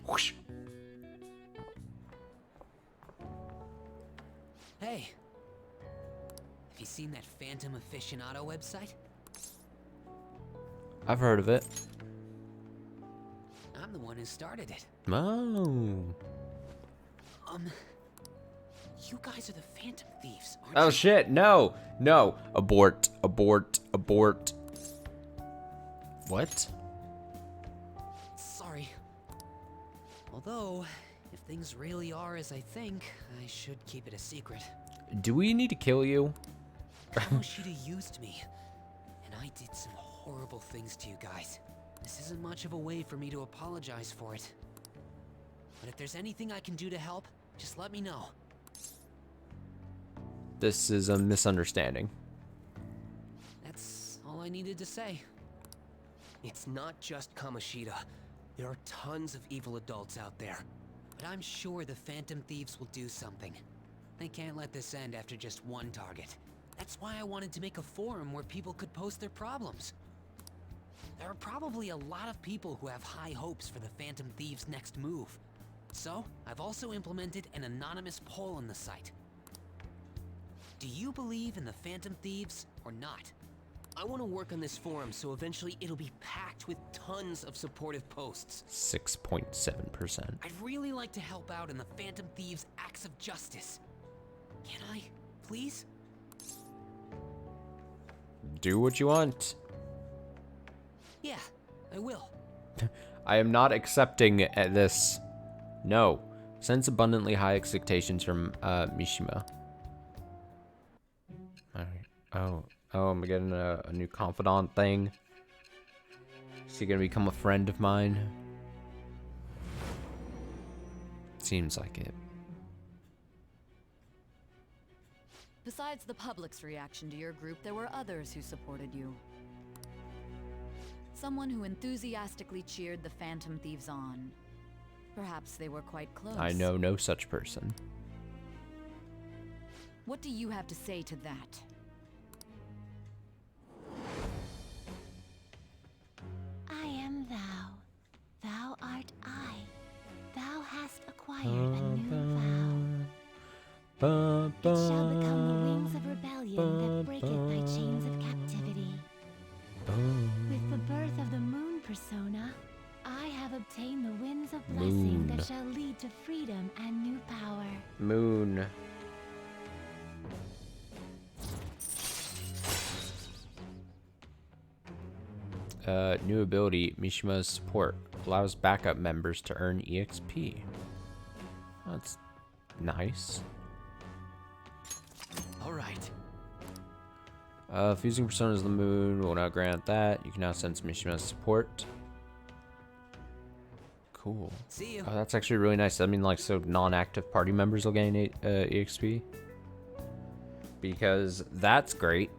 Whoosh. Hey, have you seen that Phantom Aficionado website? I've heard of it. I'm the one who started it. Oh. You guys are the Phantom Thieves, aren't Oh you? shit, no! No! Abort. Abort. Abort. What? Sorry. Although, if things really are as I think, I should keep it a secret. Do we need to kill you? Kamoshida used me, and I did some horrible things to you guys. This isn't much of a way for me to apologize for it. But if there's anything I can do to help, just let me know. This is a misunderstanding. That's all I needed to say. It's not just Kamoshida. There are tons of evil adults out there. But I'm sure the Phantom Thieves will do something. They can't let this end after just one target. That's why I wanted to make a forum where people could post their problems. There are probably a lot of people who have high hopes for the Phantom Thieves' next move. So, I've also implemented an anonymous poll on the site. Do you believe in the Phantom Thieves or not? I want to work on this forum so eventually it'll be packed with tons of supportive posts. 6.7%. I'd really like to help out in the Phantom Thieves' acts of justice. Can I, please? Do what you want. Yeah, I will. I am not accepting this. No. Sense abundantly high expectations from Mishima. Alright. Oh, I'm getting a new confidant thing. Is he gonna become a friend of mine? Seems like it. Besides the public's reaction to your group, there were others who supported you. Someone who enthusiastically cheered the Phantom Thieves on. Perhaps they were quite close. I know no such person. What do you have to say to that? I am thou. Thou art I. Thou hast acquired a new vow. It shall become the wings of rebellion that breaketh thy chains of captivity. With the birth of the moon persona, I have obtained the winds of blessing that shall lead to freedom and new power. Moon. New ability, Mishima's support. Allows backup members to earn EXP. That's nice. Alright. Fusing personas of the moon will now grant that. You can now sense Mishima's support. Cool. See you. Oh, that's actually really nice. I mean, like, so non-active party members will gain EXP. Because that's great.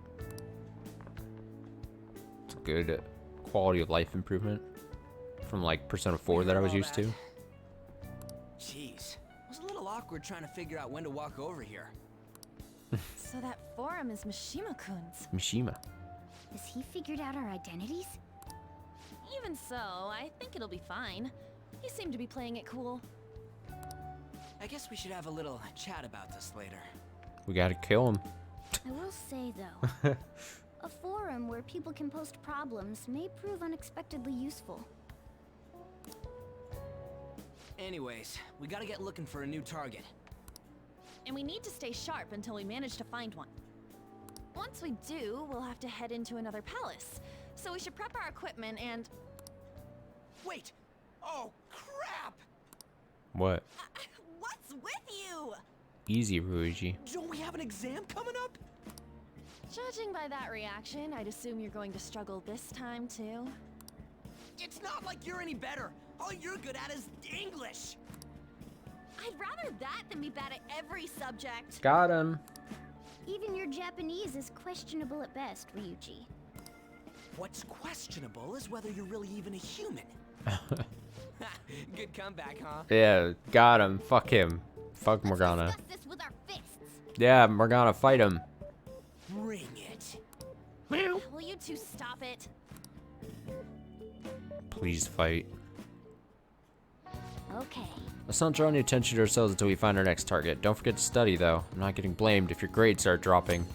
It's a good quality of life improvement from, like, Persona 4 that I was used to. Jeez. It was a little awkward trying to figure out when to walk over here. So that forum is Mishima-kun's. Mishima. Has he figured out our identities? Even so, I think it'll be fine. He seemed to be playing it cool. I guess we should have a little chat about this later. We gotta kill him. I will say, though, a forum where people can post problems may prove unexpectedly useful. Anyways, we gotta get looking for a new target. And we need to stay sharp until we manage to find one. Once we do, we'll have to head into another palace. So we should prep our equipment and... Wait! Oh, crap! What? What's with you? Easy, Ruiji. Don't we have an exam coming up? Judging by that reaction, I'd assume you're going to struggle this time, too. It's not like you're any better. All you're good at is English. I'd rather that than be bad at every subject. Got him. Even your Japanese is questionable at best, Ryuji. What's questionable is whether you're really even a human. Good comeback, huh? Yeah, got him. Fuck him. Fuck Morgana. Discuss this with our fists. Yeah, Morgana, fight him. Bring it. Will you two stop it? Please fight. Okay. Let's not draw any attention to ourselves until we find our next target. Don't forget to study, though. I'm not getting blamed if your grades start dropping.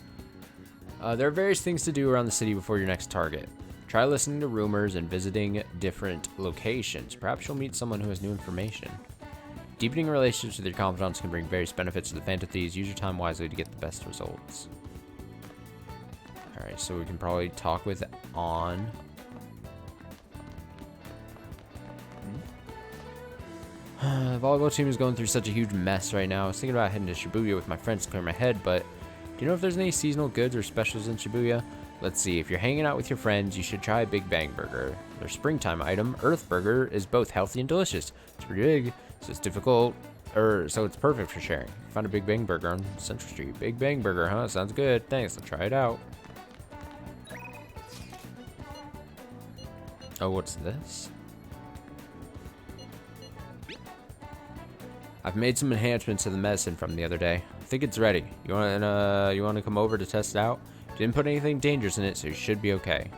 There are various things to do around the city before your next target. Try listening to rumors and visiting different locations. Perhaps you'll meet someone who has new information. Deepening relationships with your confidants can bring various benefits to the Phantom Thieves. Use your time wisely to get the best results. Alright, so we can probably talk with On. The volleyball team is going through such a huge mess right now. I was thinking about heading to Shibuya with my friends to clear my head, but do you know if there's any seasonal goods or specials in Shibuya? Let's see, if you're hanging out with your friends, you should try Big Bang Burger. Their springtime item, Earth Burger, is both healthy and delicious. It's pretty big, so it's so it's perfect for sharing. Found a Big Bang Burger on Central Street. Big Bang Burger, huh? Sounds good. Thanks, I'll try it out. Oh, what's this? I've made some enhancements to the medicine from the other day. I think it's ready. You wanna come over to test it out? Didn't put anything dangerous in it, so you should be okay.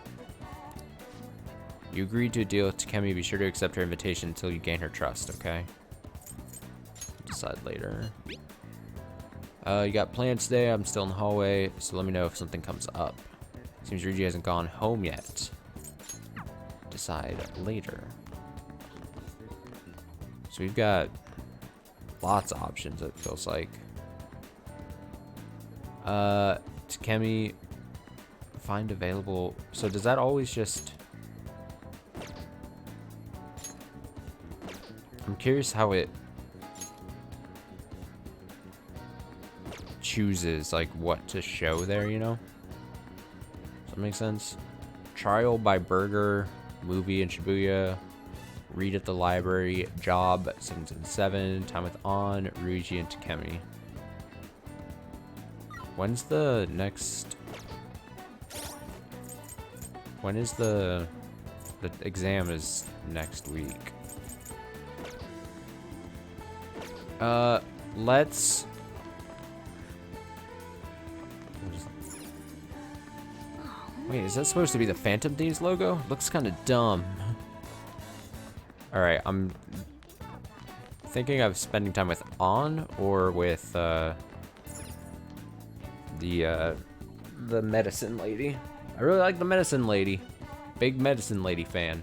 You agreed to a deal with Takemi. Be sure to accept her invitation until you gain her trust, okay? Decide later. You got plans today. I'm still in the hallway, so let me know if something comes up. Seems Ryuji hasn't gone home yet. Decide later. So we've got lots of options, it feels like. Takemi, find available. So does that always just... I'm curious how it chooses like what to show there, you know? Does that make sense? Trial by Burger, movie in Shibuya, read at the library, job 777, time with On, Ryuji, and Takemi. When's the next... When is the exam is next week. Let's... Wait, is that supposed to be the Phantom Thieves logo? Looks kind of dumb. Alright, I'm thinking of spending time with On or with the medicine lady. I really like the medicine lady. Big medicine lady fan.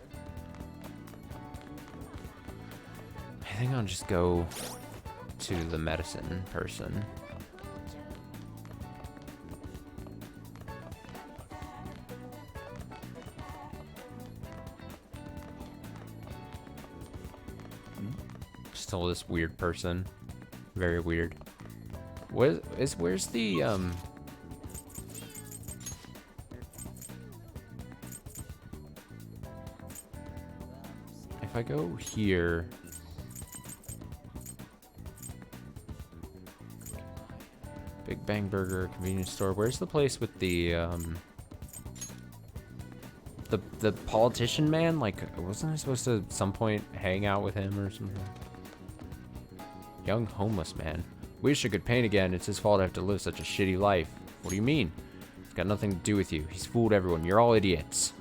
I think I'll just go to the medicine person. Still this weird person. Very weird. Where's the if I go here, Big Bang Burger, convenience store. Where's the place with the politician man? Like, wasn't I supposed to at some point hang out with him or something? Young homeless man. Wish I could paint again. It's his fault I have to live such a shitty life. What do you mean? It's got nothing to do with you. He's fooled everyone. You're all idiots.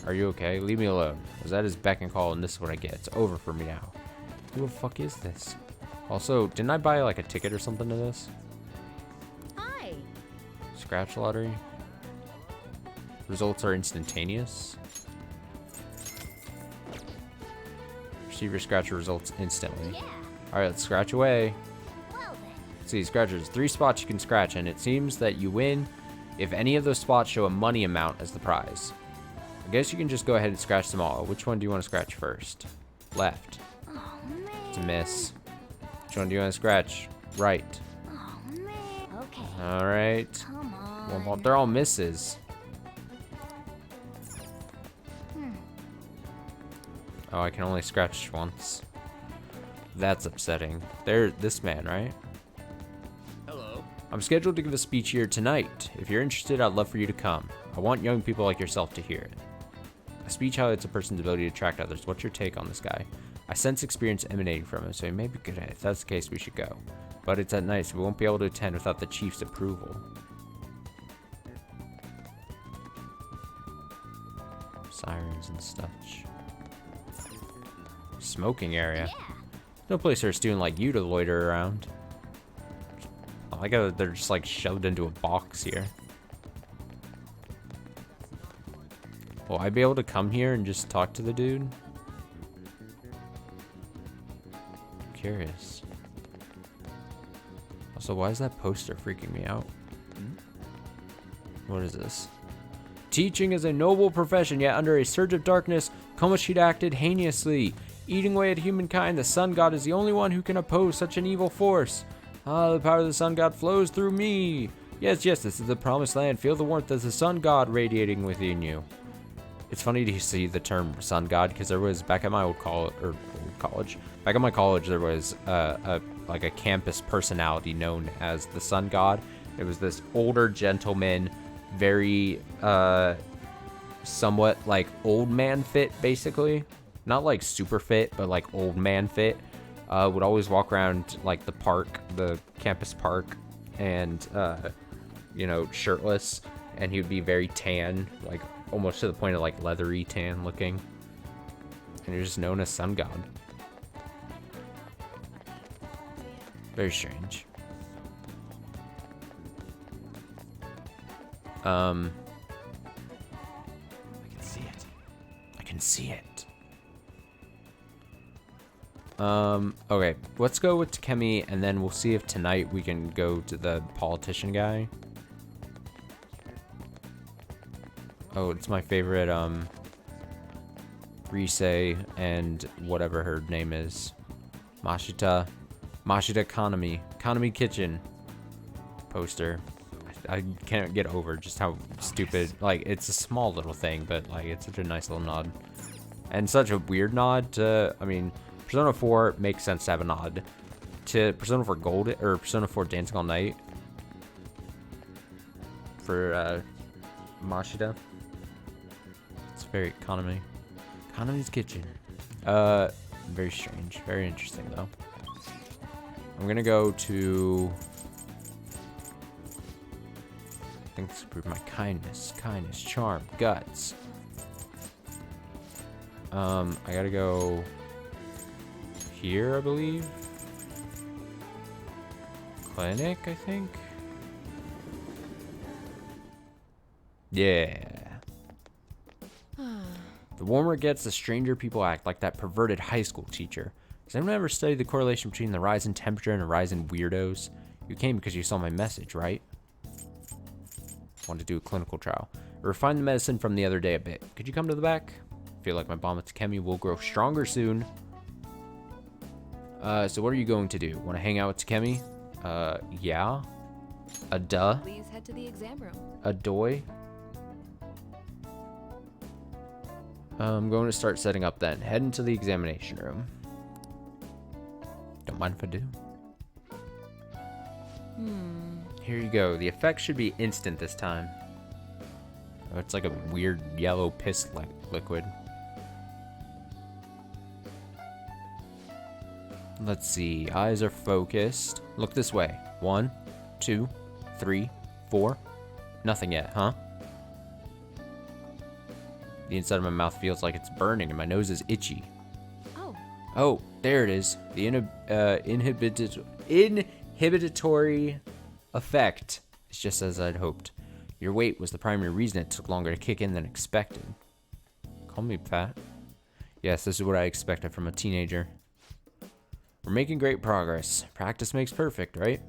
Are you okay? Leave me alone. I was at his beck and call, and this is what I get. It's over for me now. Who the fuck is this? Also, didn't I buy like a ticket or something to this? Hi. Scratch lottery. Results are instantaneous. Receive your scratcher results instantly. Yeah. Alright, let's scratch away. Well then. Let's see, scratchers. 3 spots you can scratch, and it seems that you win if any of those spots show a money amount as the prize. I guess you can just go ahead and scratch them all. Which one do you want to scratch first? Left. Oh man. It's a miss. Which one do you want to scratch? Right. Oh man. Okay. Alright. Come on. Well, they're all misses. Oh, I can only scratch once. That's upsetting. This man, right? Hello. I'm scheduled to give a speech here tonight. If you're interested, I'd love for you to come. I want young people like yourself to hear it. A speech highlights a person's ability to attract others. What's your take on this guy? I sense experience emanating from him, so he may be good at it. If that's the case, we should go. But it's at night, so we won't be able to attend without the chief's approval. Sirens and such. Smoking area. Yeah. No place for a student like you to loiter around. I like how they're just like shoved into a box here. Will I be able to come here and just talk to the dude? curious. Also, why is that poster freaking me out? What is this? Teaching is a noble profession, yet under a surge of darkness, Kamoshida acted heinously. Eating away at humankind, the sun god is the only one who can oppose such an evil force. Ah, the power of the sun god flows through me. Yes, this is the promised land. Feel the warmth of the sun god radiating within you. It's funny to see the term sun god, because there was, back at my back at my college, there was a campus personality known as the sun god. It was this older gentleman, very somewhat like old man fit, basically. Not like super fit, but like old man fit. Would always walk around like the park, the campus park, and you know, shirtless, and he would be very tan, like almost to the point of like leathery tan looking, and he was just known as Sun God. Very strange. I can see it. I can see it. Okay, let's go with Takemi, and then we'll see if tonight we can go to the politician guy. Oh, it's my favorite, Rise and whatever her name is. Mashita Kanami Kitchen poster. I can't get over just how stupid, like, it's a small little thing, but, like, it's such a nice little nod. And such a weird nod to, I mean, Persona 4 makes sense to have a nod. To Persona 4 Gold, or Persona 4 Dancing All Night. For, Mashita. It's very Kanami's Kitchen. Very strange. Very interesting, though. I'm gonna go to... Thanks for my kindness, charm, guts. I gotta go here, I believe. Clinic, I think. Yeah. The warmer it gets, the stranger people act, like that perverted high school teacher. Has anyone ever studied the correlation between the rise in temperature and a rise in weirdos? You came because you saw my message, right? Want to do a clinical trial. Refine the medicine from the other day a bit. Could you come to the back? I feel like my bond with Takemi will grow stronger soon. So what are you going to do? Want to hang out with Takemi? Yeah. A duh. Please head to the exam room. A doy. I'm going to start setting up then. Head into the examination room. Don't mind if I do. Here you go. The effect should be instant this time. Oh, it's like a weird yellow piss liquid. Let's see. Eyes are focused. Look this way. 1, 2, 3, 4. Nothing yet, huh? The inside of my mouth feels like it's burning and my nose is itchy. Oh, there it is. The inhibitory effect is just as I'd hoped. Your weight was the primary reason it took longer to kick in than expected. Call me fat. Yes, this is what I expected from a teenager. We're making great progress. Practice makes perfect, right?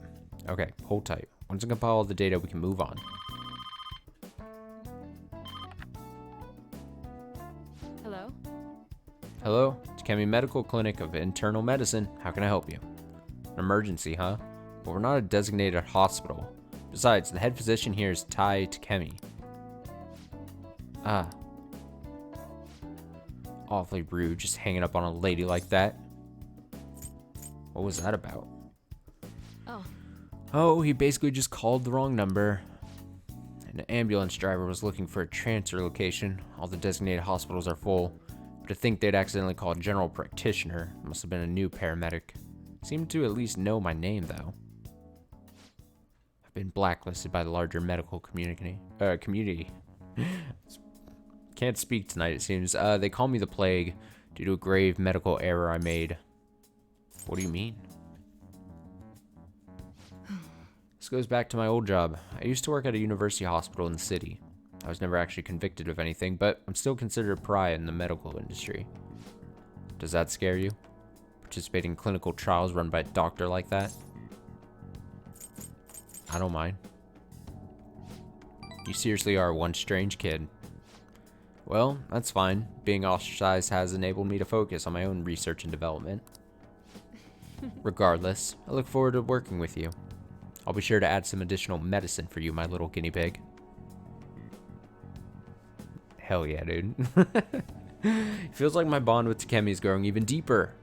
Okay, hold tight. Once I compile all the data, we can move on. Hello? Hello? Takemi Medical Clinic of Internal Medicine. How can I help you? An emergency, huh? But we're not a designated hospital. Besides, the head physician here is Tai Takemi. Ah. Awfully rude, just hanging up on a lady like that. What was that about? Oh, he basically just called the wrong number. An ambulance driver was looking for a transfer location. All the designated hospitals are full. But to think they'd accidentally called a general practitioner must have been a new paramedic. Seemed to at least know my name, though. I've been blacklisted by the larger medical community. Can't speak tonight, it seems. They call me the Plague due to a grave medical error I made. What do you mean? This goes back to my old job. I used to work at a university hospital in the city. I was never actually convicted of anything, but I'm still considered a pariah in the medical industry. Does that scare you? participate in clinical trials run by a doctor like that. I don't mind. You seriously are one strange kid. Well, that's fine. Being ostracized has enabled me to focus on my own research and development. Regardless, I look forward to working with you. I'll be sure to add some additional medicine for you, my little guinea pig. Hell yeah, dude. Feels like my bond with Takemi is growing even deeper.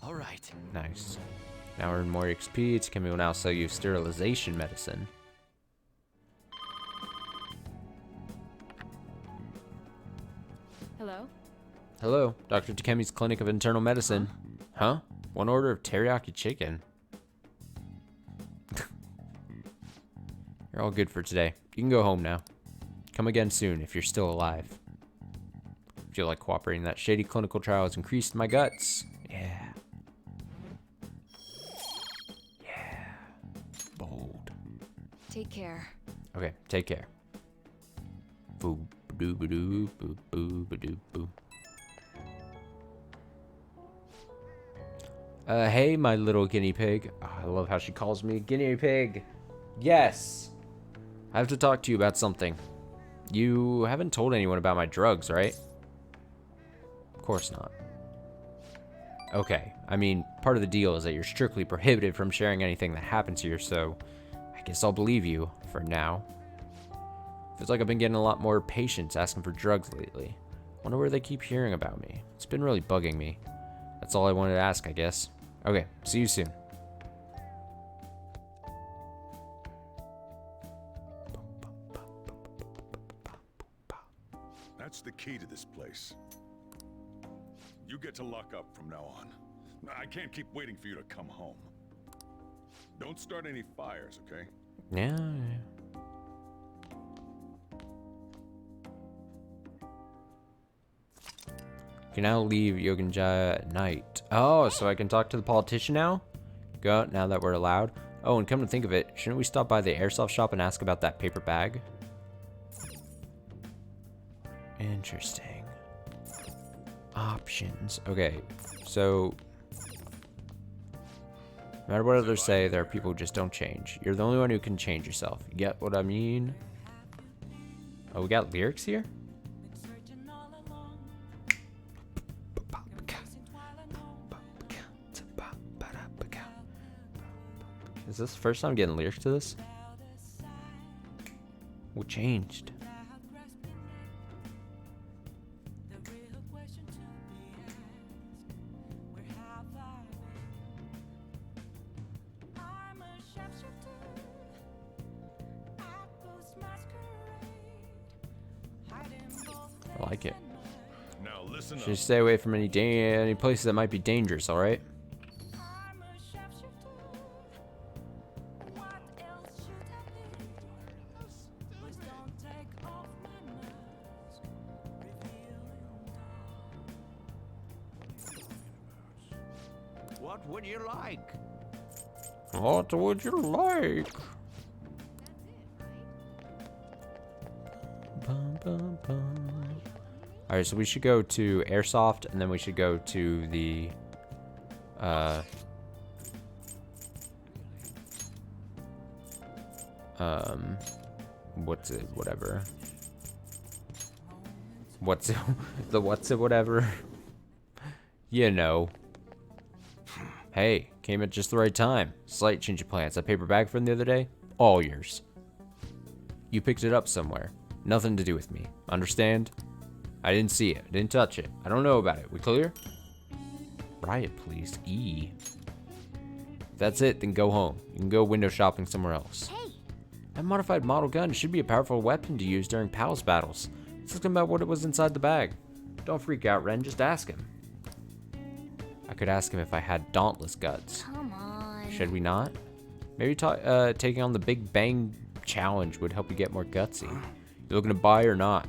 All right. Nice. Now earn more XP. Takemi will now sell you sterilization medicine. Hello? Hello, Dr. Takemi's Clinic of Internal Medicine. Huh? One order of teriyaki chicken. You're all good for today. You can go home now. Come again soon if you're still alive. I feel like cooperating in that shady clinical trial has increased my guts. Yeah. Yeah. Bold. Take care. Okay, take care. Boo doo ba doo boo boo ba doo boo. Hey, my little guinea pig. Oh, I love how she calls me guinea pig. Yes. I have to talk to you about something. You haven't told anyone about my drugs, right? Of course not. Okay, I mean, part of the deal is that you're strictly prohibited from sharing anything that happens here, so I guess I'll believe you for now. Feels like I've been getting a lot more patients asking for drugs lately. Wonder where they keep hearing about me. It's been really bugging me. That's all I wanted to ask, I guess. Okay, see you soon. That's the key to this place. You get to lock up from now on. I can't keep waiting for you to come home. Don't start any fires, okay? Yeah. You can now leave Yogenjaya at night. Oh, so I can talk to the politician now? Go out now that we're allowed. Oh, and come to think of it, shouldn't we stop by the airsoft shop and ask about that paper bag? Interesting. Options. Okay, so no matter what others say, there are people who just don't change. You're the only one who can change yourself. You get what I mean? Oh, we got lyrics here? Is this the first time getting lyrics to this? What changed? I like it. Now listen Should stay away from any places that might be dangerous, alright? What would you like? What would you like? Alright, so we should go to Airsoft, and then we should go to the what's it, whatever. What's it, the what's it, whatever. You know. Hey, came at just the right time. Slight change of plans. That paper bag from the other day? All yours. You picked it up somewhere. Nothing to do with me. Understand? I didn't see it. I didn't touch it. I don't know about it. We clear? Riot police. E. If that's it, then go home. You can go window shopping somewhere else. Hey. That modified model gun should be a powerful weapon to use during palace battles. Let's ask him about what it was inside the bag. Don't freak out, Ren. Just ask him. I could ask him if I had dauntless guts. Come on. Should we not? Maybe taking on the Big Bang challenge would help you get more gutsy. You looking to buy or not?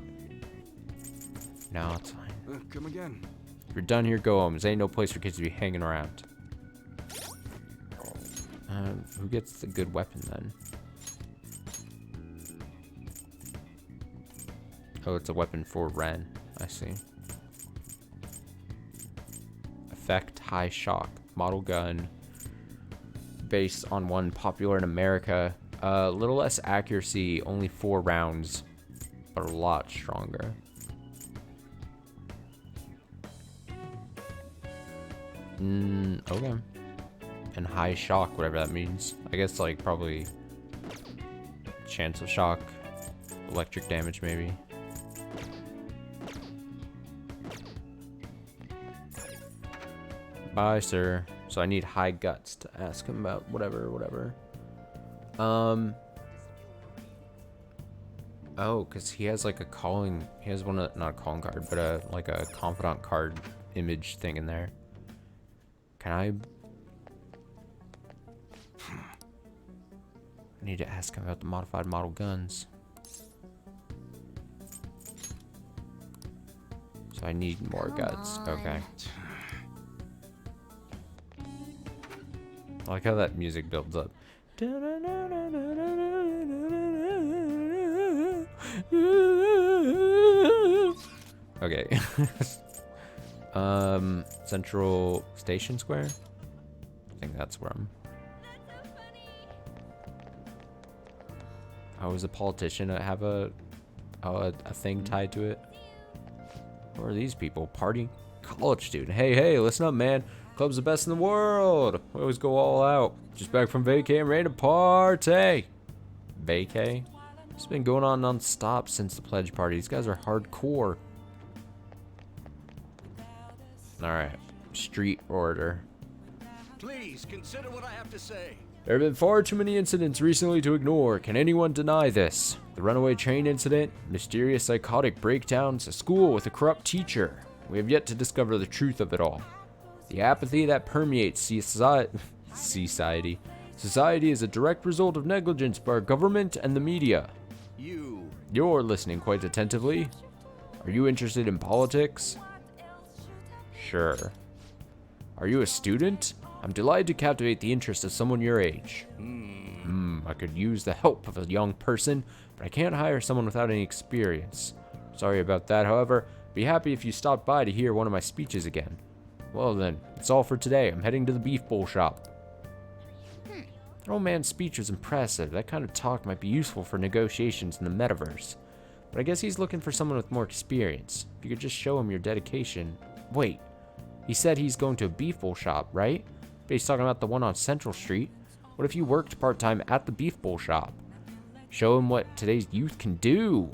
No, it's fine. Come again. If you're done here, go home. This ain't no place for kids to be hanging around. Who gets the good weapon then? Oh, it's a weapon for Ren. I see. Effect high shock. Model gun. Based on one popular in America. A little less accuracy, only 4 rounds, but a lot stronger. Okay. And high shock, whatever that means. I guess like probably chance of shock, electric damage maybe. Bye, sir. So I need high guts to ask him about whatever. Oh, because he has like a calling, he has one, not a calling card, but like a confidant card image thing in there. Can I need to ask him about the modified model guns. So I need more guts. Okay. I like how that music builds up. Okay. Central Station Square? I think that's where I'm. I was a politician. I have a thing tied to it. Who are these people? Party? College student. Hey, listen up, man. Club's the best in the world. We always go all out. Just back from vacay and ready to party. Vacay? It's been going on non-stop since the pledge party. These guys are hardcore. Alright. Street order. Please consider what I have to say. There have been far too many incidents recently to ignore. Can anyone deny this? The runaway train incident, mysterious psychotic breakdowns, a school with a corrupt teacher. We have yet to discover the truth of it all. The apathy that permeates society. Society is a direct result of negligence by our government and the media. You're listening quite attentively. Are you interested in politics? Sure. Are you a student? I'm delighted to captivate the interest of someone your age. I could use the help of a young person, but I can't hire someone without any experience. Sorry about that, however. Be happy if you stopped by to hear one of my speeches again. Well then, that's all for today. I'm heading to the beef bowl shop. That old man's speech was impressive. That kind of talk might be useful for negotiations in the metaverse. But I guess he's looking for someone with more experience. If you could just show him your dedication. Wait, he said he's going to a beef bowl shop, right? But he's talking about the one on Central Street. What if you worked part-time at the beef bowl shop? Show him what today's youth can do.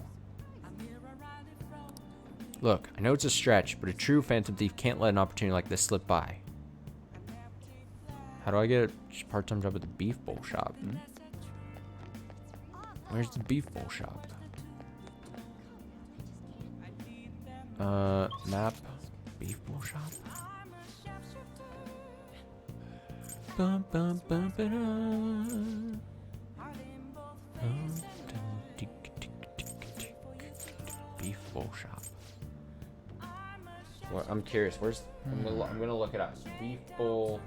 Look, I know it's a stretch, but a true Phantom Thief can't let an opportunity like this slip by. How do I get a part-time job at the beef bowl shop? Where's the beef bowl shop? Map. Beef bowl shop. Bum, bum, bum, ba-da. Beef bowl shop. Well, I'm curious. Where's? I'm gonna look it up. Beef bowl.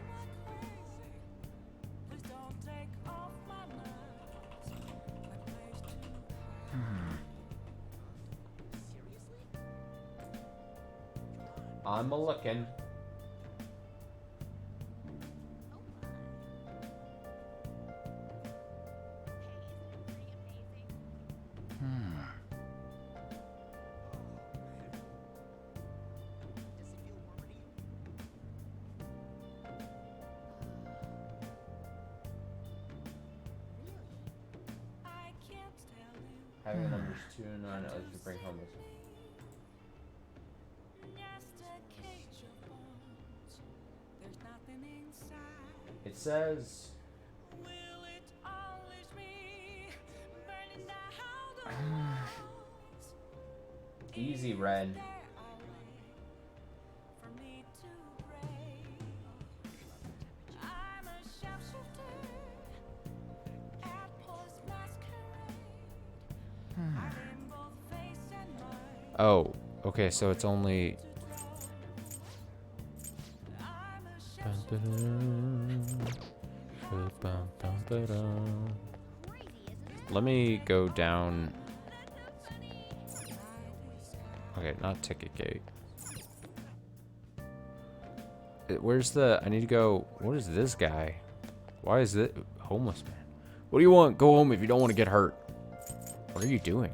I'm a looking. Having numbers 2 and 9 allows you to bring home with you. It says easy, Red. Oh, okay, so it's only let me go down. Okay, not ticket gate. Where's the... I need to go... What is this guy? Why is it... Homeless man. What do you want? Go home if you don't want to get hurt. What are you doing?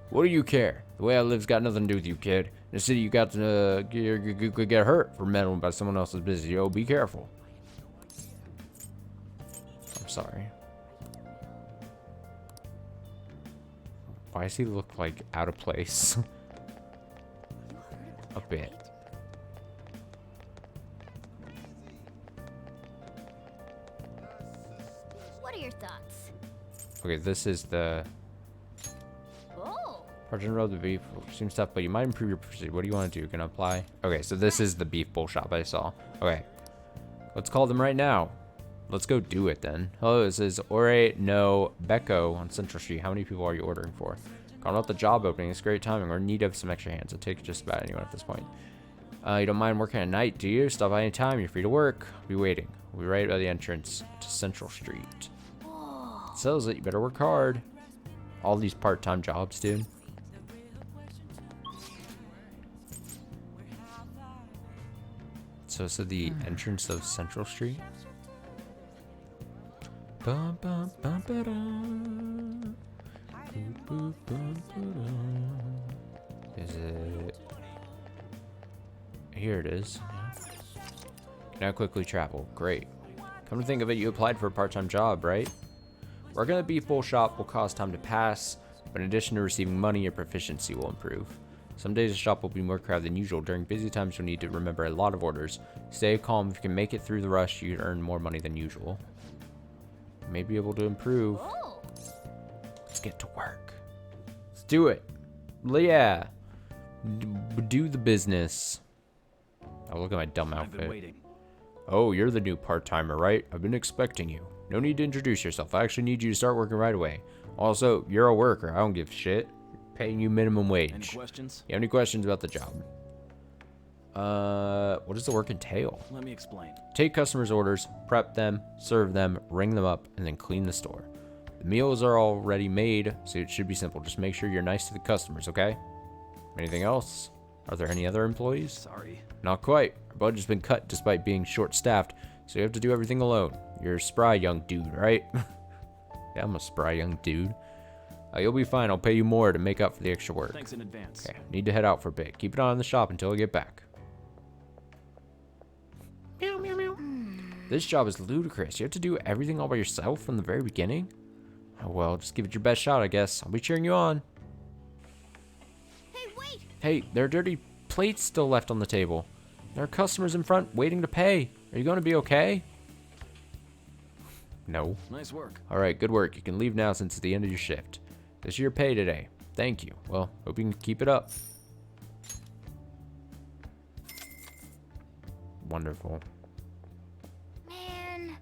What do you care? The way I live's got nothing to do with you, kid. In the city, you got to get hurt for meddling by someone else's business. Yo, be careful. I'm sorry. Why does he look like out of place? A bit. What are your thoughts? Okay, this is the... Oh. Part-time road, the beef seems tough, but you might improve your pursuit. What do you want to do? Can I apply? Okay, so this is the beef bowl shop I saw. Okay. Let's call them right now. Let's go do it then. Hello, this is Ore no Beko on Central Street. How many people are you ordering for? Calling out the job opening. It's great timing. We're in need of some extra hands. I'll take just about anyone at this point. You don't mind working at night, do you? Stop by any time. You're free to work. I'll be waiting. We'll be right by the entrance to Central Street. It sells it. You better work hard. All these part-time jobs, dude. So it's the entrance of Central Street. Bum, bum, bum, ba-dum. Boop, boop, bum, ba-dum. Is it? Here it is. Can I quickly travel? Great. Come to think of it, you applied for a part-time job, right? Working at the beef bowl shop will cause time to pass, but in addition to receiving money, your proficiency will improve. Some days the shop will be more crowded than usual. During busy times, you'll need to remember a lot of orders. Stay calm. If you can make it through the rush, you earn more money than usual. You may be able to improve. Let's get to work. Let's do it. Yeah. Do the business. Oh, look at my dumb outfit. I've been waiting. Oh, you're the new part-timer, right? I've been expecting you. No need to introduce yourself. I actually need you to start working right away. Also, you're a worker. I don't give a shit. Paying you minimum wage. Any questions? You have any questions about the job? What does the work entail? Let me explain. Take customers' orders, prep them, serve them, ring them up, and then clean the store. The meals are already made, so it should be simple. Just make sure you're nice to the customers, okay? Anything else? Are there any other employees? Sorry. Not quite. Our budget's been cut despite being short-staffed, so you have to do everything alone. You're a spry young dude, right? Yeah, I'm a spry young dude. You'll be fine. I'll pay you more to make up for the extra work. Thanks in advance. Okay, need to head out for a bit. Keep an eye on the shop until I get back. Meow, meow, meow. This job is ludicrous. You have to do everything all by yourself from the very beginning? Oh, well, just give it your best shot, I guess. I'll be cheering you on. Hey, wait! Hey, there are dirty plates still left on the table. There are customers in front waiting to pay. Are you going to be okay? No. Nice work. All right, good work. You can leave now since it's the end of your shift. This is your pay today. Thank you. Well, hope you can keep it up. Wonderful. Man.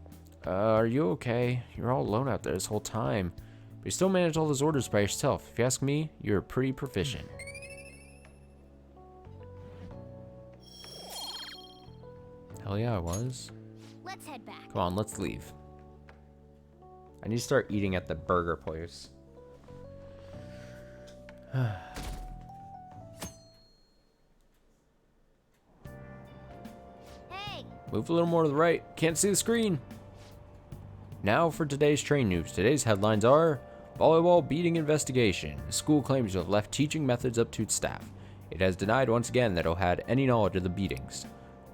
Are you okay? You're all alone out there this whole time. But you still managed all those orders by yourself. If you ask me, you're pretty proficient. Hell yeah, I was. Let's head back. Come on, let's leave. I need to start eating at the burger place. Hey! Move a little more to the right. Can't see the screen. Now for today's train news. Today's headlines are: volleyball beating investigation. The school claims to have left teaching methods up to its staff. It has denied once again that it had any knowledge of the beatings.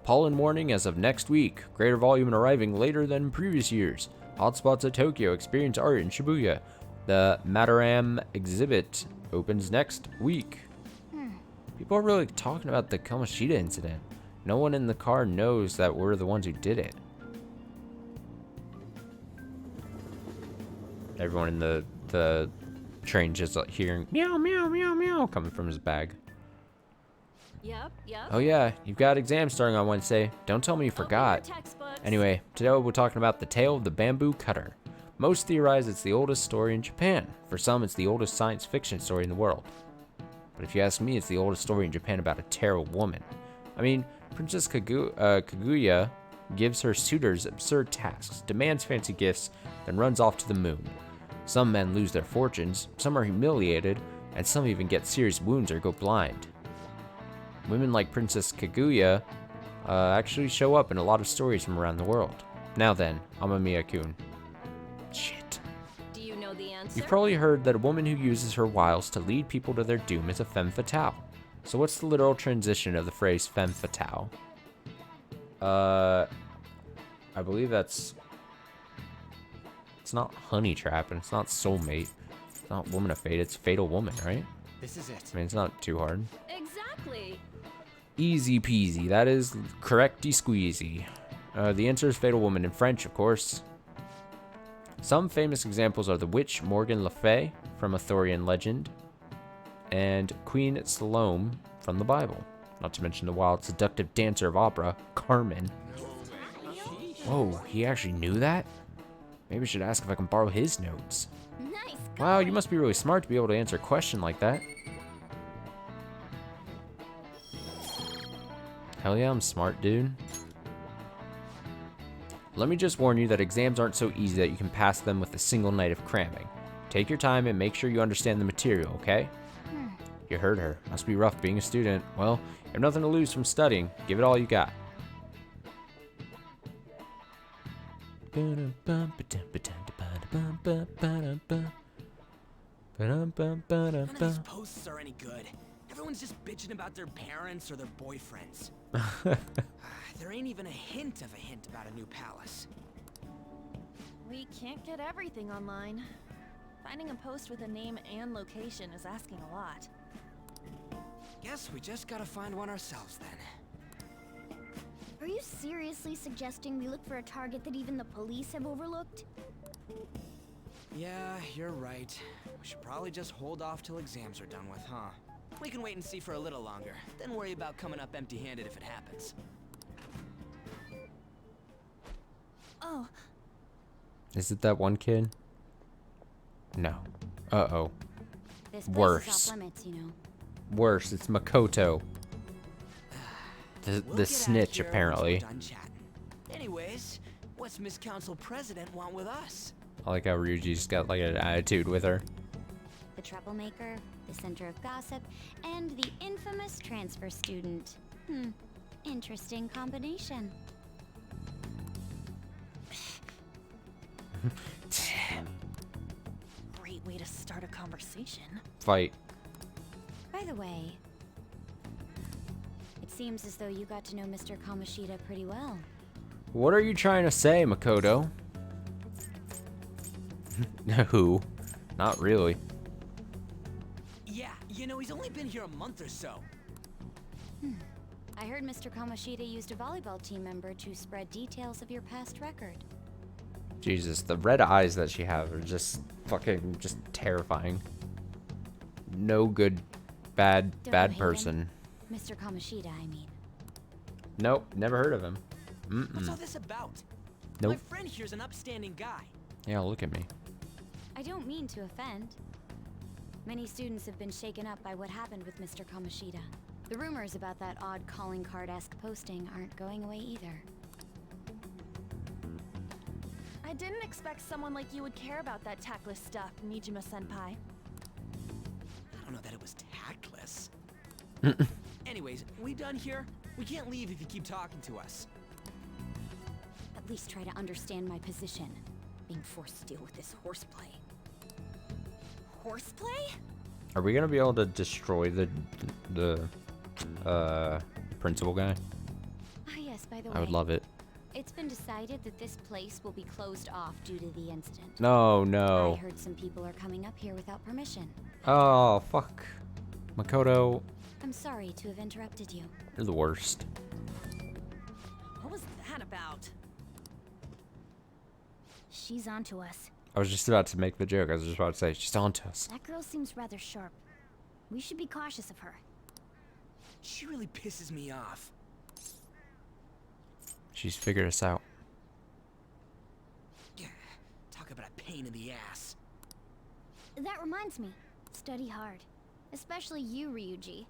Pollen warning as of next week. Greater volume and arriving later than previous years. Hotspots at Tokyo experience art in Shibuya. The Mataram exhibit opens next week. People are really talking about the Kamoshida incident. No one in the car knows that we're the ones who did it. Everyone in the train just hearing meow, meow, meow, meow coming from his bag. Yep. Oh yeah, you've got exams starting on Wednesday. Don't tell me you forgot. Anyway, today we'll be talking about the tale of the bamboo cutter. Most theorize it's the oldest story in Japan. For some, it's the oldest science fiction story in the world. But if you ask me, it's the oldest story in Japan about a terrible woman. I mean, Princess Kaguya gives her suitors absurd tasks, demands fancy gifts, then runs off to the moon. Some men lose their fortunes, some are humiliated, and some even get serious wounds or go blind. Women like Princess Kaguya actually show up in a lot of stories from around the world. Now then, Amamiya-kun. Shit. Do you know the answer? You've probably heard that a woman who uses her wiles to lead people to their doom is a femme fatale. So what's the literal transition of the phrase femme fatale? I believe that's... It's not honey trap, and it's not soulmate. It's not woman of fate, it's fatal woman, right? This is it. I mean, it's not too hard. Exactly. Easy peasy. That is correcty squeezy. The answer is fatal woman in French, of course. Some famous examples are the witch Morgan Le Fay from Arthurian legend, and Queen Salome from the Bible. Not to mention the wild, seductive dancer of opera, Carmen. Whoa, he actually knew that? Maybe I should ask if I can borrow his notes. Nice. Wow, you must be really smart to be able to answer a question like that. Hell yeah, I'm smart, dude. Let me just warn you that exams aren't so easy that you can pass them with a single night of cramming. Take your time and make sure you understand the material, okay? You heard her. Must be rough being a student. Well, you have nothing to lose from studying. Give it all you got. None of these posts are any good. Everyone's just bitching about their parents or their boyfriends. There ain't even a hint of a hint about a new palace. We can't get everything online. Finding a post with a name and location is asking a lot. Guess we just gotta find one ourselves then. Are you seriously suggesting we look for a target that even the police have overlooked? Yeah, you're right. We should probably just hold off till exams are done with, huh? We can wait and see for a little longer, then worry about coming up empty-handed if it happens. Oh. Is it that one kid? No. Uh-oh. This place Worse. is off limits, you know. Worse, it's Makoto. We'll The get snitch, out of here apparently. once we're done chatting. Anyways, what's Miss Council President want with us? I like how Ryuji's got like an attitude with her. The troublemaker, the center of gossip, and the infamous transfer student. Interesting combination. Great way to start a conversation. Fight. By the way, it seems as though you got to know Mr. Kamoshida pretty well. What are you trying to say, Makoto? Who? Not really. Yeah, you know, he's only been here a month or so. I heard Mr. Kamoshida used a volleyball team member to spread details of your past record. Jesus, the red eyes that she has are just fucking just terrifying. No good, bad Don't you bad hate person. him? Mr. Kamoshida, I mean. Nope, never heard of him. What's all this about? Nope. My friend here's an upstanding guy. Yeah, look at me. I don't mean to offend. Many students have been shaken up by what happened with Mr. Kamoshida. The rumors about that odd calling card-esque posting aren't going away either. I didn't expect someone like you would care about that tactless stuff, Nijima-senpai. I don't know that it was tactless. Anyways, we done here? We can't leave if you keep talking to us. At least try to understand my position. Being forced to deal with this horseplay. Horseplay? Are we gonna be able to destroy the principal guy? Ah yes, by the way. I would love it. It's been decided that this place will be closed off due to the incident. No, I no. heard some people are coming up here without permission. Oh, fuck. Makoto, I'm sorry to have interrupted you. you're the worst. What was that about? She's onto us. I was just about to make the joke. I was just about to say, she's on to us. That girl seems rather sharp. We should be cautious of her. She really pisses me off. She's figured us out. Yeah, talk about a pain in the ass. That reminds me. Study hard. Especially you, Ryuji.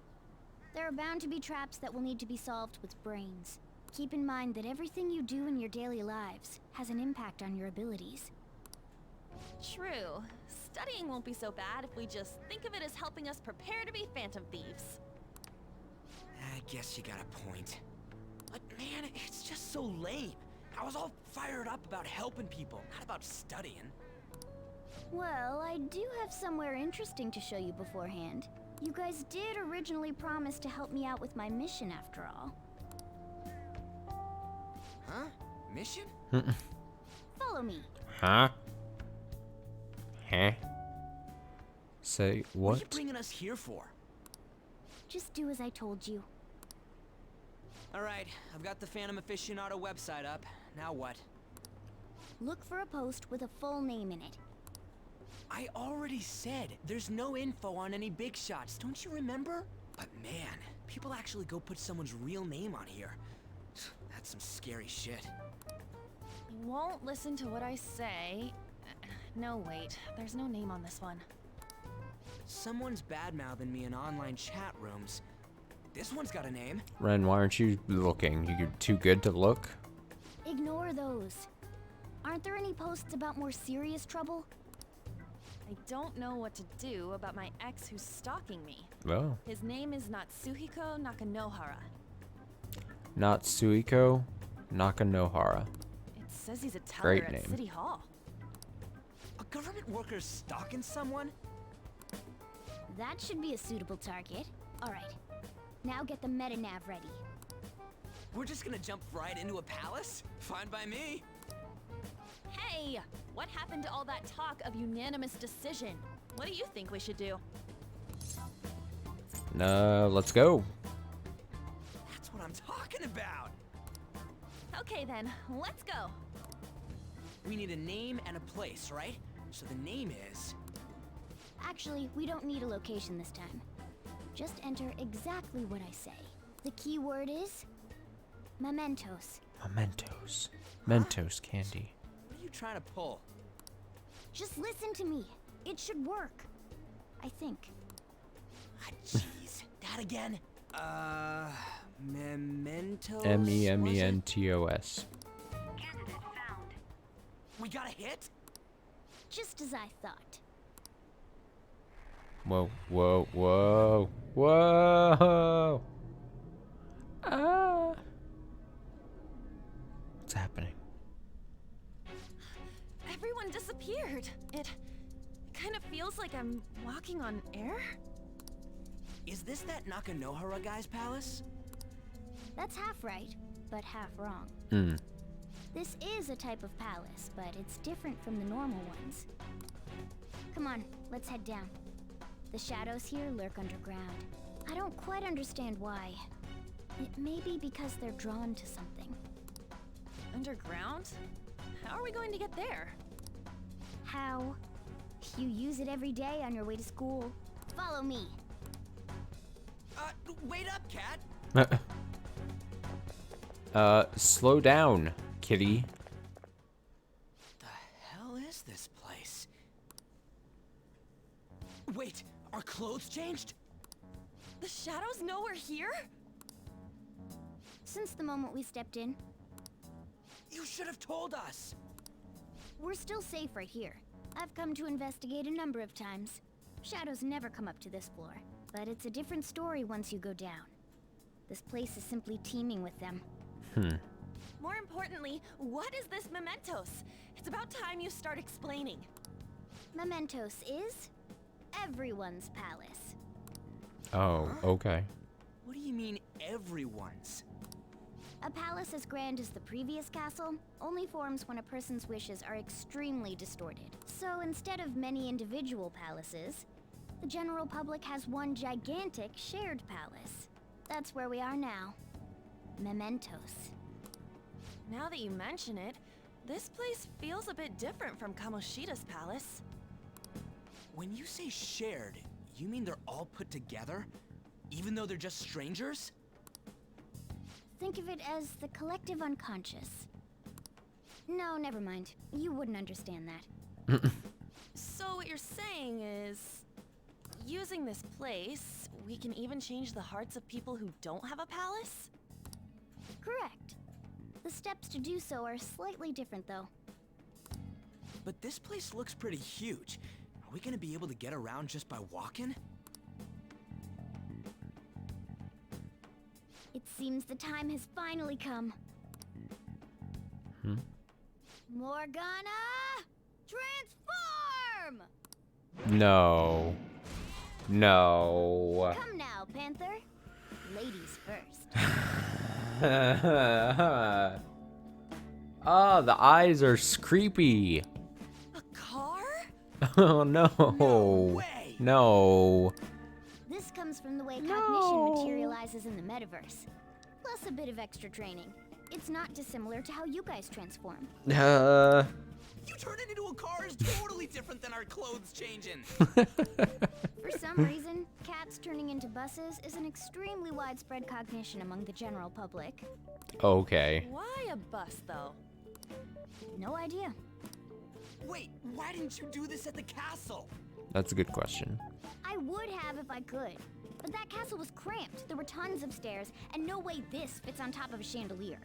There are bound to be traps that will need to be solved with brains. Keep in mind that everything you do in your daily lives has an impact on your abilities. True. Studying won't be so bad if we just think of it as helping us prepare to be phantom thieves. guess you got a point. But man, it's just so lame. I was all fired up about helping people, not about studying. Well, I do have somewhere interesting to show you beforehand. You guys did originally promise to help me out with my mission after all. Huh? Mission? Follow me. Huh? Huh? Say What are what? you bringing us here for? Just do as I told you. Alright, I've got the Phantom Aficionado website up. Now what? Look for a post with a full name in it. I already said there's no info on any big shots, don't you remember? But man, people actually go put someone's real name on here. That's some scary shit. You won't listen to what I say. No, wait. There's no name on this one. Someone's bad-mouthing me in online chat rooms. This one's got a name. Ren, why aren't you looking? You're too good to look? Ignore those. Aren't there any posts about more serious trouble? I don't know what to do about my ex who's stalking me. Oh. His name is Natsuhiko Nakanohara. Natsuhiko Nakanohara. It says he's a teller Great at name. City Hall. A government worker stalking someone? That should be a suitable target. Alright. Now get the meta-nav ready. We're just gonna jump right into a palace? Fine by me. Hey! What happened to all that talk of unanimous decision? What do you think we should do? Let's go. That's what I'm talking about. Okay then, let's go. We need a name and a place, right? So the name is... Actually, we don't need a location this time. Just enter exactly what I say. The key word is... mementos. Mementos. Mentos candy. What are you trying to pull? Just listen to me. It should work. I think. Ah, jeez. That again? Mementos? Mementos. Candidate found. We got a hit? Just as I thought. Whoa, whoa, whoa, whoa! Ah! What's happening? Everyone disappeared. It kind of feels like I'm walking on air. Is this that Nakanohara guy's palace? That's half right, but half wrong. This is a type of palace, but it's different from the normal ones. Come on, let's head down. The shadows here lurk underground. I don't quite understand why. It may be because they're drawn to something. Underground? How are we going to get there? How? You use it every day on your way to school. Follow me. Wait up, cat! Slow down, kitty. The hell is this place? Wait, our clothes changed? The shadows know we're here? Since the moment we stepped in, You should have told us! we're still safe right here. I've come to investigate a number of times. Shadows never come up to this floor, but it's a different story once you go down. This place is simply teeming with them. More importantly, what is this mementos? It's about time you start explaining. Mementos is everyone's palace. Oh, okay. What do you mean, everyone's? A palace as grand as the previous castle only forms when a person's wishes are extremely distorted. So instead of many individual palaces, the general public has one gigantic shared palace. That's where we are now. Mementos. Now that you mention it, this place feels a bit different from Kamoshida's palace. When you say shared, you mean they're all put together? Even though they're just strangers? Think of it as the collective unconscious. No, never mind. You wouldn't understand that. So what you're saying is, using this place, we can even change the hearts of people who don't have a palace? Correct. The steps to do so are slightly different, though. But this place looks pretty huge. Are we gonna be able to get around just by walking? It seems the time has finally come. Morgana, transform! No. No. Come now, Panther. Ladies first. Oh, the eyes are creepy. A car? Oh no. No. This comes from the way cognition materializes in the metaverse. Plus a bit of extra training. It's not dissimilar to how you guys transform. You turning into a car is totally different than our clothes changing. For some reason, cats turning into buses is an extremely widespread cognition among the general public. Okay. Why a bus, though? No idea. Wait, why didn't you do this at the castle? That's a good question. I would have if I could, but that castle was cramped. There were tons of stairs, and no way this fits on top of a chandelier.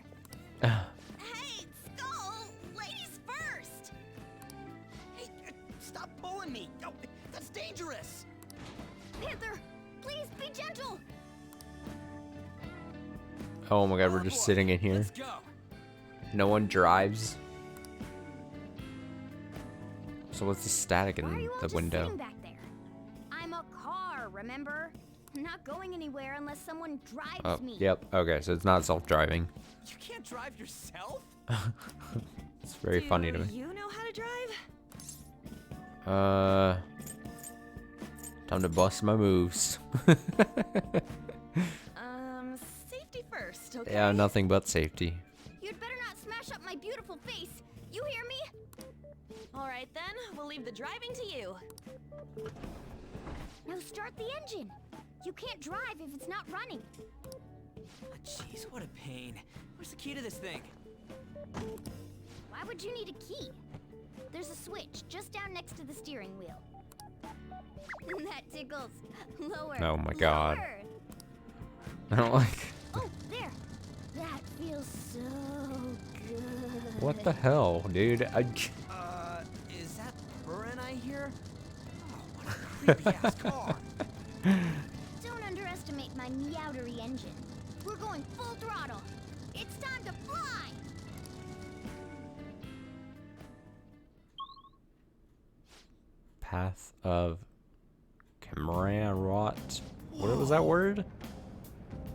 Hey, Skull! Ladies first! Hey, stop pulling me! Oh, that's dangerous! Panther, please be gentle! Oh my god, we're just sitting in here. Let's go. No one drives. So what's the static in the window? Sitting back there? I'm a car, remember? I'm not going anywhere unless someone drives Oh, me. yep. Okay, so it's not self-driving. You can't drive yourself? It's very funny to me. Do you know how to drive? Time to bust my moves. Safety first, okay? Yeah, nothing but safety. You'd better not smash up my beautiful face. You hear me? All right then, we'll leave the driving to you. Now start the engine. You can't drive if it's not running. Jeez, what a pain. Where's the key to this thing? Why would you need a key? There's a switch just down next to the steering wheel. That tickles. Lower. Oh my god. Lower. I don't like. Oh, there. That feels so good. What the hell, dude? Is that purring I hear? Oh, what a creepy ass car. Don't underestimate my meowdery engine. We're going full throttle. It's time to fly. Path of Camrarot. What was that word?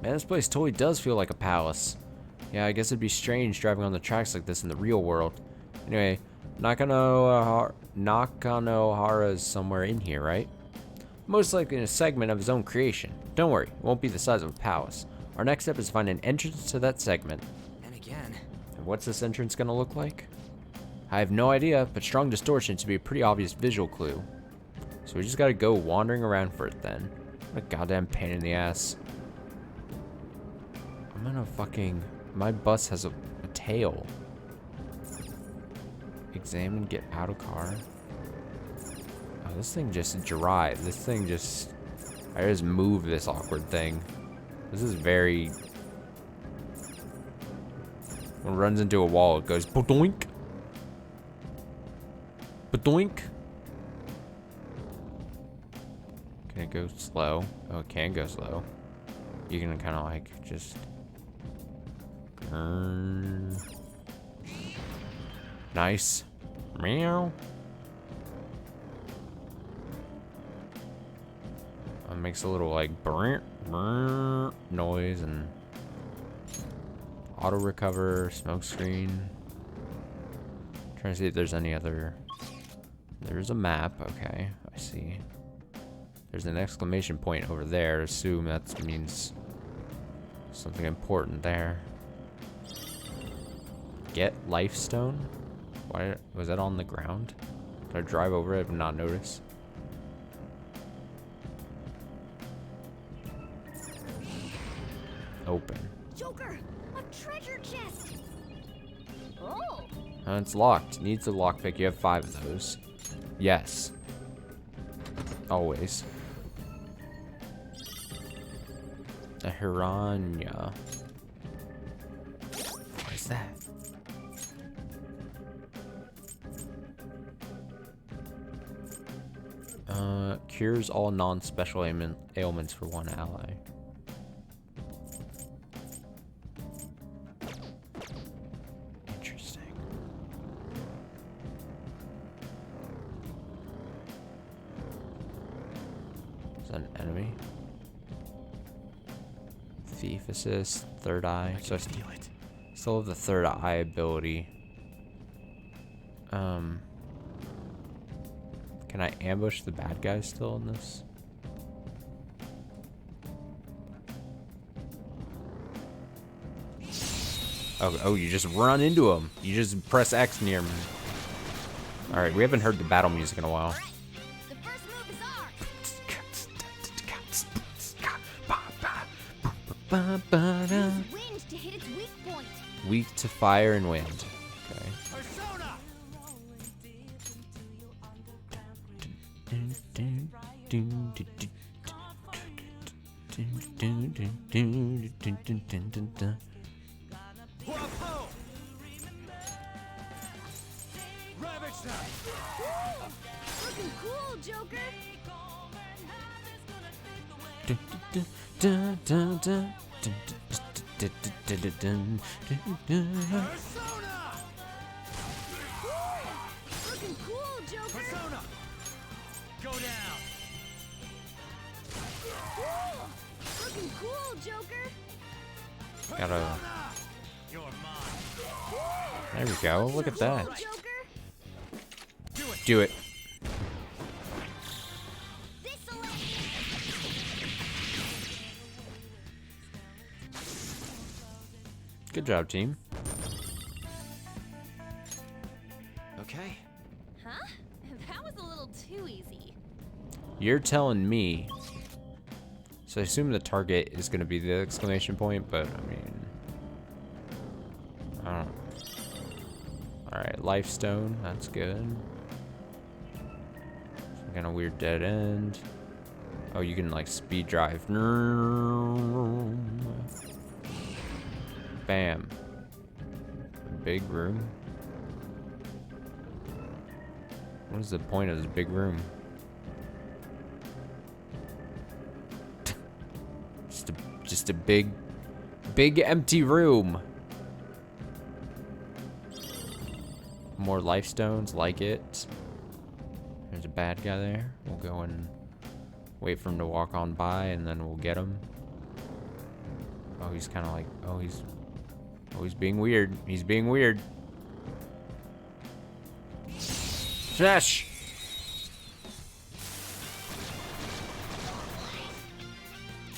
Man, this place totally does feel like a palace. Yeah, I guess it'd be strange driving on the tracks like this in the real world. Anyway, Nakanohara's somewhere in here, right? Most likely in a segment of his own creation. Don't worry, it won't be the size of a palace. Our next step is to find an entrance to that segment. And again. And what's this entrance gonna look like? I have no idea, but strong distortion should be a pretty obvious visual clue. So we just gotta go wandering around for it then. What a goddamn pain in the ass. I'm gonna fucking... My bus has a tail. Examine, get out of car. Oh, this thing just drives. This thing just... I just move this awkward thing. This is very... When it runs into a wall, it goes ba-doink. Ba-doink. Can it go slow? Oh, it can go slow. You can kind of like just... Nice. Meow. It makes a little like brr, brr noise and auto recover, smoke screen. Trying to see if there's any other. There's a map. Okay, I see. There's an exclamation point over there. Assume that means something important there. Get lifestone? Why was that on the ground? Did I drive over it and not notice? Open. Joker, a treasure chest. Oh. It's locked. Needs a lockpick. You have 5 of those. Yes. Always. A Hiranya. What is that? Cures all non-special ailments for 1 ally. an enemy. Thief assist, third eye. So I still have the third eye ability. Can I ambush the bad guys still in this? Oh, you just run into them. You just press X near them. All right, we haven't heard the battle music in a while. The first move is ours. Use wind to hit its weak point. Weak to fire and wind. Okay. Looking cool, Joker. Looking cool, Joker. Persona! Go down! Looking cool, Joker. Gotta. You're mine. There we go. Look at that. Joker. Do it. Good job, team. Okay. Huh? That was a little too easy. You're telling me. So I assume the target is going to be the exclamation point, but I mean, I don't know. All right, life stone. That's good. Some kind of weird dead end. Oh, you can like speed drive. Bam. Big room. What is the point of this big room? Just a big empty room. More life stones, like it. There's a bad guy there. We'll go and wait for him to walk on by, and then we'll get him. Oh, he's kind of like, he's being weird. He's being weird. Smash!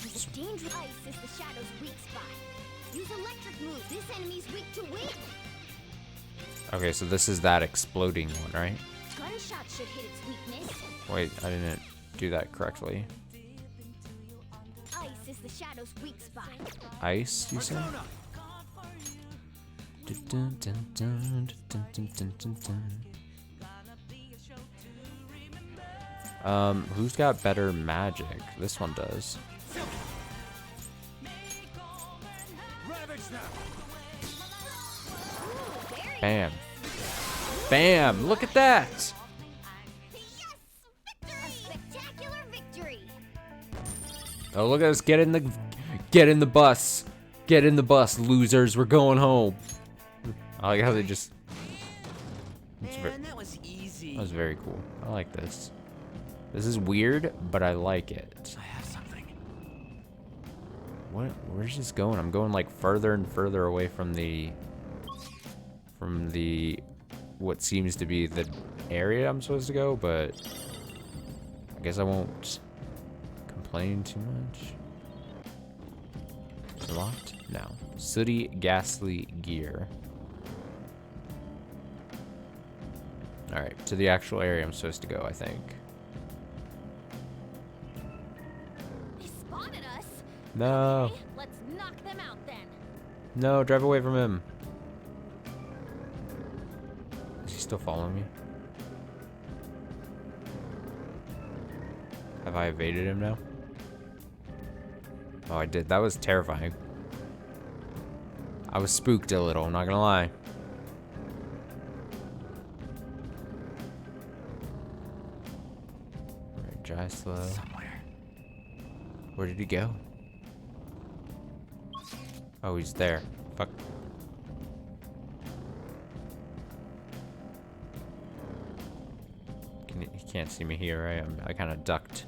Use dangerous ice is the shadow's weak spot. Use electric move. This enemy's weak to wind. Okay, so this is that exploding one, right? Gunshot should hit its weakness. Wait, I didn't do that correctly. Ice is the shadow's weak spot. Ice, you said? Who's got better magic? This one does. Bam. Bam! Look at that! A spectacular victory. Oh, look at us. Get in the bus. Get in the bus, losers. We're going home. I like how they just... Man, that was easy. That was very cool. I like this. This is weird, but I like it. I have something. Where's this going? I'm going like further and further away from the what seems to be the area I'm supposed to go, but I guess I won't complain too much. Is it locked? No. Sooty, ghastly gear. Alright, to the actual area I'm supposed to go, I think. They spotted us. No. Okay, let's knock them out then. No, drive away from him. Is he still following me? Have I evaded him now? Oh, I did. That was terrifying. I was spooked a little, I'm not gonna lie. Alright, drive slow. Somewhere. Where did he go? Oh, he's there. Fuck. He can't see me here, right? I kind of ducked.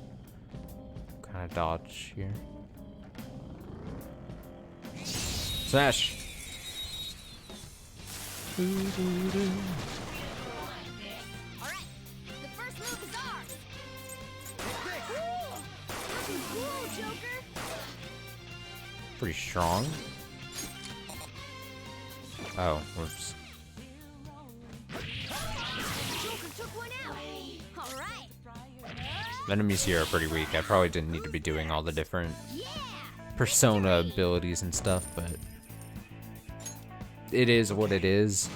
Can I dodge here? Smash! Alright, the first move is ours! Looking cool, Joker! Pretty strong. Oh, whoops. Joker took one out! Alright! Enemies here are pretty weak. I probably didn't need to be doing all the different persona abilities and stuff, but it is what it is.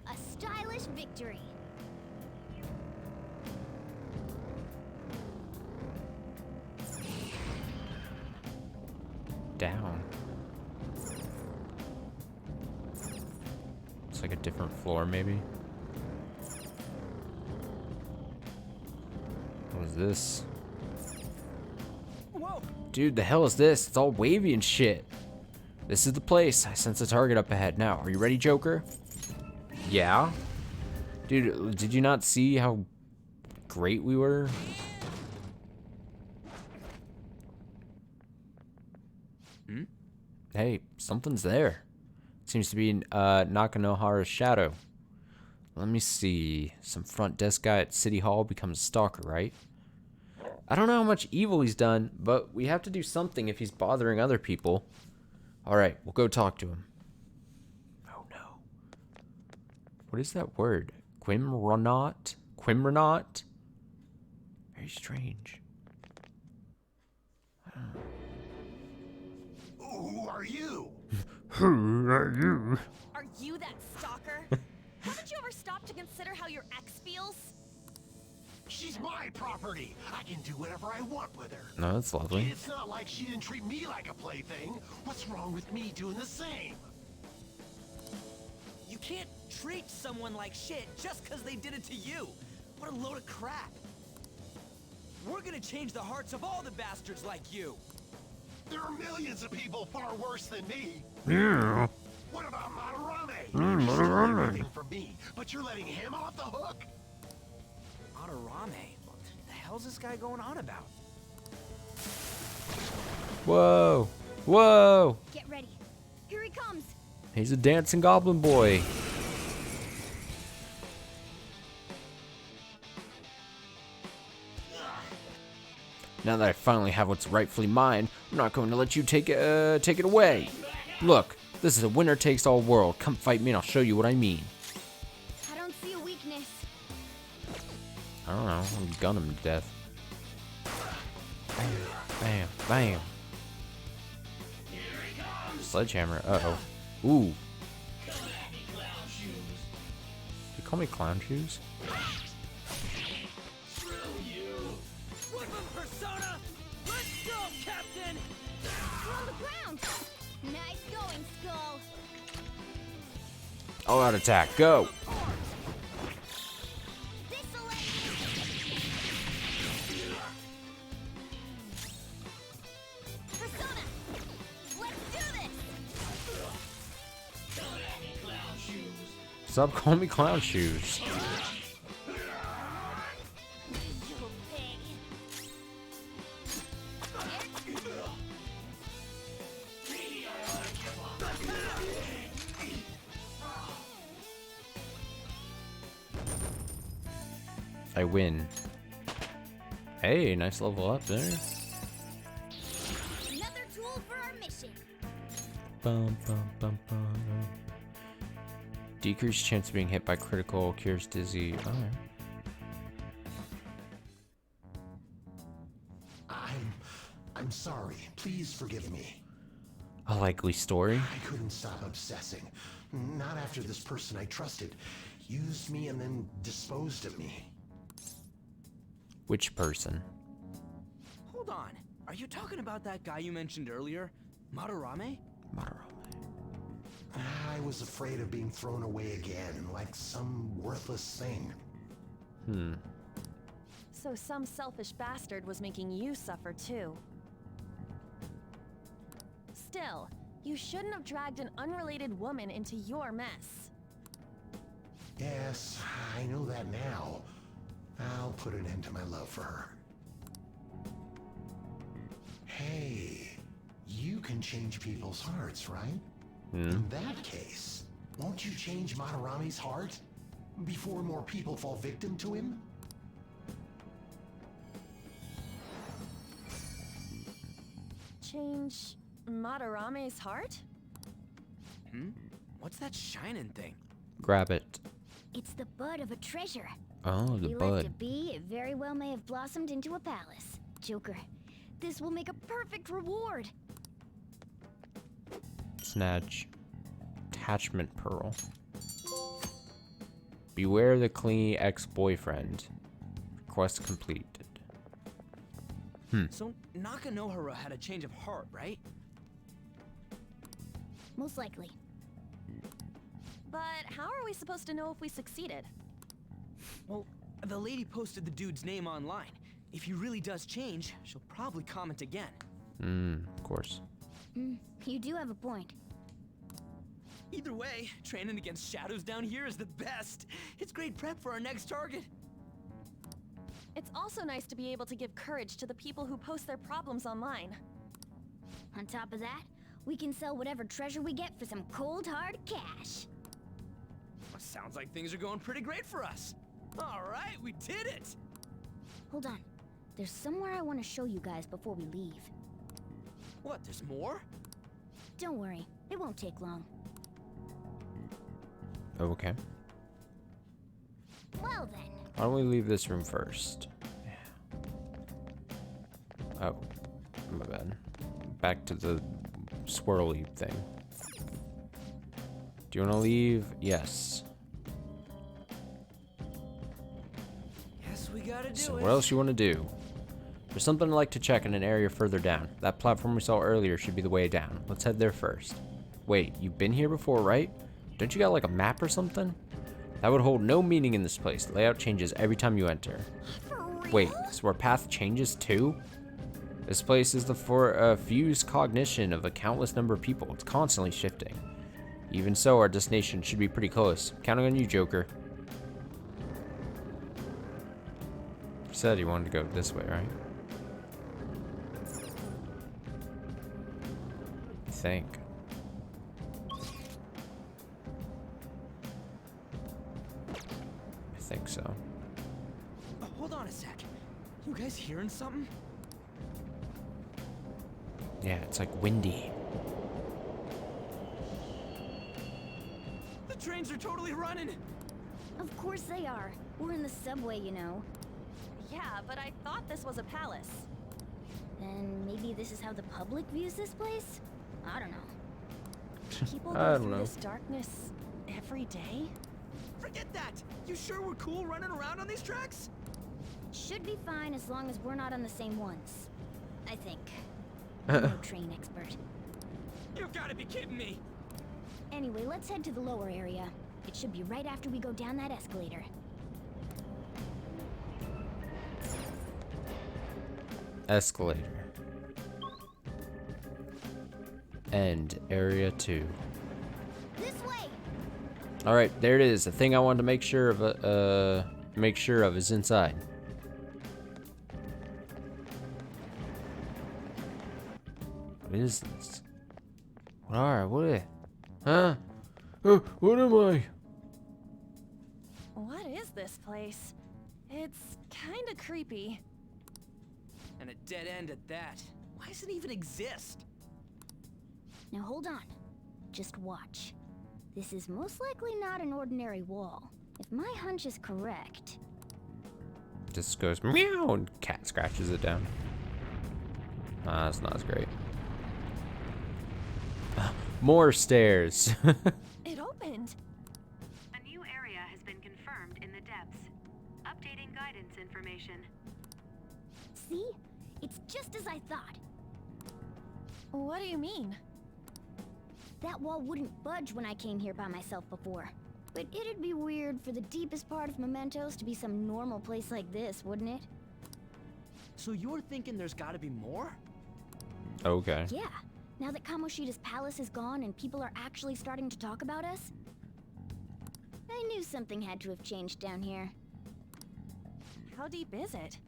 A stylish victory. Down. It's like a different floor, maybe. What is this? Whoa. Dude, the hell is this? It's all wavy and shit. This is the place. I sense a target up ahead. Now, are you ready, Joker? Yeah? Dude, did you not see how great we were? Hmm? Hey, something's there. Seems to be Nakanohara's shadow. Let me see. Some front desk guy at City Hall becomes a stalker, right? I don't know how much evil he's done, but we have to do something if he's bothering other people. Alright, we'll go talk to him. Oh no. What is that word? Quimronaut? Quimronaut? Very strange. Who are you? Who are you? Are you that stalker? Haven't you ever stopped to consider how your ex feels? She's my property. I can do whatever I want with her. No, that's lovely. It's not like she didn't treat me like a plaything. What's wrong with me doing the same? You can't treat someone like shit just because they did it to you. What a load of crap. We're gonna change the hearts of all the bastards like you. There are millions of people far worse than me. Yeah. What about Madarame? Madarame. You stole everything from me, but you're letting him off the hook? Madarame? What the hell's this guy going on about? Whoa. Whoa. Get ready. Here he comes. He's a dancing goblin boy. Now that I finally have what's rightfully mine, I'm not going to let you take it away. Look, this is a winner-takes-all world. Come fight me and I'll show you what I mean. I don't see a weakness. I don't know. I'm gonna gun him to death. Bam, bam, bam. Sledgehammer. Uh-oh. Ooh. Did you call me clown shoes? Persona! Let's go, Captain! We're on the ground. Nice going, Skull. All out attack. Go. Persona, let's do this. Stop calling me clown shoes. I win. Hey, nice level up there. Another tool for our mission. Bum, bum, bum, bum. Decreased chance of being hit by critical, cures dizzy. Alright. I'm sorry. Please forgive me. A likely story. I couldn't stop obsessing. Not after this person I trusted used me and then disposed of me. Which person? Hold on. Are you talking about that guy you mentioned earlier? Madarame? I was afraid of being thrown away again, like some worthless thing. So some selfish bastard was making you suffer too. Still, you shouldn't have dragged an unrelated woman into your mess. Yes, I know that now. I'll put an end to my love for her. change people's hearts, right? Hmm. In that case, won't you change Madarame's heart before more people fall victim to him? Change Madarame's heart? What's that shining thing? Grab it. It's the bud of a treasure. Oh, the If you bud. left it be, it very well may have blossomed into a palace. Joker, this will make a perfect reward. Snatch. Attachment pearl. Beware the clingy ex-boyfriend. Quest completed. So Nakanohara had a change of heart, right? Most likely. But how are we supposed to know if we succeeded? Well, the lady posted the dude's name online. If he really does change, she'll probably comment again. Of course. You do have a point. Either way, training against shadows down here is the best. It's great prep for our next target. It's also nice to be able to give courage to the people who post their problems online. On top of that, we can sell whatever treasure we get for some cold hard cash. Well, sounds like things are going pretty great for us. All right, we did it. Hold on. There's somewhere I want to show you guys before we leave. What, there's more? Don't worry, it won't take long. Okay. Well then. Why don't we leave this room first? Oh, my bad. Back to the swirly thing. Do you want to leave? Yes. Guess we gotta do So it. what else you want to do? There's something I'd like to check in an area further down. That platform we saw earlier should be the way down. Let's head there first. Wait, you've been here before, right? Don't you got like a map or something? That would hold no meaning in this place. The layout changes every time you enter. Wait, so our path changes too? This place is the fused cognition of a countless number of people. It's constantly shifting. Even so, our destination should be pretty close. Counting on you, Joker. You said you wanted to go this way, right? I think. I think so. Hold on a sec. You guys hearing something? Yeah, it's like windy. The trains are totally running. Of course they are. We're in the subway, you know. Yeah, but I thought this was a palace. Then maybe this is how the public views this place? I don't know. People I go don't through know. this darkness every day? Forget that. You sure we're cool running around on these tracks? Should be fine as long as we're not on the same ones. I think. I'm no train expert. You've got to be kidding me. Anyway, let's head to the lower area. It should be right after we go down that escalator. Escalator. End area 2. This way. All right, there it is. The thing I wanted to make sure of is inside. What is this? What? Huh? What am I? What is this place? It's kinda creepy. And a dead end at that. Why does it even exist? Now hold on. Just watch. This is most likely not an ordinary wall. If my hunch is correct. Just goes meow and cat scratches it down. Ah, that's not as great. More stairs. It opened. A new area has been confirmed in the depths. Updating guidance information. See? It's just as I thought. What do you mean? That wall wouldn't budge when I came here by myself before. But it'd be weird for the deepest part of Mementos to be some normal place like this, wouldn't it? So you're thinking there's got to be more? Okay. Yeah. Now that Kamoshida's palace is gone and people are actually starting to talk about us, I knew something had to have changed down here. How deep is it?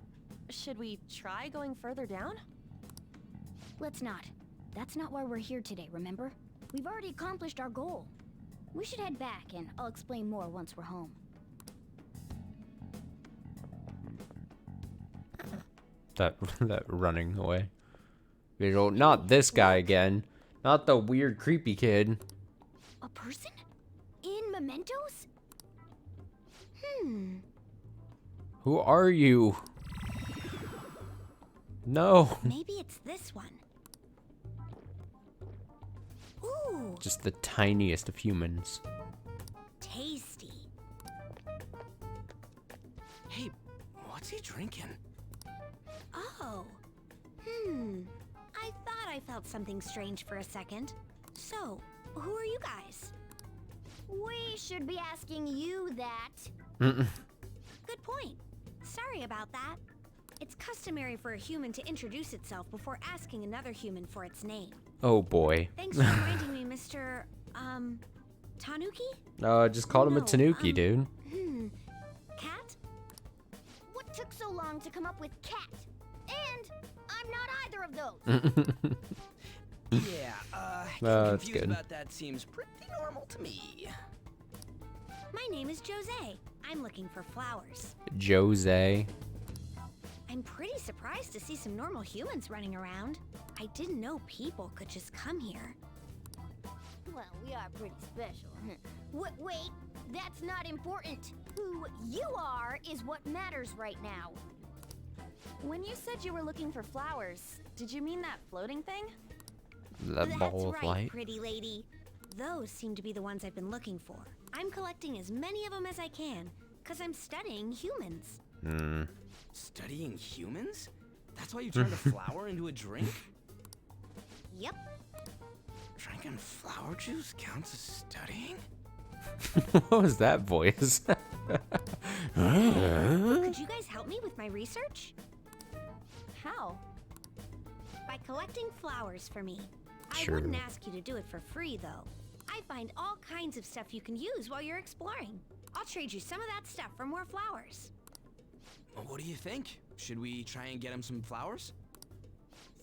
Should we try going further down? Let's not. that's not why we're here today, remember? We've already accomplished our goal. We should head back, and I'll explain more once we're home. That running away. Visual, not this guy again. Not the weird, creepy kid. A person? In mementos? Who are you? No. Maybe it's this one. Ooh, Just the tiniest of humans. tasty. Hey, what's he drinking? Oh. I thought I felt something strange for a second. So, who are you guys? We should be asking you that. Good point. Sorry about that. It's customary for a human to introduce itself before asking another human for its name. Oh boy. Thanks for reminding me, Mr. Tanuki? No, I just called him a No, tanuki, dude. Cat? What took so long to come up with cat? And I'm not either of those. Yeah, getting That's confused good. about that seems pretty normal to me. My name is Jose. I'm looking for flowers. Jose. I'm pretty surprised to see some normal humans running around. I didn't know people could just come here. Well, we are pretty special. Wait, that's not important. Who you are is what matters right now. When you said you were looking for flowers, did you mean that floating thing? The That's ball of right, light. pretty lady. Those seem to be the ones I've been looking for. I'm collecting as many of them as I can, because I'm studying humans. Studying humans? That's why you turned a flower into a drink? Yep. Drinking flower juice counts as studying? What was that voice? Could you guys help me with my research? How? By collecting flowers for me. Sure. I wouldn't ask you to do it for free, though. I find all kinds of stuff you can use while you're exploring. I'll trade you some of that stuff for more flowers. Well, what do you think? Should we try and get him some flowers?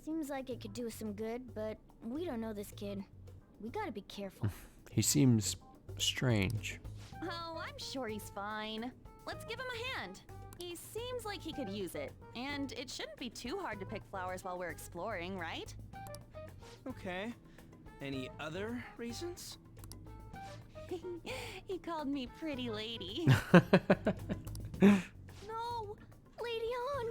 Seems like it could do us some good, but we don't know this kid. We gotta be careful. He seems strange. Oh, I'm sure he's fine. Let's give him a hand. He seems like he could use it, and it shouldn't be too hard to pick flowers while we're exploring, right? Okay. Any other reasons? He called me pretty lady. No! Lady on!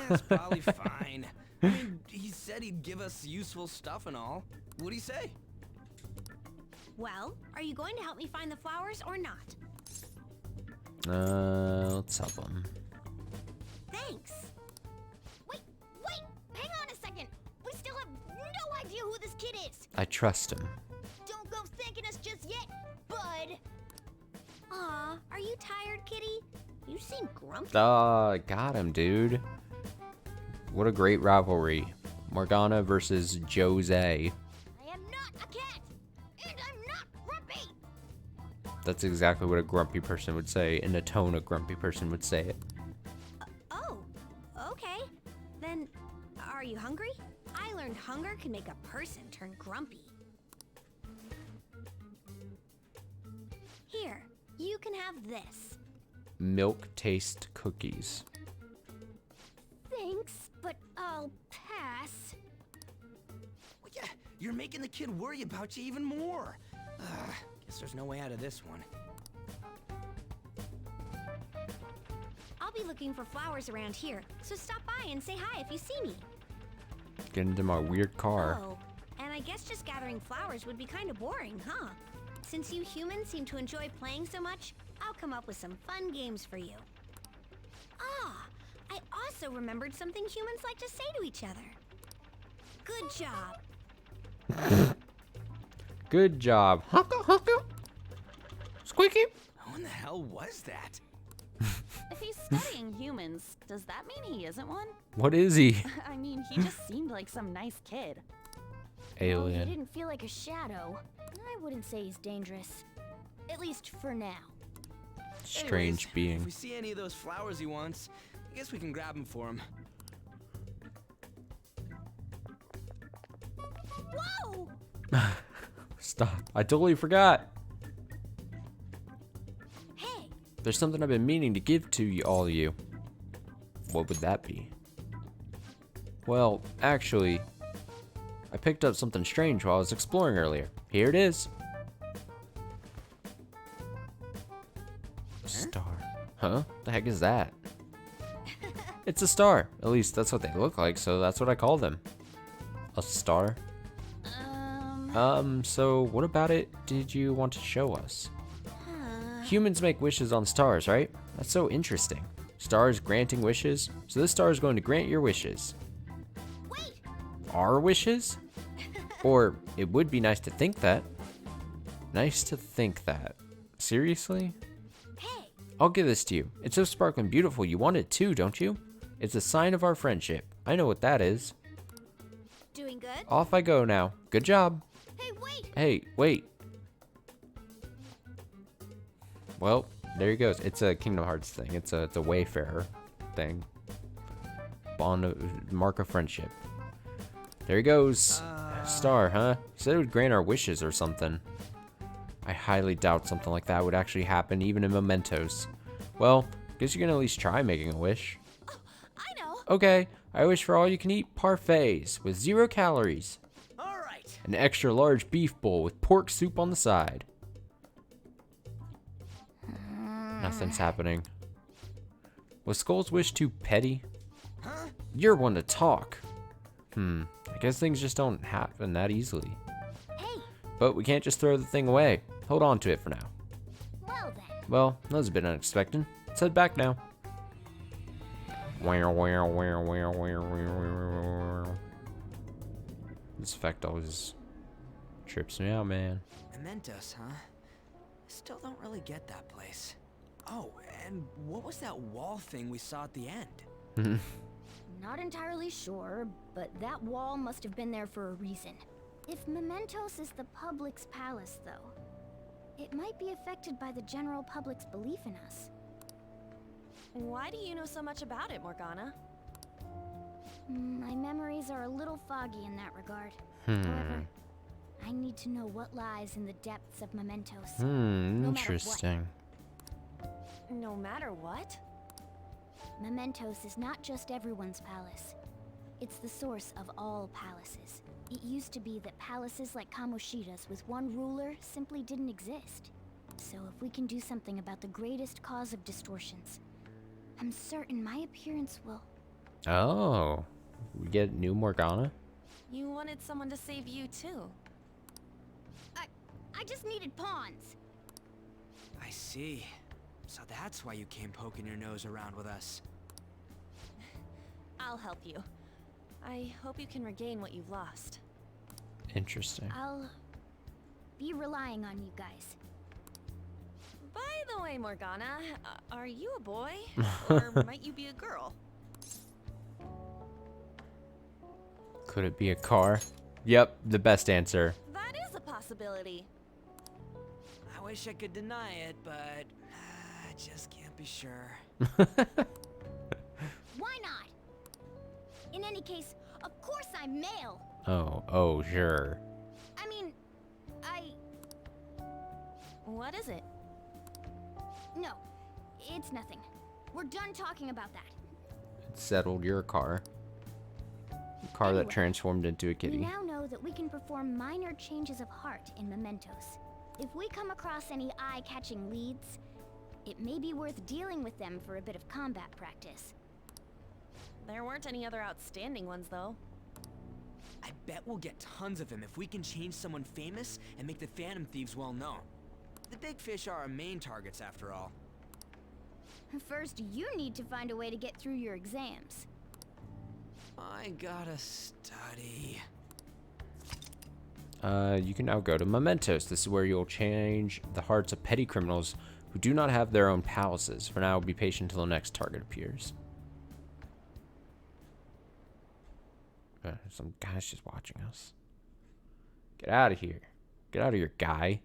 That's probably fine. I mean, he said he'd give us useful stuff and all. What'd he say? Well, are you going to help me find the flowers or not? Let's help him. Thanks. Wait! Hang on a second! We still have no idea who this kid is! I trust him. Don't go thanking us just yet, bud! Aw, are you tired, kitty? You seem grumpy. Got him, dude. What a great rivalry. Morgana versus Jose. I am not a cat! And I'm not grumpy! That's exactly what a grumpy person would say, in the tone a grumpy person would say it. Oh, okay. Then, are you hungry? I learned hunger can make a person turn grumpy. Here, you can have this. Milk taste cookies. Thanks, but I'll pass. Well, yeah, you're making the kid worry about you even more. Guess there's no way out of this one. I'll be looking for flowers around here, so stop by and say hi if you see me. Get into my weird car. Oh, and I guess just gathering flowers would be kind of boring, huh? Since you humans seem to enjoy playing so much, I'll come up with some fun games for you. Ah, I also remembered something humans like to say to each other. Good job. Good job. Honka, honka. Squeaky. Who in the hell was that? If he's studying humans, does that mean he isn't one? What is he? I mean, he just seemed like some nice kid. Well, he Alien. didn't feel like a shadow. I wouldn't say he's dangerous. At least for now. Strange Anyways, being. If we see any of those flowers he wants, I guess we can grab them for him. Whoa! Stop. I totally forgot. Hey. There's something I've been meaning to give to you, all of you. What would that be? Well, actually, I picked up something strange while I was exploring earlier. Here it is. A star. Huh? The heck is that? It's a star. At least that's what they look like, so that's what I call them. A star? So what about it did you want to show us? Humans make wishes on stars, right? That's so interesting. Stars granting wishes. So this star is going to grant your wishes. Wait. Our wishes? Or it would be nice to think that. Nice to think that. Seriously? Hey. I'll give this to you. It's so sparkling beautiful. You want it too, don't you? It's a sign of our friendship. I know what that is. Doing good? Off I go now. Good job. Hey, wait. Hey, wait. Well, there he goes. It's a Kingdom Hearts thing. It's a Wayfarer thing. Bond of, mark of friendship. There he goes. Star, huh? He said it would grant our wishes or something. I highly doubt something like that would actually happen, even in mementos. Well, guess you can at least try making a wish. Oh, I know. Okay, I wish for all you can eat parfaits with 0 calories. All right. An extra large beef bowl with pork soup on the side. Nothing's happening. Was Skull's wish too petty? Huh? You're one to talk. I guess things just don't happen that easily. Hey. But we can't just throw the thing away. Hold on to it for now. Well then. Well, that was a bit unexpected. Let's head back now. This effect always trips me out, man. Mementos, huh? Still don't really get that place. Oh, and what was that wall thing we saw at the end? Not entirely sure, but that wall must have been there for a reason. If Mementos is the public's palace, though, it might be affected by the general public's belief in us. Why do you know so much about it, Morgana? My memories are a little foggy in that regard. However, I need to know what lies in the depths of Mementos. Interesting. No matter what? Mementos is not just everyone's palace. It's the source of all palaces. It used to be that palaces like Kamoshida's with one ruler simply didn't exist. So if we can do something about the greatest cause of distortions, I'm certain my appearance will... Oh, we get new Morgana? You wanted someone to save you too. I just needed pawns. I see. So that's why you came poking your nose around with us. I'll help you. I hope you can regain what you've lost. Interesting. I'll be relying on you guys. By the way, Morgana, are you a boy? Or might you be a girl? Could it be a car? Yep, the best answer. That is a possibility. I wish I could deny it, but I just can't be sure. Why not? In any case, of course I'm male. Oh, sure. I mean, What is it? No, it's nothing. We're done talking about that. It settled your car. A car that transformed into a kitty. We now know that we can perform minor changes of heart in mementos. If we come across any eye-catching leads, it may be worth dealing with them for a bit of combat practice. There weren't any other outstanding ones, though. I bet we'll get tons of them if we can change someone famous and make the Phantom Thieves well known. The big fish are our main targets, after all. First, you need to find a way to get through your exams. I gotta study. You can now go to Mementos. This is where you'll change the hearts of petty criminals who do not have their own palaces. For now, be patient until the next target appears. Some guy's just watching us. Get out of here. Get out of here, guy.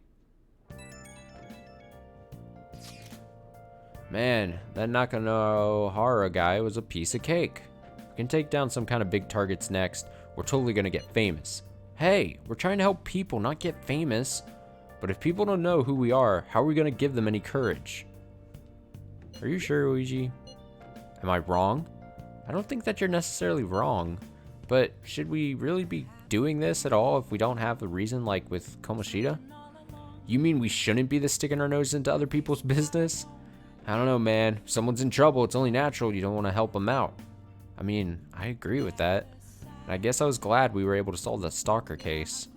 Man, that Nakanohara guy was a piece of cake. We can take down some kind of big targets next. We're totally gonna get famous. Hey, we're trying to help people, not get famous. But if people don't know who we are, how are we going to give them any courage? Are you sure, Luigi? Am I wrong? I don't think that you're necessarily wrong. But should we really be doing this at all if we don't have a reason, like with Kamoshida? You mean we shouldn't be sticking our nose into other people's business? I don't know, man. If someone's in trouble, it's only natural you don't want to help them out. I mean, I agree with that. And I guess I was glad we were able to solve the stalker case.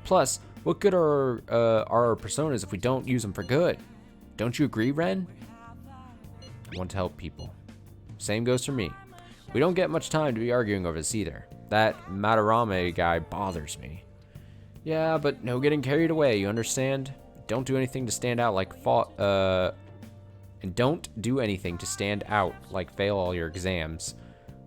Plus, what good are our personas if we don't use them for good? Don't you agree, Ren? I want to help people. Same goes for me. We don't get much time to be arguing over this either. That Madarame guy bothers me. Yeah, but no getting carried away, you understand? Don't do anything to stand out like and don't do anything to stand out like fail all your exams.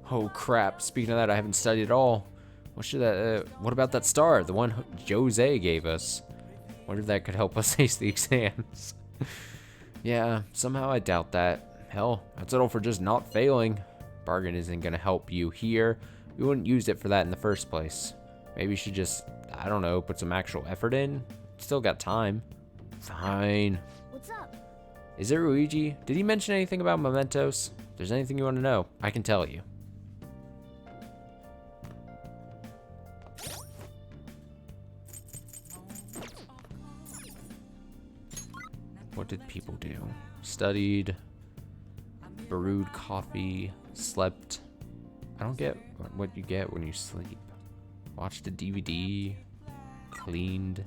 Oh crap, speaking of that, I haven't studied at all. What about that star, the one Jose gave us? Wonder if that could help us ace the exams. Yeah, somehow I doubt that. Hell, I'd settle for just not failing. Bargain isn't gonna help you here. We wouldn't use it for that in the first place. Maybe you should just, I don't know, put some actual effort in. Still got time. Fine. What's up? Is it Luigi? Did he mention anything about mementos? If there's anything you want to know, I can tell you. What did people do? Studied, brewed coffee, slept. I don't get what you get when you sleep. Watched a DVD, cleaned.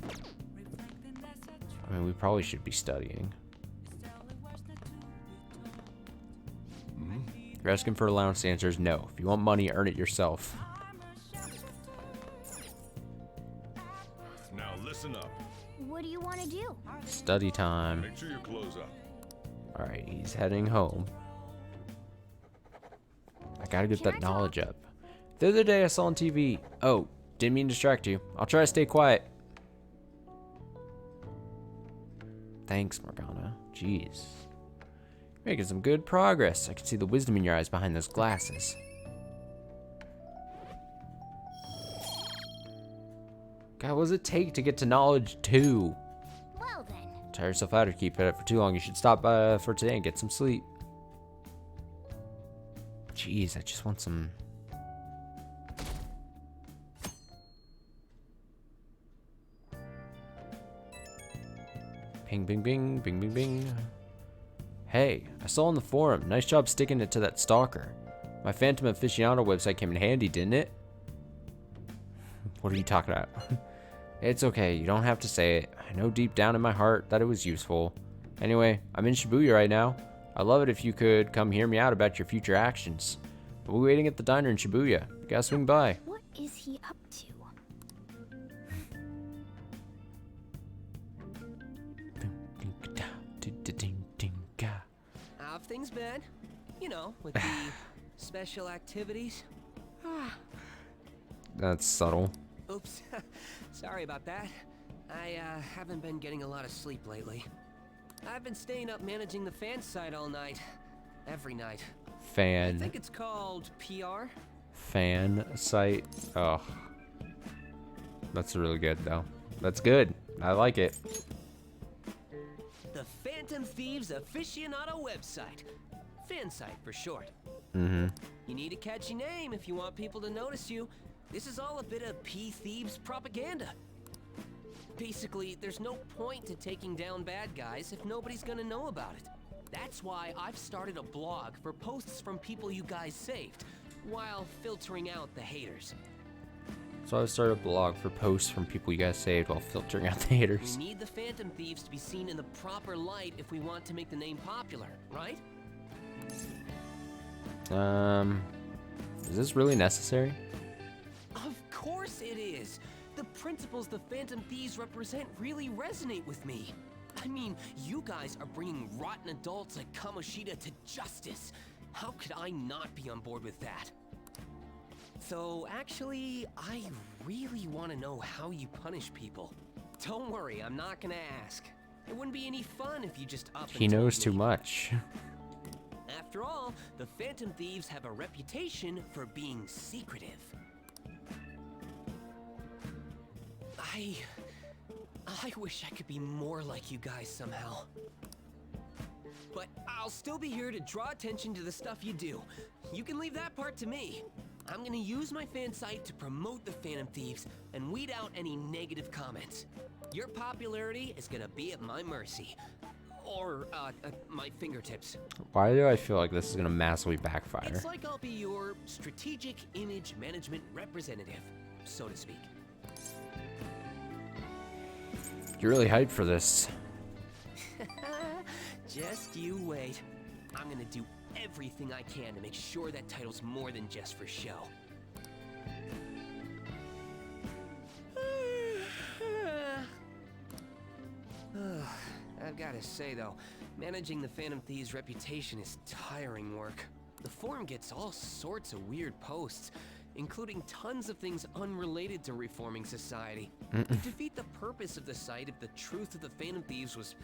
I mean, we probably should be studying. You're asking for allowance, the answer is no. If you want money, earn it yourself. Now listen up. What do you want to do? Study time. Make sure you close up. Alright, he's heading home. I gotta get that knowledge up. The other day I saw on TV. Oh, didn't mean to distract you. I'll try to stay quiet. Thanks, Morgana. Jeez. You're making some good progress. I can see the wisdom in your eyes behind those glasses. God, what does it take to get to knowledge 2? Well then. Tire yourself out or keep at it for too long. You should stop for today and get some sleep. Jeez, I just want some... Ping, bing, bing, bing, bing, bing. Hey, I saw on the forum. Nice job sticking it to that stalker. My Phantom Aficionado website came in handy, didn't it? What are you talking about? It's okay, you don't have to say it. I know deep down in my heart that it was useful. Anyway, I'm in Shibuya right now. I'd love it if you could come hear me out about your future actions. I'll be waiting at the diner in Shibuya. You gotta swing by. What is he up to? How have things been? You know, with the special activities. That's subtle. Oops. Sorry about that. I haven't been getting a lot of sleep lately. I've been staying up managing the fan site all night. Every night. Fan. I think it's called PR. Fan site. Oh. That's really good, though. That's good. I like it. The Phantom Thieves Aficionado website. Fan site for short. Mm-hmm. You need a catchy name if you want people to notice you. This is all a bit of P-Thieves propaganda. Basically, there's no point to taking down bad guys if nobody's gonna know about it. That's why I've started a blog for posts from people you guys saved, while filtering out the haters. So I started a blog for posts from people you guys saved while filtering out the haters. We need the Phantom Thieves to be seen in the proper light if we want to make the name popular, right? Is this really necessary? Of course it is! The principles the Phantom Thieves represent really resonate with me. I mean, you guys are bringing rotten adults like Kamoshida to justice. How could I not be on board with that? So, actually, I really want to know how you punish people. Don't worry, I'm not gonna ask. It wouldn't be any fun if you just up and He knows told too me. much. After all, the Phantom Thieves have a reputation for being secretive. I wish I could be more like you guys somehow. But I'll still be here to draw attention to the stuff you do. You can leave that part to me. I'm gonna use my fan site to promote the Phantom Thieves and weed out any negative comments. Your popularity is gonna be at my mercy. Or, at my fingertips. Why do I feel like this is gonna massively backfire? It's like I'll be your strategic image management representative, so to speak. You're really hyped for this. Just you wait. I'm gonna do everything I can to make sure that title's more than just for show. I've gotta say though, managing the Phantom Thieves' reputation is tiring work. The forum gets all sorts of weird posts, including tons of things unrelated to reforming society. It'd defeat the purpose of the site if the truth of the Phantom Thieves was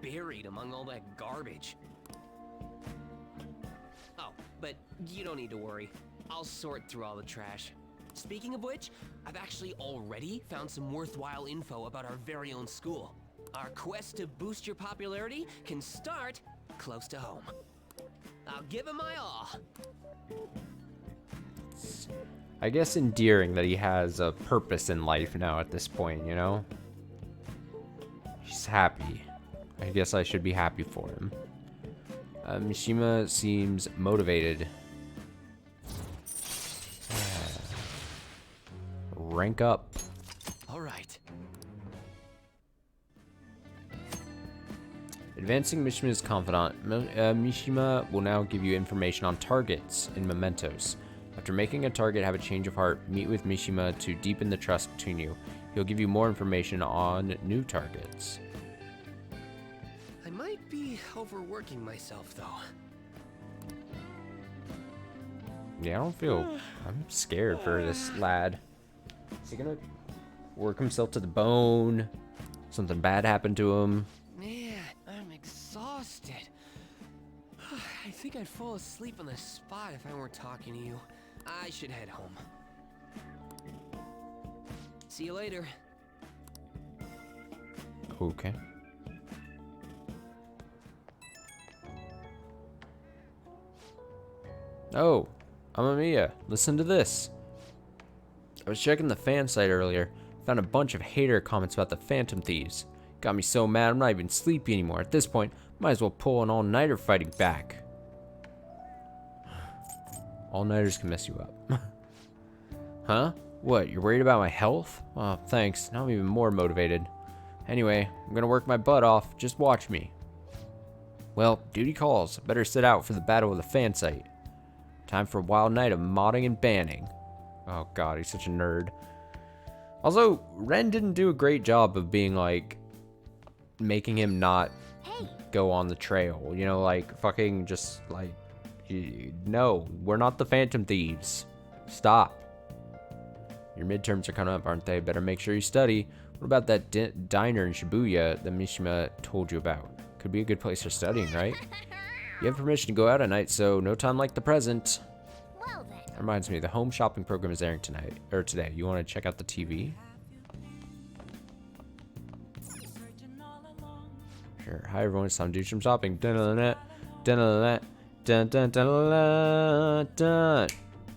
buried among all that garbage. Oh, but you don't need to worry. I'll sort through all the trash. Speaking of which, I've actually already found some worthwhile info about our very own school. Our quest to boost your popularity can start close to home. I'll give it my all. I guess endearing that he has a purpose in life now at this point, you know? He's happy. I guess I should be happy for him. Mishima seems motivated. Rank up. All right. Advancing Mishima's confidant, Mishima will now give you information on targets in mementos. After making a target have a change of heart, meet with Mishima to deepen the trust between you. He'll give you more information on new targets. I might be overworking myself though. Yeah, I don't feel... I'm scared for this lad. Is he gonna work himself to the bone? Something bad happened to him? Man, I'm exhausted. I think I'd fall asleep on the spot if I weren't talking to you. I should head home. See you later. Okay. Oh, Amamiya, listen to this. I was checking the fan site earlier. Found a bunch of hater comments about the Phantom Thieves. Got me so mad I'm not even sleepy anymore. At this point, might as well pull an all-nighter fighting back. All-nighters can mess you up. Huh? What, you're worried about my health? Oh, thanks. Now I'm even more motivated. Anyway, I'm gonna work my butt off. Just watch me. Well, duty calls. I better sit out for the battle of the fan site. Time for a wild night of modding and banning. Oh god, he's such a nerd. Also, Ren didn't do a great job of being like, making him not go on the trail. You know, like, fucking just like, no, we're not the Phantom Thieves. Stop. Your midterms are coming up, aren't they? Better make sure you study. What about that diner in Shibuya that Mishima told you about? Could be a good place for studying, right? You have permission to go out at night, so no time like the present. Well then. That reminds me, the home shopping program is airing tonight, or today. You want to check out the TV? Sure. Hi everyone, it's time to do some shopping. Dun dun dun dun dun dun dun dun dun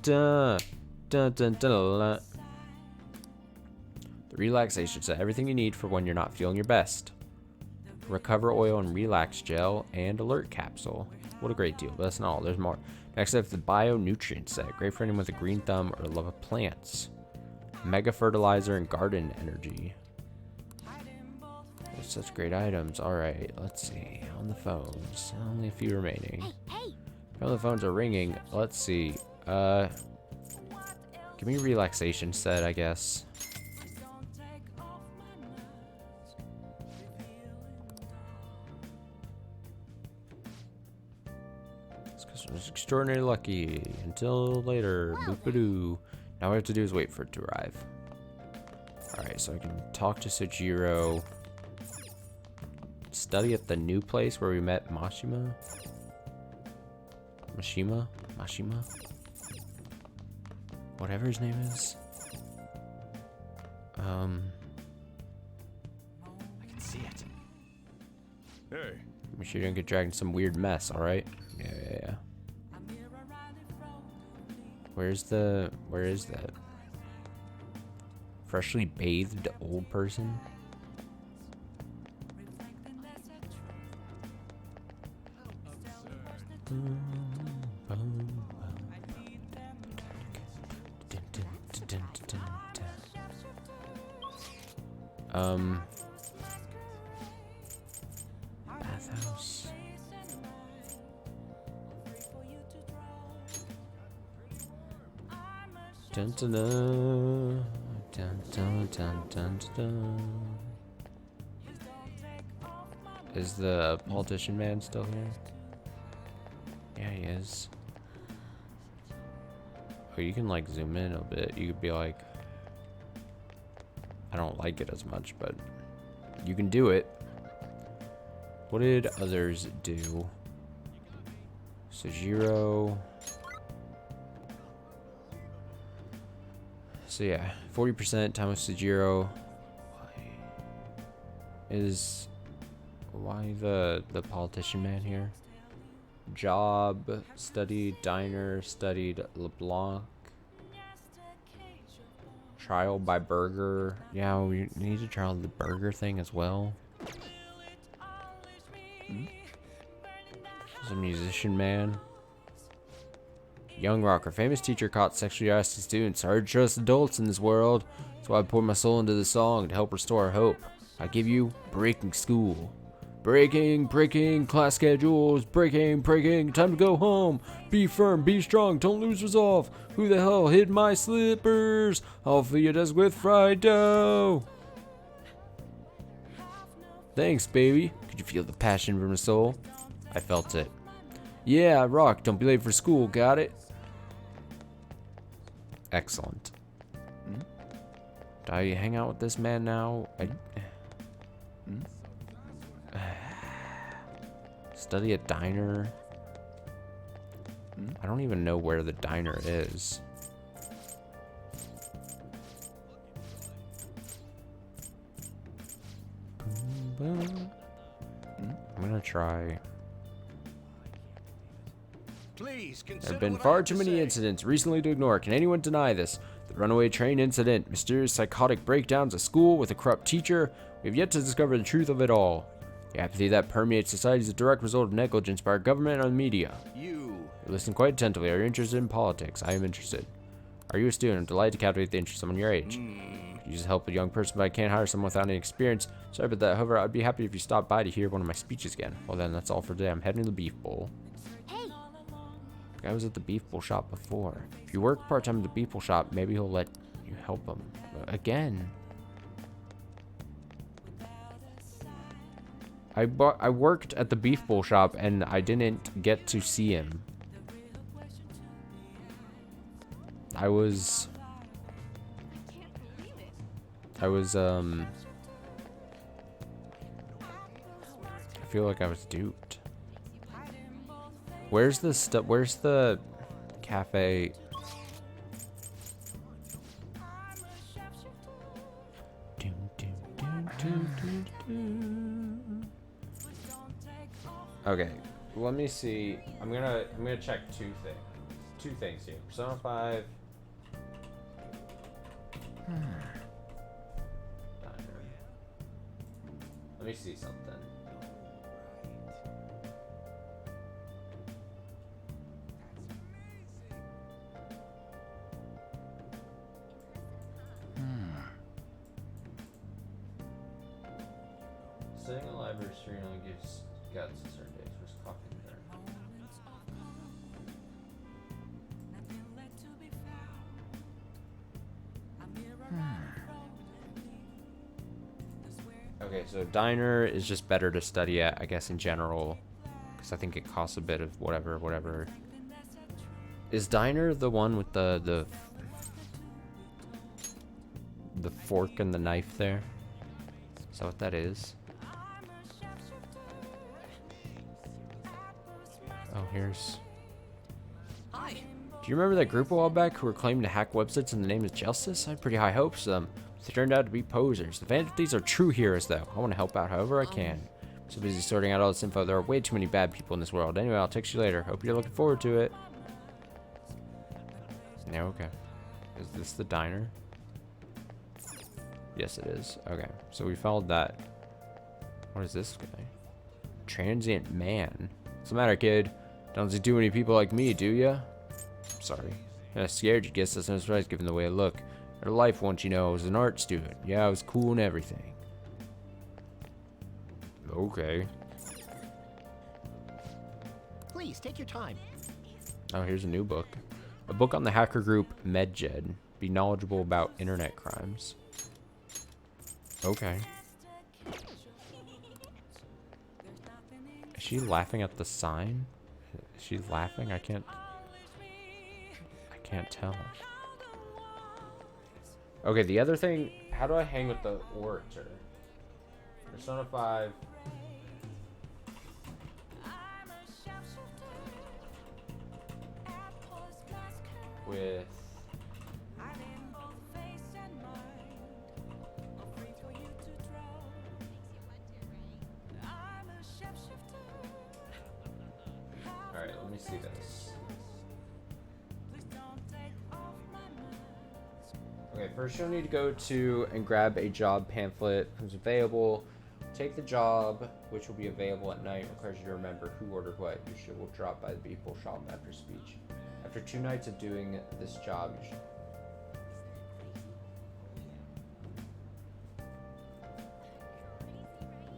dun dun dun dun. The relaxation set, everything you need for when you're not feeling your best. Recover oil and relax gel and alert capsule. What a great deal, but that's not all, there's more. Next up, the bio nutrient set, great for anyone with a green thumb or love of plants. Mega fertilizer and garden energy. There's such great items. Alright, let's see. On the phones, only a few remaining. Hey! All the phones are ringing. Let's see. Give me a relaxation set, I guess. It's extraordinarily lucky. Until later. Boop-a-doo. Now all we have to do is wait for it to arrive. Alright, so I can talk to Sojiro. Study at the new place where we met Mashima. Mashima? Whatever his name is. see it. Hey. Make sure you don't get dragged in some weird mess, alright? Yeah. Where is that? Freshly bathed old person? Bathhouse. Dun dun dun. Dun dun dun dun dun. Is the politician man still here? Yeah, he is. Oh, you can like zoom in a bit. You could be like, I don't like it as much, but you can do it. What did others do? Sojiro. So yeah, 40% time with Sojiro. Is why the politician man here? Job, studied diner, studied LeBlanc. Trial by burger. Yeah, we need to trial the burger thing as well. He's a musician man. Young rocker, famous teacher caught sexually harassing students. Hard to trust adults in this world. That's why I poured my soul into the song to help restore hope. I give you Breaking School. Breaking, class schedules, breaking, time to go home. Be firm, be strong, don't lose resolve. Who the hell hid my slippers? I'll fill your desk with fried dough. Thanks, baby. Could you feel the passion from my soul? I felt it. Yeah, I rock. Don't be late for school, got it? Excellent. Do I hang out with this man now? Study a diner. I don't even know where the diner is. I'm gonna try. Please There consider have been what I far have too to many say. incidents recently to ignore. Can anyone deny this? The runaway train incident, mysterious psychotic breakdowns at school with a corrupt teacher. We have yet to discover the truth of it all. The apathy that permeates society is a direct result of negligence by our government and the media. You listen quite attentively. Are you interested in politics? I am interested. Are you a student? I'm delighted to captivate the interest of someone your age. Could use help a young person, but I can't hire someone without any experience. Sorry about that. However, I'd be happy if you stopped by to hear one of my speeches again. Well then, that's all for today. I'm heading to the beef bowl. Hey! The guy was at the beef bowl shop before. If you work part-time at the beef bowl shop, maybe he'll let you help him. Again. I worked at the beef bowl shop and I didn't get to see him. I feel like I was duped. Where's the stuff? Where's the cafe? Okay, let me see. I'm gonna check two things here. Persona 5. Let me see something. Setting a library screen only gives guts to certain days. Where's coffee there? Okay, so diner is just better to study at, I guess, in general, because I think it costs a bit of whatever. Is diner the one with the fork and the knife there? Is that what that is? Oh, here's... Hi. Do you remember that group a while back who were claiming to hack websites in the name of justice? I had pretty high hopes for them. They turned out to be posers. The Phantom Thieves are true heroes, though. I want to help out however I can. I'm so busy sorting out all this info. There are way too many bad people in this world. Anyway, I'll text you later. Hope you're looking forward to it. Yeah, okay. Is this the diner? Yes, it is. Okay, so we followed that. What is this guy? Transient man. What's the matter, kid? Don't see too many people like me, do ya? Sorry. I scared you. Guess that's no surprise given the way I look. Her life once, you know, I was an art student. Yeah, I was cool and everything. Okay. Please, take your time. Oh, here's a new book. A book on the hacker group MedJed. Be knowledgeable about internet crimes. Okay. Is she laughing at the sign? Is she laughing? I can't tell. Okay, the other thing, how do I hang with the orator? Persona 5. With alright, let me see this. Okay, first you'll need to go to and grab a job pamphlet who's available. Take the job, which will be available at night. Requires you to remember who ordered what. You should will drop by the people shop after speech. After 2 nights of doing this job, you should...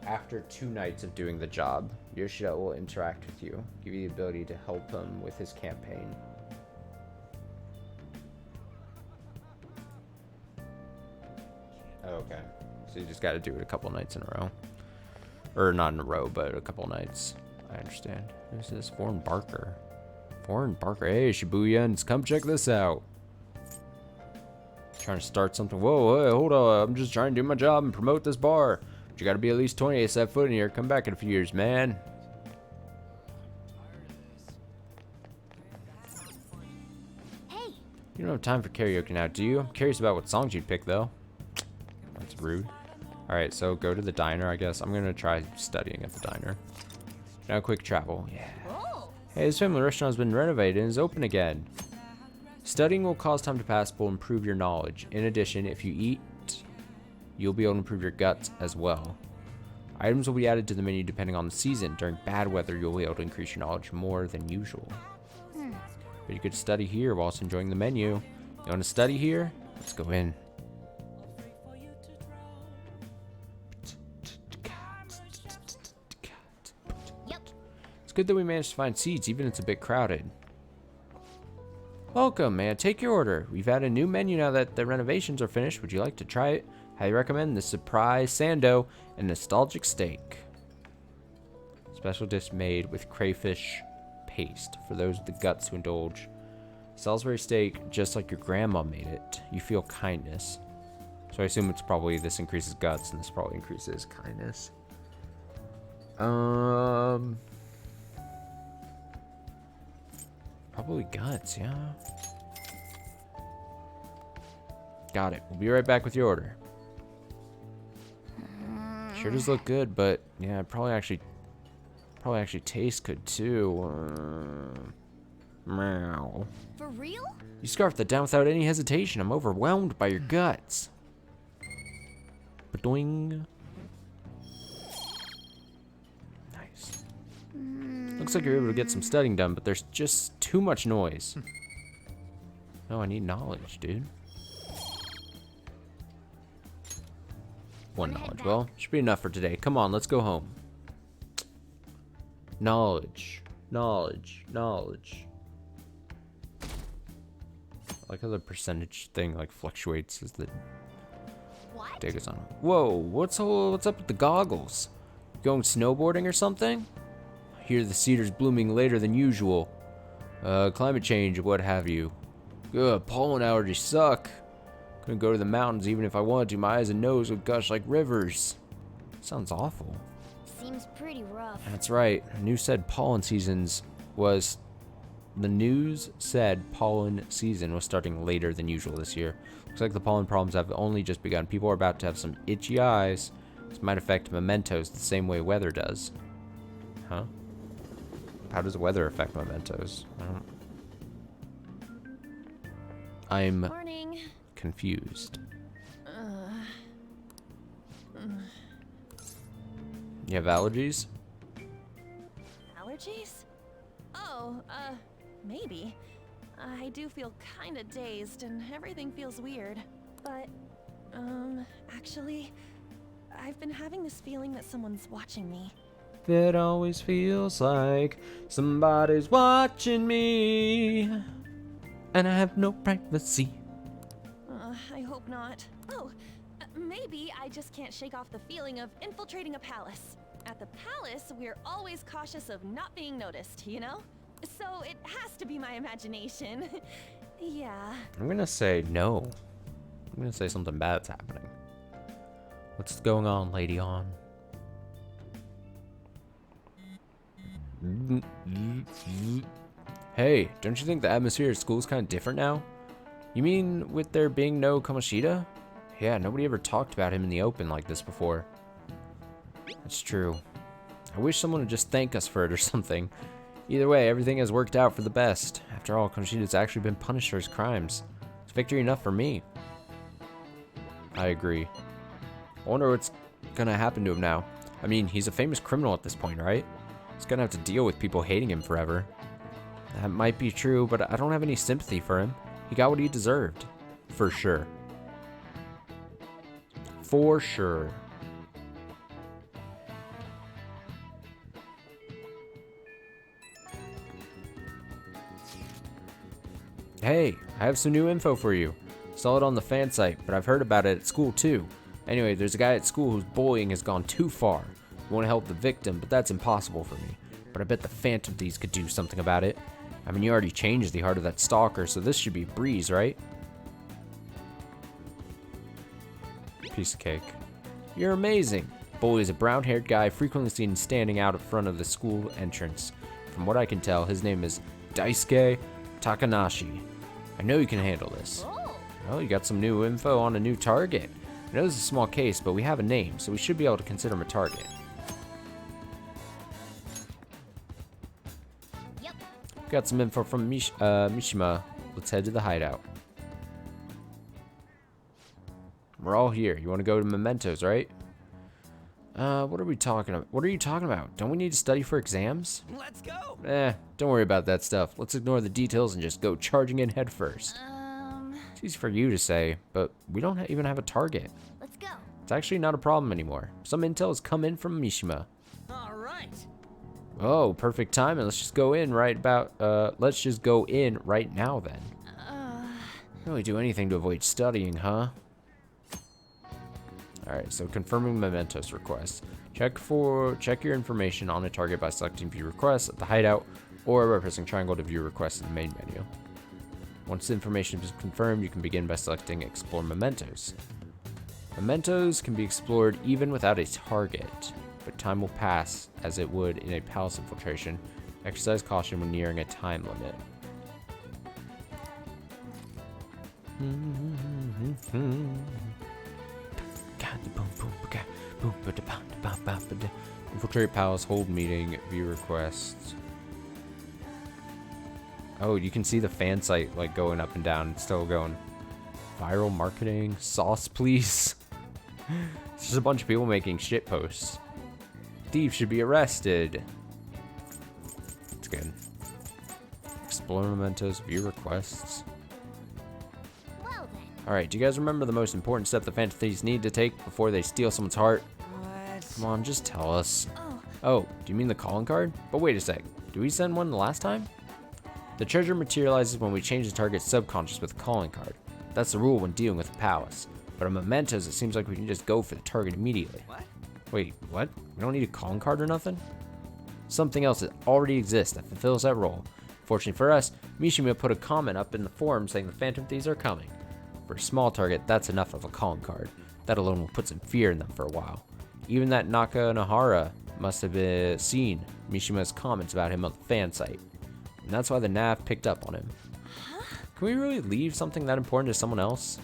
After 2 nights of doing the job, Yoshida will interact with you, give you the ability to help him with his campaign. Okay, so you just got to do it a couple nights in a row. Or not in a row, but a couple nights. I understand. Who's this? Warren Barker. Warren Barker. Hey, Shibuyans, come check this out. Trying to start something. Whoa, hey, hold on. I'm just trying to do my job and promote this bar. But you got to be at least 20 to set foot in here. Come back in a few years, man. Hey. You don't have time for karaoke now, do you? I'm curious about what songs you'd pick, though. That's rude. Alright, so go to the diner, I guess. I'm going to try studying at the diner. Now quick travel. Yeah. Hey, this family restaurant has been renovated and is open again. Studying will cause time to pass but will improve your knowledge. In addition, if you eat, you'll be able to improve your guts as well. Items will be added to the menu depending on the season. During bad weather, you'll be able to increase your knowledge more than usual. But you could study here whilst enjoying the menu. You want to study here? Let's go in. It's good that we managed to find seats, even if it's a bit crowded. Welcome, may I take your order? We've added a new menu now that the renovations are finished. Would you like to try it? Highly recommend the surprise sando and nostalgic steak. Special dish made with crayfish paste for those with the guts to indulge. Salisbury steak, just like your grandma made it. You feel kindness. So I assume it's probably this increases guts and this probably increases kindness. Probably guts, yeah. Got it. We'll be right back with your order. Sure does look good, but yeah, it probably actually tastes good too. Meow. For real? You scarfed that down without any hesitation. I'm overwhelmed by your guts. Ba-doing. Nice. Looks like you're able to get some studying done, but there's just too much noise. Oh, I need knowledge, dude. 1 knowledge. Well, should be enough for today. Come on, let's go home. Knowledge. Knowledge. Knowledge. I like how the percentage thing like fluctuates as the day goes on. Whoa, what's up with the goggles? Going snowboarding or something? I hear the cedar's blooming later than usual. Climate change, what have you. Ugh, pollen allergies suck. Couldn't go to the mountains even if I wanted to. My eyes and nose would gush like rivers. Sounds awful. Seems pretty rough. That's right. New said pollen seasons was The news said pollen season was starting later than usual this year. Looks like the pollen problems have only just begun. People are about to have some itchy eyes. This might affect mementos the same way weather does. Huh? How does weather affect mementos? I'm Morning. confused. You have allergies? Allergies? Oh, maybe. I do feel kinda dazed and everything feels weird. But, actually, I've been having this feeling that someone's watching me. It always feels like somebody's watching me, and I have no privacy. I hope not. Oh, maybe I just can't shake off the feeling of infiltrating a palace. At the palace, we're always cautious of not being noticed, you know? So it has to be my imagination. Yeah. I'm gonna say no. I'm gonna say something bad's happening. What's going on, Lady On? Hey, don't you think the atmosphere at school is kind of different now? You mean with there being no Kamoshida? Yeah, nobody ever talked about him in the open like this before. That's true. I wish someone would just thank us for it or something. Either way, everything has worked out for the best. After all, Kamoshida's actually been punished for his crimes. It's victory enough for me. I agree. I wonder what's gonna happen to him now. I mean, he's a famous criminal at this point, right? He's gonna have to deal with people hating him forever. That might be true, but I don't have any sympathy for him. He got what he deserved. For sure. For sure. Hey, I have some new info for you. Saw it on the fan site, but I've heard about it at school too. Anyway, there's a guy at school whose bullying has gone too far. We want to help the victim, but that's impossible for me. But I bet the Phantom Thieves could do something about it. I mean, you already changed the heart of that stalker, so this should be a breeze, right? Piece of cake. You're amazing. Bully is a brown-haired guy frequently seen standing out in front of the school entrance. From what I can tell, his name is Daisuke Takanashi. I know you can handle this. Oh, you got some new info on a new target. I know this is a small case, but we have a name, so we should be able to consider him a target. Yep. Got some info from Mishima. Let's head to the hideout. We're all here. You want to go to Mementos, right? What are we talking about? What are you talking about? Don't we need to study for exams? Let's go. Don't worry about that stuff. Let's ignore the details and just go charging in head first. It's easy for you to say, but we don't even have a target. Let's go. It's actually not a problem anymore. Some intel has come in from Mishima. All right. Oh, perfect timing. Let's just go in right now then. Really do anything to avoid studying, huh? Alright, so confirming Mementos request. Check your information on a target by selecting view requests at the hideout or by pressing triangle to view requests in the main menu. Once the information is confirmed, you can begin by selecting explore mementos. Mementos can be explored even without a target, but time will pass as it would in a palace infiltration. Exercise caution when nearing a time limit. Infiltrate palace, hold meeting, view requests. Oh, you can see the fan site like going up and down. It's still going. Viral marketing, sauce please. It's just a bunch of people making shit posts. Thieves should be arrested. It's good. Explore mementos, view requests. Alright, do you guys remember the most important step the Phantom Thieves need to take before they steal someone's heart? What? Come on, just tell us. Oh, do you mean the calling card? But wait a sec, did we send one the last time? The treasure materializes when we change the target's subconscious with a calling card. That's the rule when dealing with a palace. But on mementos, it seems like we can just go for the target immediately. What? Wait, what? We don't need a calling card or nothing? Something else that already exists that fulfills that role. Fortunately for us, Mishima put a comment up in the forum saying the Phantom Thieves are coming. For a small target, that's enough of a calling card. That alone will put some fear in them for a while. Even that Naka Nahara must have seen Mishima's comments about him on the fan site. and that's why the nav picked up on him. Can we really leave something that important to someone else?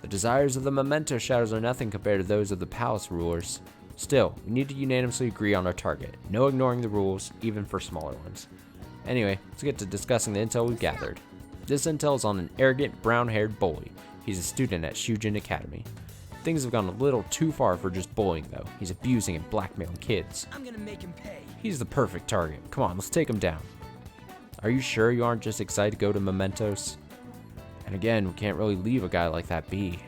The desires of the Memento Shadows are nothing compared to those of the Palace rulers. Still, we need to unanimously agree on our target. No ignoring the rules, even for smaller ones. Anyway, let's get to discussing the intel we've gathered. This intel is on an arrogant, brown-haired bully. He's a student at Shujin Academy. Things have gone a little too far for just bullying, though. He's abusing and blackmailing kids. I'm gonna make him pay. He's the perfect target. Come on, let's take him down. Are you sure you aren't just excited to go to Mementos? And again, we can't really leave a guy like that be.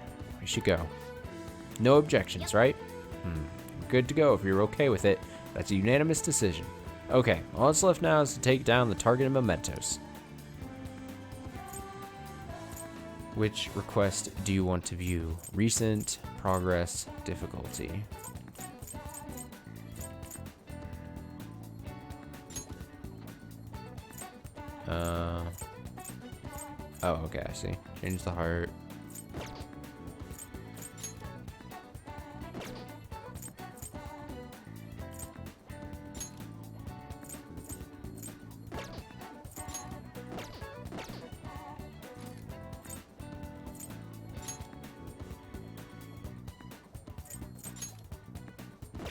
We should go. No objections, right? Good to go if you're okay with it. That's a unanimous decision. Okay, all that's left now is to take down the target of Mementos. Which request do you want to view? Recent, progress, difficulty. Oh, okay, I see. Change the heart.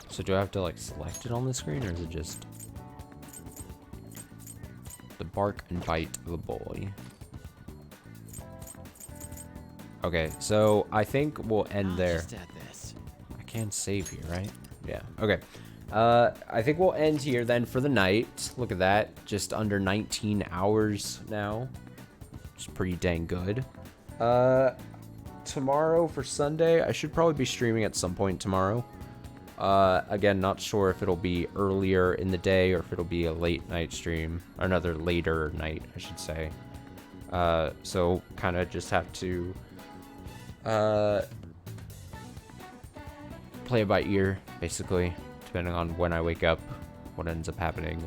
So do I have to like select it on the screen, or is it just the bark and bite of the bully? Okay, so I think we'll end there. I can save here, right? Yeah, okay. I think we'll end here then for the night. Look at that, just under 19 hours now. It's pretty dang good. Tomorrow for Sunday, I should probably be streaming at some point tomorrow. Again, not sure if it'll be earlier in the day or if it'll be a late night stream, or another later night, I should say. So kind of just have to play it by ear, basically, depending on when I wake up, what ends up happening.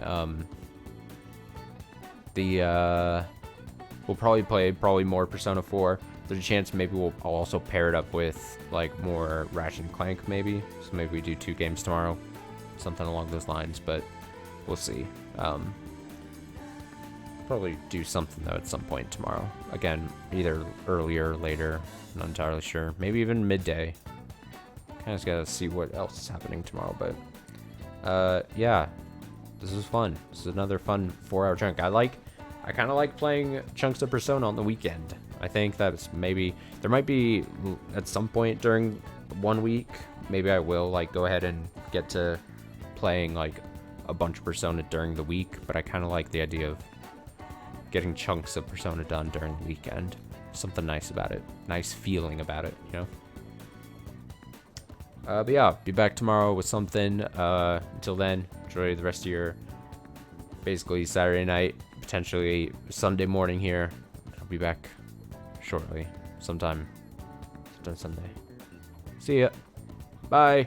We'll probably play more Persona 4. There's a chance maybe I'll also pair it up with like more Ratchet and Clank, maybe. So maybe we do 2 games tomorrow, something along those lines. But we'll see. Probably do something though at some point tomorrow. Again, either earlier or later. Not entirely sure. Maybe even midday. Kind of just gotta see what else is happening tomorrow. But yeah, this is fun. This is another fun 4-hour chunk. I kind of like playing chunks of Persona on the weekend. I think that's maybe, there might be at some point during 1 week, maybe I will like go ahead and get to playing like a bunch of Persona during the week, but I kind of like the idea of getting chunks of Persona done during the weekend. Something nice about it. Nice feeling about it, you know? But yeah, be back tomorrow with something. Until then, enjoy the rest of your basically Saturday night, potentially Sunday morning here. I'll be back shortly, sometime Sunday. See ya. Bye.